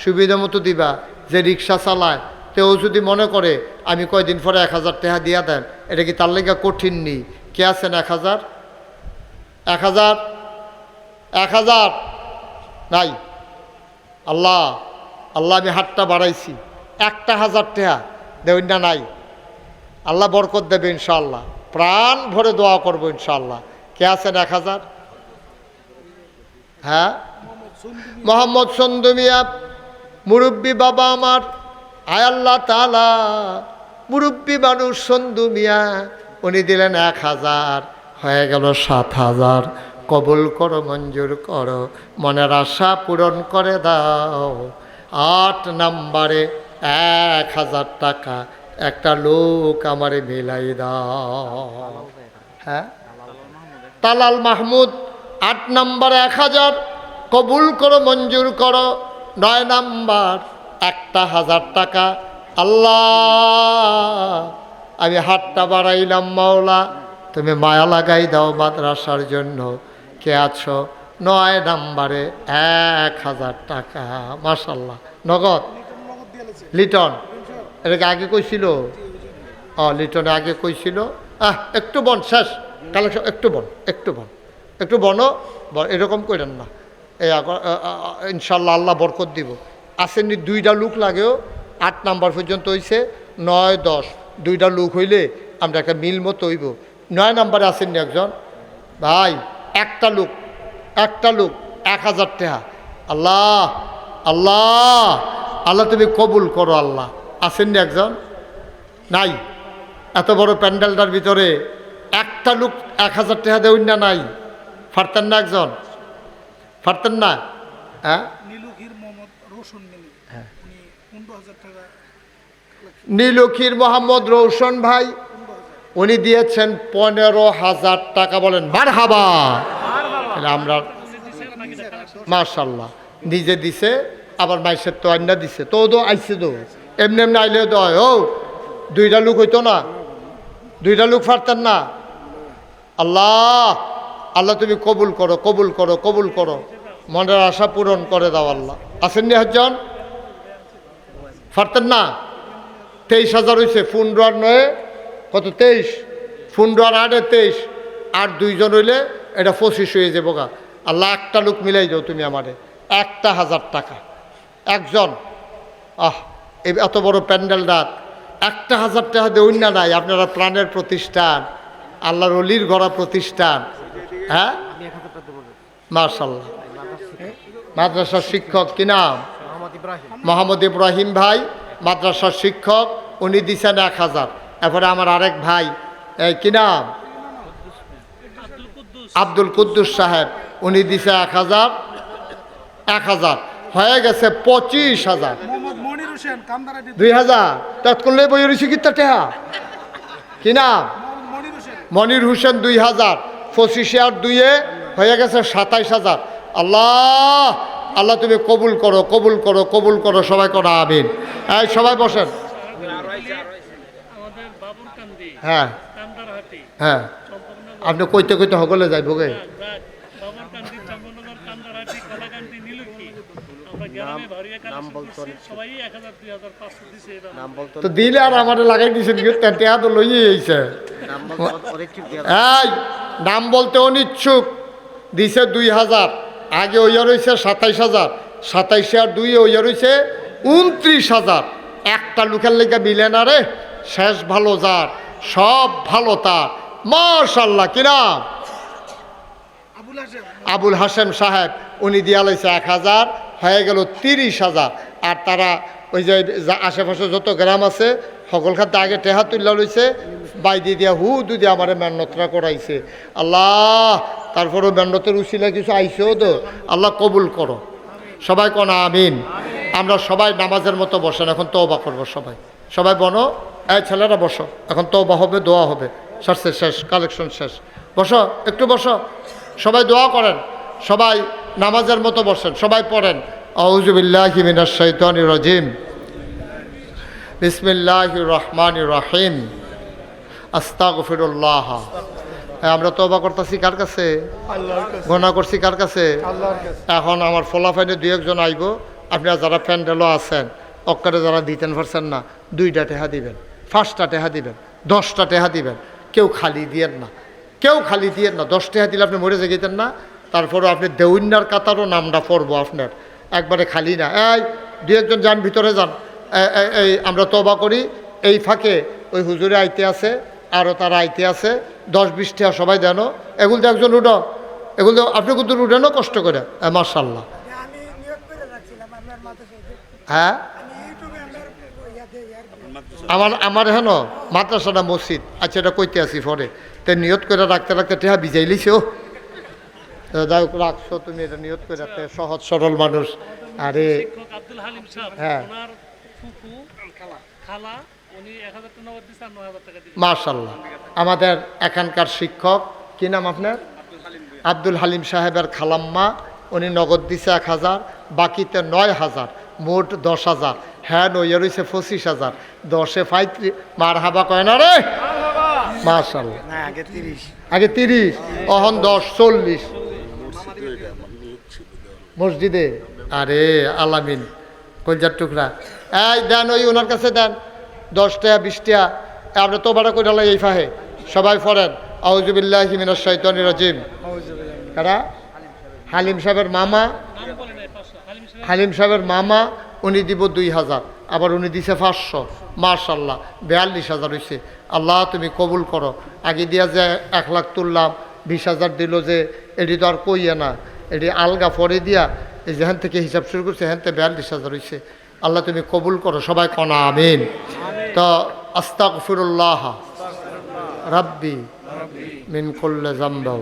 সুবিধা মতো দিবা। যে রিক্সা চালায় তেও যদি মনে করে আমি কয়দিন পরে 1,000 টাকা দিয়া দেন, এটা কি তার লেগে কঠিন নেই? কে আছেন? 1,000, 1,000, 1,000 নাই? আল্লাহ আল্লাহ আমি হাতটা বাড়াইছি, 1,000 টাকা দেবেন না? নাই? আল্লাহ বরকত দেবে ইনশাআল্লাহ, প্রাণ ভরে দোয়া করবো ইনশাআল্লাহ। কে আছেন? 1,000। হ্যাঁ, মোহাম্মদ সন্দু মিয়া মুরব্বী বাবা আমার, আয় আল্লাহ তাআলা মুরব্বী মানুষ সন্দু মিয়া, উনি দিলেন 1,000, হয়ে গেল 7,000। কবুল করো, মঞ্জুর করো, মনের আশা পূরণ করে দাও। 8 নম্বরে 1,000 টাকা একটা লোক আমারে মিলাই দাও। হ্যাঁ, তালাল মাহমুদ 8 নম্বরে 1,000। কবুল করো, মঞ্জুর করো। 9 নম্বর 1,000 টাকা। আল্লাহ আমি হাতটা বাড়াইলাম, মাওলা তুমি মায়া লাগাই দাও মাদ্রাসার জন্য। কে আছো? 9 নম্বরে 1,000 টাকা। মাশাল্লাহ, নগদ লিটন। এটাকে আগে কইছিল? লিটনে আগে কইছিল। একটু বন, শেষ কালেকশন, একটু বন, একটু বন, একটু বনো, এরকম করেন না। এই ইনশাল্লাহ আল্লাহ বরকত দিব। আসেননি 2টা লোক লাগেও, 8 নম্বর পর্যন্ত হইছে, 9 10 2টা লোক হইলে আমরা একটা মিল মতো হইব। 9 নম্বরে আসেননি একজন ভাই, একটা লোক 1,000 টাকা। আল্লাহ আল্লাহ আল্লাহ তুমি কবুল করো আল্লাহ। আসেননি একজন? নাই? এত বড় প্যান্ডেলটার ভিতরে একটা লোক 1,000 টাকা দেউন না? নাই? পারতেন না একজন? পারতেন না? হ্যাঁ, নীলক্ষীর মোহাম্মদ রৌশন ভাই, উনি দিয়েছেন 15,000 টাকা। বলেন মারহাবা। আমরা মাশাল্লাহ, নিজে দিছে, আবার মাইসের তো আন্না দিছে, তো আইসে তো এমনি এমনি আইলে দয় ও দুইটা লোক হইতো না, দুইটা লোক পারতেন না। আল্লাহ আল্লাহ তুমি কবুল করো, কবুল করো, কবুল করো, মনের আশা পূরণ করে দাও আল্লাহ। আসেননি হজ্জন? পারতেন না? 23,000 হয়েছে। 15 আর 9 কত? 23। 15 আর 8 23, আর দুইজন হইলে এটা 25 হয়ে যাবো গা। আল্লাহ একটা লোক মিলাই দাও তুমি আমারে, 1,000 টাকা একজন। এত বড় প্যান্ডেল ডাক, 1,000 টাকা দেউন না নাই। আপনারা প্রাণের প্রতিষ্ঠান, আল্লাহর অলির গড়া প্রতিষ্ঠান। হ্যাঁ মাশাআল্লাহ। মাদ্রাসার শিক্ষক কি নাম? মোহাম্মদ ইব্রাহিম ভাই মাদ্রাসার শিক্ষক, উনি দিছেন 1,000। এরপরে আমার আরেক ভাই কি নাম? আব্দুল কুদ্দুস সাহেব, উনি দিছে 1,000। 1,000 হয়ে গেছে 25,000। 2,000 তৎক্ষণ বই রয়েছে কি টেহা কি নাম? মনির হোসেন 2,000। 25 আর 2 হয়ে গেছে 27,000। আল্লাহ আল্লাহ তুমি কবুল করো, কবুল করো, কবুল করো, সবাই করো আমিন। এই সবাই বসেন। হ্যাঁ হ্যাঁ, আপনি কইতে কইতে হগলে যাইব গে। তো দিলে আর আমার লাগাই দিয়েছেন, টেহা তো লইয়ে এইছে। এই নাম বলতে অনিচ্ছুক দিছে 2,000। আগে ওইয়া রয়েছে 27,000। 27 আর 2 ওইয়া রয়েছে 29,000। একটা লোকের লেগে মিলে না রে। শেষ ভালো যার, সব ভালো তার। মাশাআল্লাহ। কি নাম? আবুল হাসেম সাহেব, উনি দিয়া লাইছে 1,000। হয়ে গেল 30,000। আর তারা ওই যে আশেপাশে যত গ্রাম আছে সকল খাতে আগে টেহা তুল্লা লইছে, বাইদি দিয়া হুদু দিয়ে আমার মেহনতরা করাইছে। আল্লাহ তারপরেও মেহনতের উচিলা কিছু আইসেও তো, আল্লাহ কবুল করো। সবাই কোন আমিন। আমরা সবাই নামাজের মতো বসেন, এখন তওবা করবো সবাই। সবাই বনো, এই ছেলেরা বসো, এখন তওবা হবে, দোয়া হবে। সারছে শেষ, কালেকশন শেষ। বসো, একটু বসো, সবাই দোয়া করেন। সবাই নামাজের মতো বসেন, সবাই পড়েন আউযু বিল্লাহি মিনাশ শাইতানির রাজিম, বিসমিল্লাহির রহমানির রহিম, আস্তাগফিরুল্লাহ। আমরা তওবা করতেছি কার কাছে? গুনাহ করছি কার কাছে? এখন আমার ফলাফাইনে 2-1 আইব। আপনারা যারা প্যান্ডেলও আছেন, অক্কারে যারা দিতেন পারছেন না, 2টা টেহা দিবেন, 5টা টেহা দিবেন, 10টা টেহা দিবেন। কেউ খালি দিয়েন না, কেউ খালি দিয়েন না। 10 টেহা দিলে আপনি মরে যেতেন না। তারপরও আপনি দেউন্নার কাতারও নামটা পড়বো আপনার, একবারে খালি না। এই 2-1 যান, ভিতরে যান। এই আমরা তওবা করি। এই ফাঁকে ওই হুজুরে আইতে আছে, আরও তারা আইতে আছে। 10-20 টাকা সবাই দেন। এগুলো তো একজন উঠো, এগুলো আপনি কিন্তু উঠেনও কষ্ট করে। মাশাআল্লাহ। হ্যাঁ আমার হেন মাদ্রাসাটা মসজিদ। আচ্ছা এটা কইতে আসি পরে। তো নিয়ত করে রাখতে রাখতে টেহা ভিজাই লিছে। ও যাই হোক, রাখছো তুমি, এটা নিয়ত করে রাখতে। সহজ সরল মানুষ। আরে হ্যাঁ মাশাআল্লাহ। আমাদের এখানকার শিক্ষক কি নাম আপনার? আব্দুল হালিম সাহেবের খালাম্মা, উনি নগদ দিছে 1,000, বাকিতে 9,000, মোট 10,000। হ্যাঁ নইয়া রয়েছে 25,000। 10-এ 35। মার হাবা কয় না রে? মাশাআল্লাহ। আগে 30, অহন 10, 40 মসজিদে। আরে আলামিন কলজার টুকরা। এই দেন, ওই ওনার কাছে দেন 10 টাকা 20 টাকা। আপনি তো ভাড়া করে এই ফাহে সবাই পড়েন আউযু বিল্লাহি মিনাশ শাইতানির রাজিম। কারা? হালিম সাহেবের মামা, হালিম সাহেবের মামা, উনি দিব 2,000। আবার উনি দিছে 500। মাশাআল্লাহ, 42,000 হয়েছে। আল্লাহ তুমি কবুল করো। আগে দিয়া যে 1 লাখ তুললাম, 20,000 দিল যে, এটি তো আর কইয়া না, এটি আলগা পরে দিয়া এই যেখান থেকে হিসাব শুরু করছে এখান থেকে 42,000 হয়েছে। আল্লাহ তুমি কবুল করো। সবাই কনা আমিন। তো আস্তাগফিরুল্লাহ রাব্বি মিন কুল্লি যামবি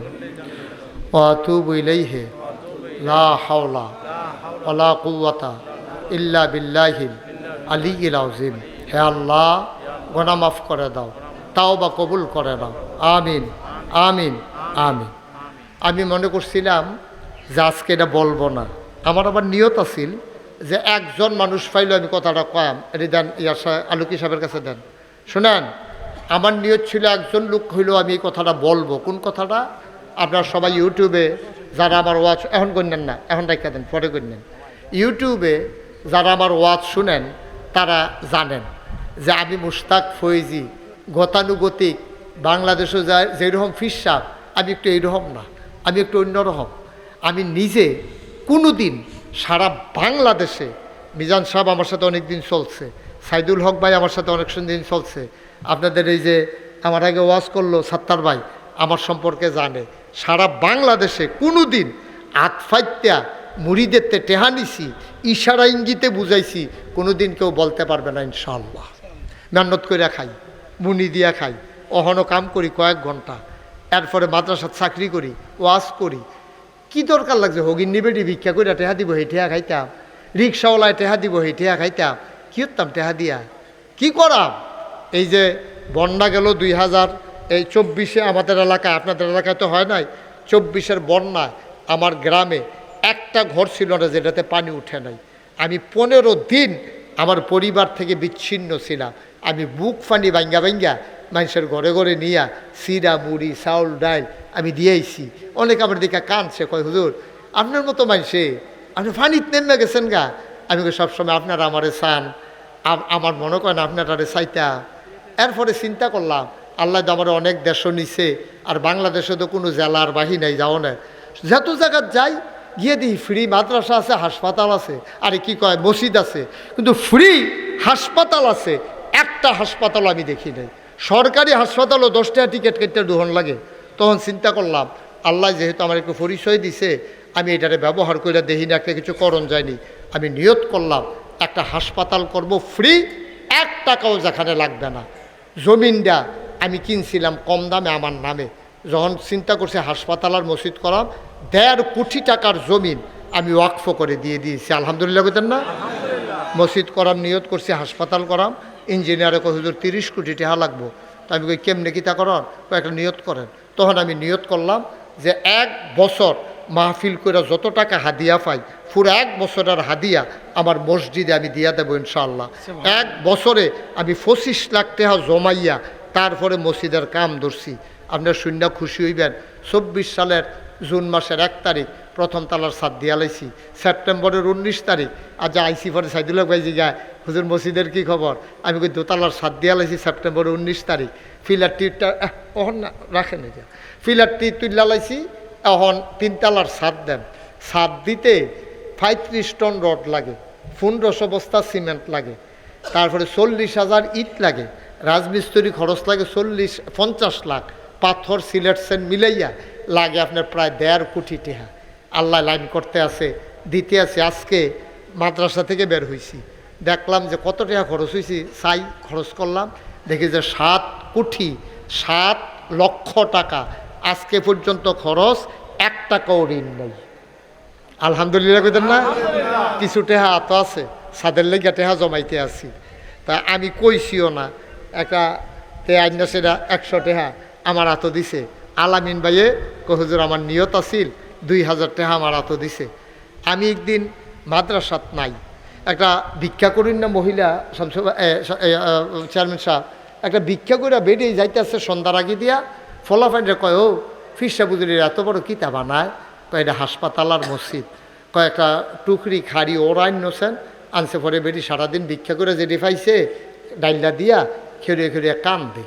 ওয়া আতুবু ইলাইহি লা হাওলা ওয়ালা কুওয়াতা ইল্লা বিল্লাহিল আলিয়্যিল আযীম। হে আল্লাহ, গুনাহ মাফ করে দাও, তাওবা কবুল করে দাও। আমিন আমিন আমিন। আমি মনে করছিলাম যে আজকে এটা বলবো না। আমার আবার নিয়ত আছিল যে একজন মানুষ পাইলে আমি কথাটা কয়াম, এটি দেন আলুকি সাহেবের কাছে দেন। শোনেন, আমার নিয়ত ছিল একজন লোক হইলেও আমি এই কথাটা বলবো। কোন কথাটা? আপনারা সবাই ইউটিউবে যারা আমার ওয়াজ এখন করলেন না, এখন রেখে দেন, পরে করলেন। ইউটিউবে যারা আমার ওয়াজ শুনেন তারা জানেন যে আমি মুশতাক ফৈজি গতানুগতিক বাংলাদেশে যেরকম ফিরসাব, আমি একটু এইরকম না, আমি একটু অন্যরকম। আমি নিজে কোনো দিন সারা বাংলাদেশে, মিজান সাহেব আমার সাথে অনেক দিন চলছে, সাইদুল হক ভাই আমার সাথে অনেক দিন চলছে, আপনাদের এই যে আমার আগে ওয়াজ করলো সাত্তার ভাই আমার সম্পর্কে জানে, সারা বাংলাদেশে কোনো দিন আতফাইত্যা মুড়িদেরতে টেহা নিছি, ইশারা ইঙ্গিতে বুঝাইছি, কোনো দিন কেউ বলতে পারবে না ইনশাআল্লাহ। মেহনত করে খাই, মুনি দিয়া খাই, অহনো কাম করি কয়েক ঘন্টা, এরপরে মাদ্রাসার চাকরি করি, ওয়াজ করি। কি দরকার লাগছে হগিন নিবেটি ভিক্ষা করে টেহা দিব, সেই টেহা খাইতাম। রিক্সাওয়ালায় টেহা দিব, সেই টেহা খাইতাম। কী করতাম টেহা দিয়া? কি করাম? এই যে বন্যা গেল 2024 আমাদের এলাকায়, আপনাদের এলাকায় তো হয় নাই, 24 বন্যায় আমার গ্রামে একটা ঘর ছিল না যেটাতে পানি উঠে নাই। আমি 15 দিন আমার পরিবার থেকে বিচ্ছিন্ন ছিলাম। আমি বুক পানি ভাঙ্গা ভাঙ্গা মানুষের ঘরে ঘরে নিয়া সিরা মুড়ি চাউল ডাইল আমি দিয়েছি। অনেক আমার দিকে কাঁদছে, কয় হুজুর আপনার মতো মানুষে আপনি পানিতে নেমে গেছেন গা। আমি সবসময় আপনারা আমারে চান, আমার মনে করেন আপনারা চাইতা। এরপরে চিন্তা করলাম আল্লাহ তো আমার অনেক দেশও নিছে, আর বাংলাদেশে তো কোনো জেলার বাহি নাই, যাও না, যত জায়গায় যাই গিয়ে দিই ফ্রি মাদ্রাসা আছে, হাসপাতাল আছে, আরে কি কয় মসজিদ আছে, কিন্তু ফ্রি হাসপাতাল আছে একটা হাসপাতাল আমি দেখি নাই। সরকারি হাসপাতালও 10 টাকা টিকিট কেটে দুহন লাগে। তখন চিন্তা করলাম আল্লাহ যেহেতু আমার একটু পরিচয় দিছে, আমি এটারে ব্যবহার করে দেখি না, একটা কিছু করণ যায়নি। আমি নিয়ত করলাম একটা হাসপাতাল করব ফ্রি, 1 টাকাও যেখানে লাগবে না। জমিনটা আমি কিনছিলাম কম দামে আমার নামে। যখন চিন্তা করছি হাসপাতাল আর মসজিদ করাম, 1.5 কোটি টাকার জমিন আমি ওয়াকফ করে দিয়ে দিয়েছি। আলহামদুলিল্লাহ বলতেন না? মসজিদ করার নিয়ত করছি, হাসপাতাল করাম। ইঞ্জিনিয়ারে কই হুজুর 30 কোটি টাকা লাগবো। তো আমি কই কেমনে কি তা করেন? একটা নিয়ত করেন। তখন আমি নিয়ত করলাম যে 1 বছর মাহফিল করে যত টাকা হাদিয়া পাই, পুরো 1 বছরের হাদিয়া আমার মসজিদে আমি দিয়া দেবো ইনশাআল্লাহ। 1 বছরে আমি 25 লাখ টাকা জমাইয়া তারপরে মসজিদের কাম ধরছি। আপনার শূন্য খুশি হইবেন, 24 সালের জুন মাসের 1 তারিখ প্রথম তালার ছাদ দিয়া লাইছি। সেপ্টেম্বরের 19 তারিখ আজ আইসি পরে সাইদুল্লাহ ভাই জিগায় হুজুর মসজিদের কি খবর? আমি কই দোতলার ছাদ দিয়া লাইছি সেপ্টেম্বরের 19 তারিখ। ফিলারটিটা এখন না রাখেন, এটা ফিলারটি তুল্লা লাইছি। এখন 3 তালার ছাদ দেন, ছাদ দিতে 35 টন রড লাগে, 1500 বস্তা সিমেন্ট লাগে, তারপরে 40,000 ইট লাগে, রাজমিস্ত্রি খরচ লাগে 50 লাখ, পাথর সিলেকশন মিলাইয়া লাগে আপনার প্রায় 1.5 কোটি টাকা। আল্লাহ লাইন করতে আছে, দিতে আছে। আজকে মাদ্রাসা থেকে বের হয়েছি, দেখলাম যে কত টাকা খরচ হয়েছি, চাই খরচ করলাম, দেখি যে 7 কোটি 7 লক্ষ টাকা আজকে পর্যন্ত খরচ, 1 টাকাও ঋণ নেই। আলহামদুলিল্লাহ কইতেন না? কিছু টেহা আত আছে, সাদের লেগে টেহা জমাইতে আছি। তা আমি কইছিও না, একটা আইনা সেটা 100 টেহা আমার আত দিছে। আলামিন ভাইয়ে হুজুর আমার নিয়ত আছিল 2000 টাকা আমার আত দিছে। আমি একদিন মাদ্রাসাত নাই, একটা ভিক্ষা করেন না মহিলা চেয়ারম্যান সাহেব, একটা ভিক্ষা করে বেরিয়ে যাইতেছে সন্ধ্যার আগে দিয়া। ফলাফাইনটা কয় ও ফিরসা বুজুরির এত বড় কিতা বানায়? কয় এটা হাসপাতাল আর মসজিদ। কয়েকটা টুকরি খাড়ি ওরা আনছেন, আনছে পরে বেরি সারাদিন ভিক্ষা করে যে পাইছে ডাইলটা দিয়া খেড়িয়ে খেড়িয়ে কান্দে।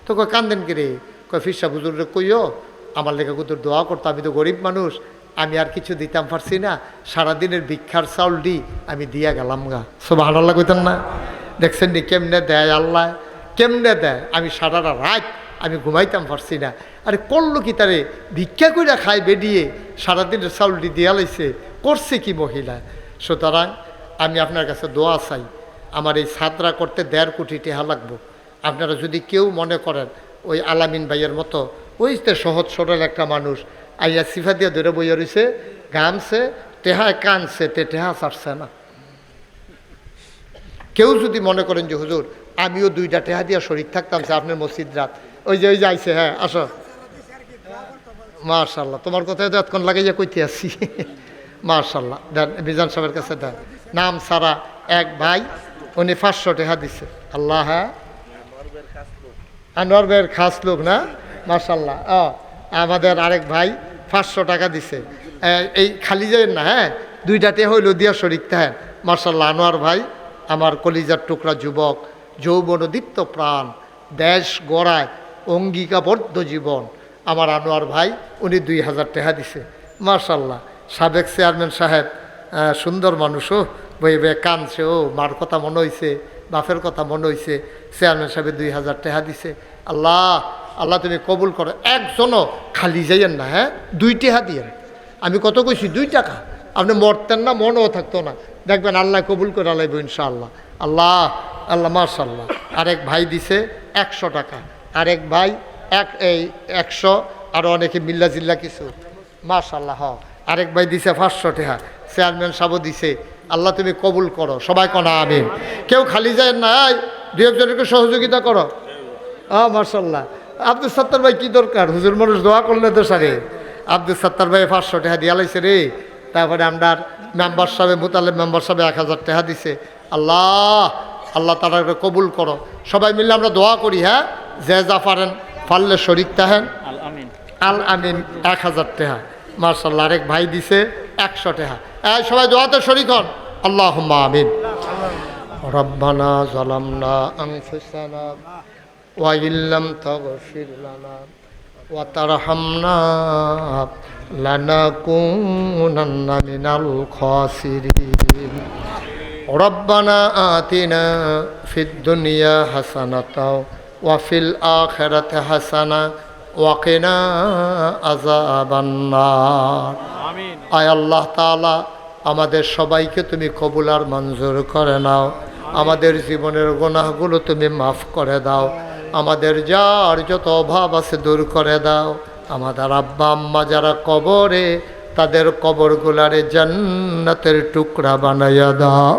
তো কয় কান্দেন কে রে? কয় ফিরসা বুজুরে কইও আমার লেখা কুতুর দোয়া করতো, আমি তো গরিব মানুষ, আমি আর কিছু দিতাম পারছি না, সারাদিনের ভিক্ষার চাউল দি আমি দিয়া গেলাম গা। সুবহানাল্লাহ কইতেন না? দেখছেন নি কেমনে দেয় আল্লাহ, কেমনে দেয়। আমি সারা রাত আমি ঘুমাইতাম পারছি না। আরে করলো কি তারে? ভিক্ষা করে খায় বেরিয়ে সারাদিনের চাউলটি দিয়া লাইছে, করছে কি মহিলা? সুতরাং আমি আপনার কাছে দোয়া চাই, আমার এই ছাত্রা করতে 1.5 কোটি টাকা লাগবো। আপনারা যদি কেউ মনে করেন ওই আলামিন ভাইয়ের মতো, ওই তো সহজ সরল একটা মানুষ আইয়া সিফা দিয়ে ধরে বইয়া রয়েছে, গামছে, টেহায় কানছে, টেহা ছাড়ছে না। কেউ যদি মনে করেন যে হুজুর আমিও 2টা টেহা দিয়া শরীর থাকতাম আপনার মসজিদ রাত, ওই যে আইছে, হ্যাঁ আসো, মাশাল্লাহ, তোমার কথায় তো এতক্ষণ লাগাইয়া কইতে আসছি। মাশাল্লাহ, দেন মিজান সাহেবের কাছে দেন। নাম সারা এক ভাই, উনি 500 টাকা দিছে। আল্লাহ, হ্যাঁ আনোয়ার ভাইয়ের খাস লোক না, মাশাল্লাহ। আমাদের আরেক ভাই 500 টাকা দিছে। এই খালি যায় না, হ্যাঁ দুইটাতে হইল দিয়া শরিক থাকেন, মাশাল্লাহ। আনোয়ার ভাই আমার কলিজার টুকরা যুবক, যৌবনদীপ্ত প্রাণ, দেশ গড়ায় অঙ্গিকাবদ্ধ জীবন। আমার আনোয়ার ভাই উনি 2000 টাকা দিছে, মাশাল্লাহ। সাবেক চেয়ারম্যান সাহেব, সুন্দর মানুষও, বই বই কানছে, ও মার কথা মনে হয়েছে, বাপের কথা মনে হয়েছে। চেয়ারম্যান সাহেবের 2000 টাকা দিছে। আল্লাহ, আল্লাহ তুমি কবুল করো। একজনও খালি যাইয়েন না, হ্যাঁ 2 টাকা দিয়েন। আমি কত কইছি, 2 টাকা। আপনি মরতেন না, মনও থাকতো না, দেখবেন আল্লাহ কবুল করে আলাইব ইনশাআল্লাহ। আল্লাহ, আল্লাহ, মাশাল্লাহ। আরেক ভাই দিছে 100 টাকা, আরেক ভাই 100, আরও অনেকে মিল্লা জিল্লা কিছু, মাশাল্লাহ। আরেক ভাই দিছে 500 টাকা, চেয়ারম্যান সাহেবও দিছে। আল্লাহ তুমি কবুল করো, সবাই কনা আমিন। কেউ খালি যায় না, 2-1জনকে সহযোগিতা করো। মাশাল্লাহ। আব্দুল সত্তার ভাই কি দরকার, হুজুর মানুষ দোয়া করলে তো সারে। আব্দুল সত্তার ভাই 500 টাকা দিয়া লাইছে রে। তারপরে আমরা মেম্বার সাহেব, মুতালেব মেম্বার সাহেব 1000 টাকা দিছে। আল্লাহ, আল্লাহ তারা কবুল করো। সবাই মিলে আমরা দোয়া করি, হ্যাঁ যে যা পারেন পারলে শরিক তাহেন। আল আমিন 1000 টাকা, মাশাল্লাহ। আরেক ভাই দিছে 100 টাকা। সবাই দোয়াতে শরিক হন। আল্লাহুম্মা আমিন। রব্বানা যালামনা আনফুসানা ওয়া ইল্লাম তাগফির লানা ওয়া তারহামনা লানাকুনান্না মিনাল খাসিরিন। রব্বানা আতিনা ফিদ দুনিয়া হাসানাতাও ওয়া ফিল আখিরাতি হাসানা ওয়া কিনা আযাবান্নার। আমিন। আয় আল্লাহ তাআলা, আমাদের সবাইকে তুমি কবুল আর মঞ্জুর করে নাও। আমাদের জীবনের গুনাহগুলো তুমি মাফ করে দাও। আমাদের যার যত অভাব আছে দূর করে দাও। আমাদের আব্বা আম্মা যারা কবরে, তাদের কবরগুলারে জান্নাতের টুকরা বানাইয়া দাও।